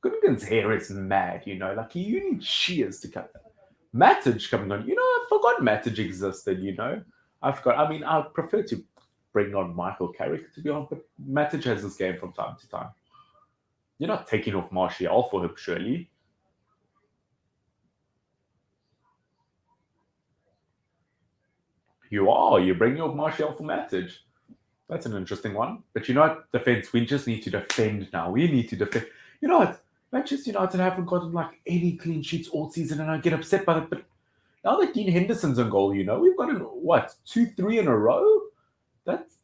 Gundogan's hair is mad, you know. Like, you need shears to cut that. Matic coming on. You know, I forgot Matic existed, you know. I forgot. I mean, I prefer to bring on Michael Carrick, to be honest, but Matic has this game from time to time. You're not taking off Martial for him, surely. You are. You're bringing off Martial for Matic. That's an interesting one. But you know what? Defense, we just need to defend now. We need to defend. You know what? Manchester United haven't gotten like any clean sheets all season, and I get upset by that. But now that Dean Henderson's on goal, you know, we've gotten what, 2-3 in a row? That's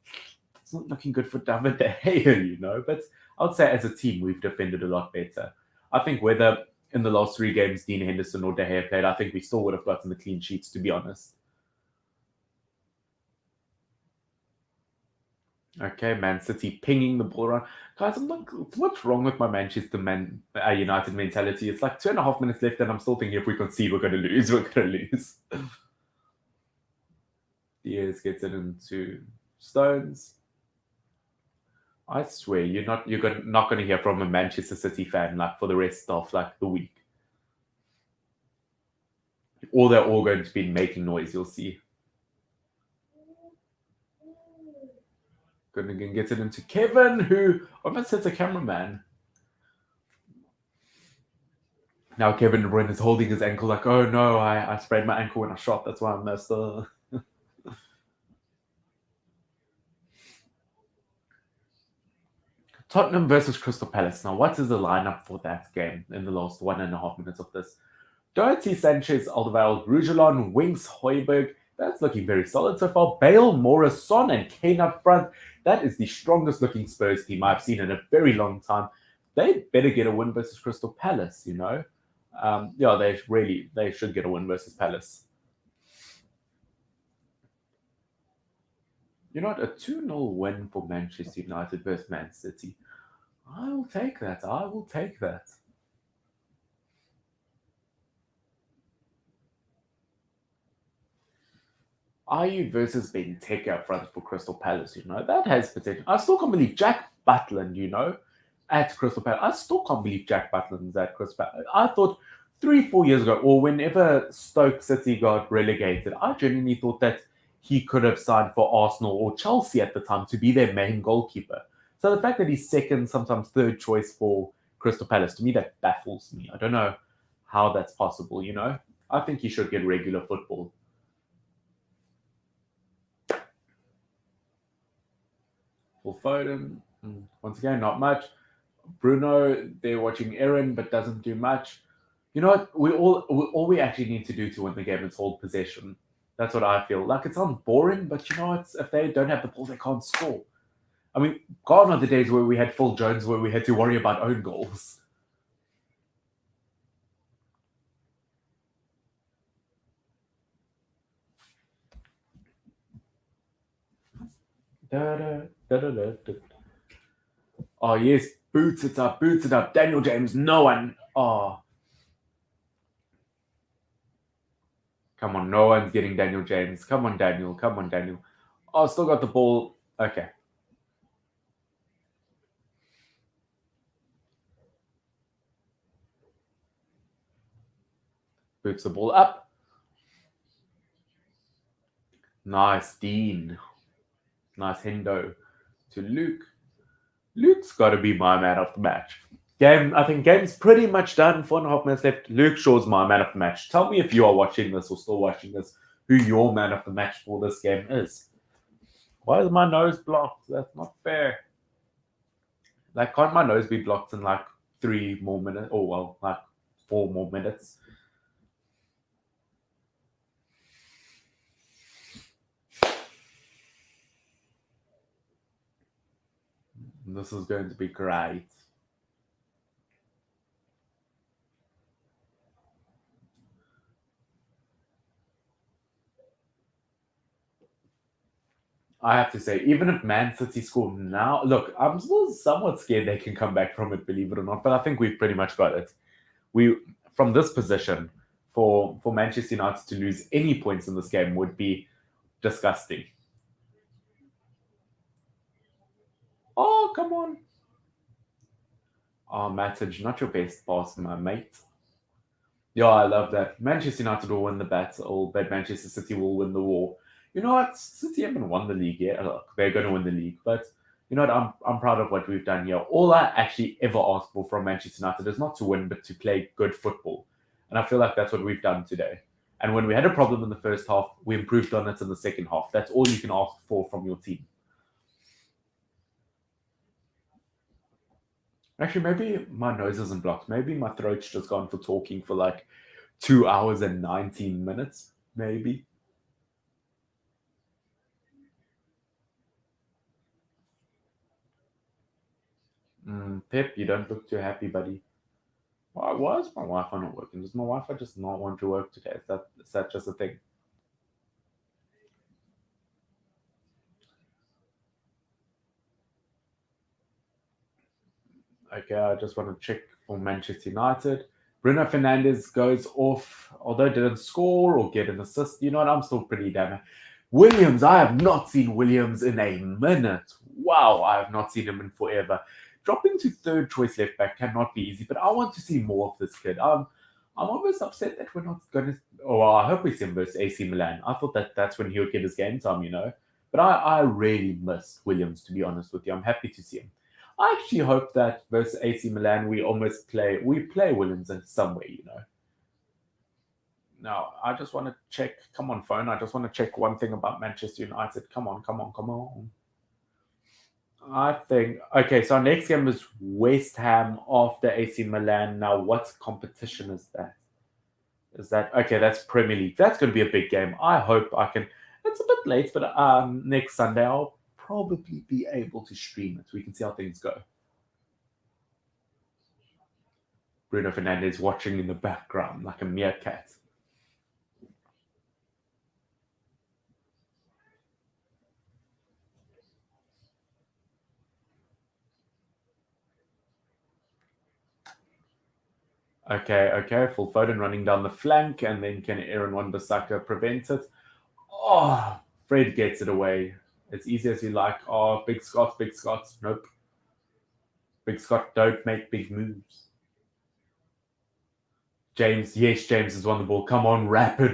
not looking good for David De Gea, you know. But I would say as a team, we've defended a lot better. I think whether in the last 3 games Dean Henderson or De Gea played, I think we still would have gotten the clean sheets, to be honest. Okay, Man City pinging the ball around. Guys, I'm like, what's wrong with my United mentality? It's like 2.5 minutes left, and I'm still thinking if we concede, we're going to lose. We're going to lose. Diaz gets it into Stones. I swear, you're not going to hear from a Manchester City fan like for the rest of like the week. Or they're all going to be making noise. You'll see. Gundogan gets it into Kevin, who almost hits a cameraman. Now Kevin De Bruyne is holding his ankle like, oh no, I sprained my ankle when I shot. That's why I missed. Tottenham versus Crystal Palace. Now, what is the lineup for that game in the last 1.5 minutes of this? Doherty, Sanchez, Alderweireld, Rougelon, Winks, Højbjerg. That's looking very solid so far. Bale, Morris, Son, and Kane up front. That is the strongest looking Spurs team I've seen in a very long time. They better get a win versus Crystal Palace, you know. Yeah, they should get a win versus Palace. You know what? A 2-0 win for Manchester United versus Man City. I will take that. I will take that. Ayew versus Benteke up front for Crystal Palace, you know, that has potential. I still can't believe Jack Butland, you know, at Crystal Palace. I still can't believe Jack Butland's at Crystal Palace. I thought 3-4 years ago, or whenever Stoke City got relegated, I genuinely thought that he could have signed for Arsenal or Chelsea at the time to be their main goalkeeper. So the fact that he's second, sometimes third choice for Crystal Palace, to me, that baffles me. I don't know how that's possible, you know. I think he should get regular football. For Foden, once again, not much. Bruno, they're watching Aaron, but doesn't do much. You know what? All we actually need to do to win the game is hold possession. That's what I feel. Like, it sounds boring, but you know what? If they don't have the ball, they can't score. I mean, gone are the days where we had Phil Jones, where we had to worry about own goals. Oh, yes. Boots it up. Daniel James, no one. Oh. Come on, no one's getting Daniel James. Come on, Daniel. Oh, still got the ball. Okay. Boots the ball up. Nice, Dean. Nice Hendo to Luke. Luke's got to be my man of the match. I think game's pretty much done. 4.5 minutes left. Luke Shaw's my man of the match. Tell me if you are watching this or still watching this, who your man of the match for this game is. Why is my nose blocked? That's not fair. Like, can't my nose be blocked in like 3 more minutes? Oh, well, like 4 more minutes. This is going to be great. I have to say, even if Man City score now, look, I'm still somewhat scared they can come back from it, believe it or not. But I think we've pretty much got it. We from this position for Manchester United to lose any points in this game would be disgusting. Oh, come on. Oh, Matic, not your best pass, my mate. Yeah, I love that. Manchester United will win the battle, but Manchester City will win the war. You know what? City haven't won the league yet. Look, they're going to win the league, but you know what? I'm proud of what we've done here. All I actually ever asked for from Manchester United is not to win, but to play good football, and I feel like that's what we've done today. And when we had a problem in the first half, we improved on it in the second half. That's all you can ask for from your team. Actually, maybe my nose isn't blocked. Maybe my throat's just gone for talking for like 2 hours and 19 minutes. Maybe. Pep, you don't look too happy, buddy. Why is my Wi-Fi not working? Does my Wi-Fi just not want to work today? Is that just a thing? Okay, I just want to check for Manchester United. Bruno Fernandes goes off, although didn't score or get an assist. You know what? I'm still pretty damn. Williams, I have not seen Williams in a minute. Wow, I have not seen him in forever. Dropping to third choice left back cannot be easy, but I want to see more of this kid. I'm almost upset that we're not going to. Oh, well, I hope we see him versus AC Milan. I thought that's when he would get his game time, you know. But I really miss Williams, to be honest with you. I'm happy to see him. I actually hope that versus AC Milan we play Williams in some way, you know. Now, I just want to check. Come on, phone. I just want to check one thing about Manchester United. Come on, come on, come on. I think okay. So our next game is West Ham after AC Milan. Now, what competition is that? Is that okay? That's Premier League. That's going to be a big game. I hope I can. It's a bit late, but next Sunday I'll probably be able to stream it. We can see how things go. Bruno Fernandes watching in the background like a meerkat. Okay. Phil Foden running down the flank, and then can Aaron Wan-Bissaka prevent it? Oh, Fred gets it away. It's easy as you like. Oh, Big Scott, Big Scott. Nope. Big Scott don't make big moves. James, yes, James has won the ball. Come on, rapid.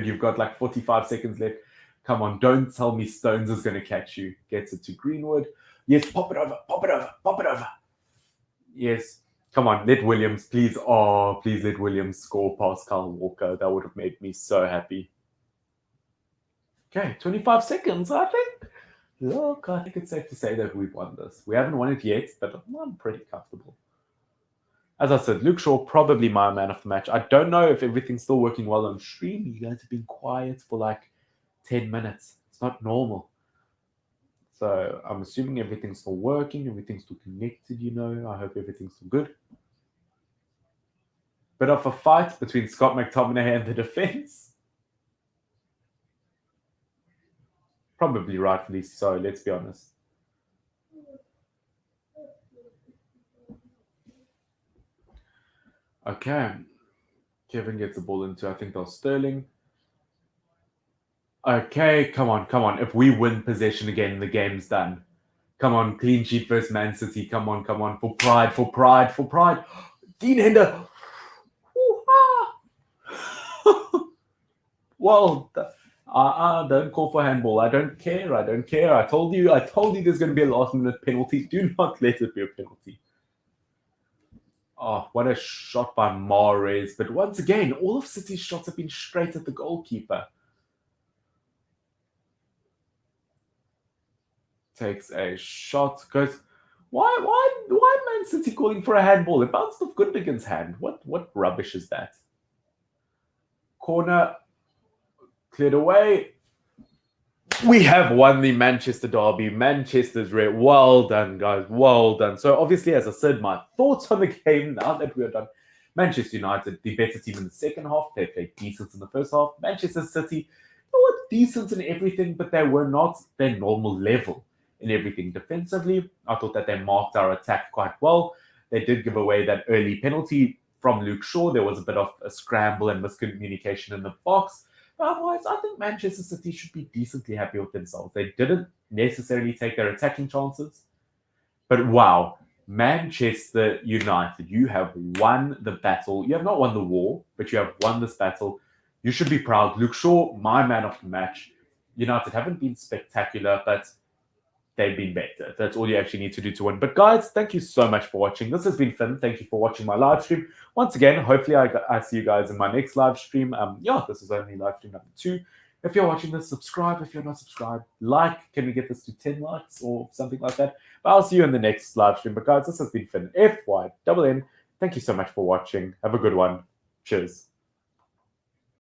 You've got like 45 seconds left. Come on, don't tell me Stones is going to catch you. Gets it to Greenwood. Yes, pop it over. Yes, come on, let Williams, please. Oh, please let Williams score past Kyle Walker. That would have made me so happy. Okay, 25 seconds, I think. Look, I think it's safe to say that we've won this. We haven't won it yet, but I'm pretty comfortable. As I said, Luke Shaw, probably my man of the match. I don't know if everything's still working well on stream. You guys have been quiet for like 10 minutes. It's not normal. So I'm assuming everything's still working, everything's still connected, you know. I hope everything's still good. Bit of a fight between Scott McTominay and the defense. Probably rightfully so, let's be honest. Okay. Kevin gets the ball into, I think that was Sterling. Okay, come on. If we win possession again, the game's done. Come on, clean sheet versus Man City. Come on. For pride. Dean Hender. Well, don't call for handball. I don't care. I told you there's going to be a last minute penalty. Do not let it be a penalty. Oh, what a shot by Mahrez. But once again, all of City's shots have been straight at the goalkeeper. Takes a shot, goes. Why Man City calling for a handball? It bounced off Gundogan's hand. What rubbish is that? Corner cleared away. We have won the Manchester derby. Manchester's red. Well done, guys. Well done. So obviously, as I said, my thoughts on the game now that we are done. Manchester United, the better team in the second half. They played decent in the first half. Manchester City, you know what, decent in everything, but they were not their normal level in everything. Defensively, I thought that they marked our attack quite well. They did give away that early penalty from Luke Shaw. There was a bit of a scramble and miscommunication in the box. But otherwise, I think Manchester City should be decently happy with themselves. They didn't necessarily take their attacking chances. But wow, Manchester United, you have won the battle. You have not won the war, but you have won this battle. You should be proud. Luke Shaw, my man of the match. United haven't been spectacular, but they've been better. That's all you actually need to do to win. But guys, thank you so much for watching. This has been Finn. Thank you for watching my live stream. Once again, hopefully I see you guys in my next live stream. This is only live stream number 2. If you're watching this, subscribe. If you're not subscribed, like. Can we get this to 10 likes or something like that? But I'll see you in the next live stream. But guys, this has been Finn, FYNN. Thank you so much for watching. Have a good one. Cheers.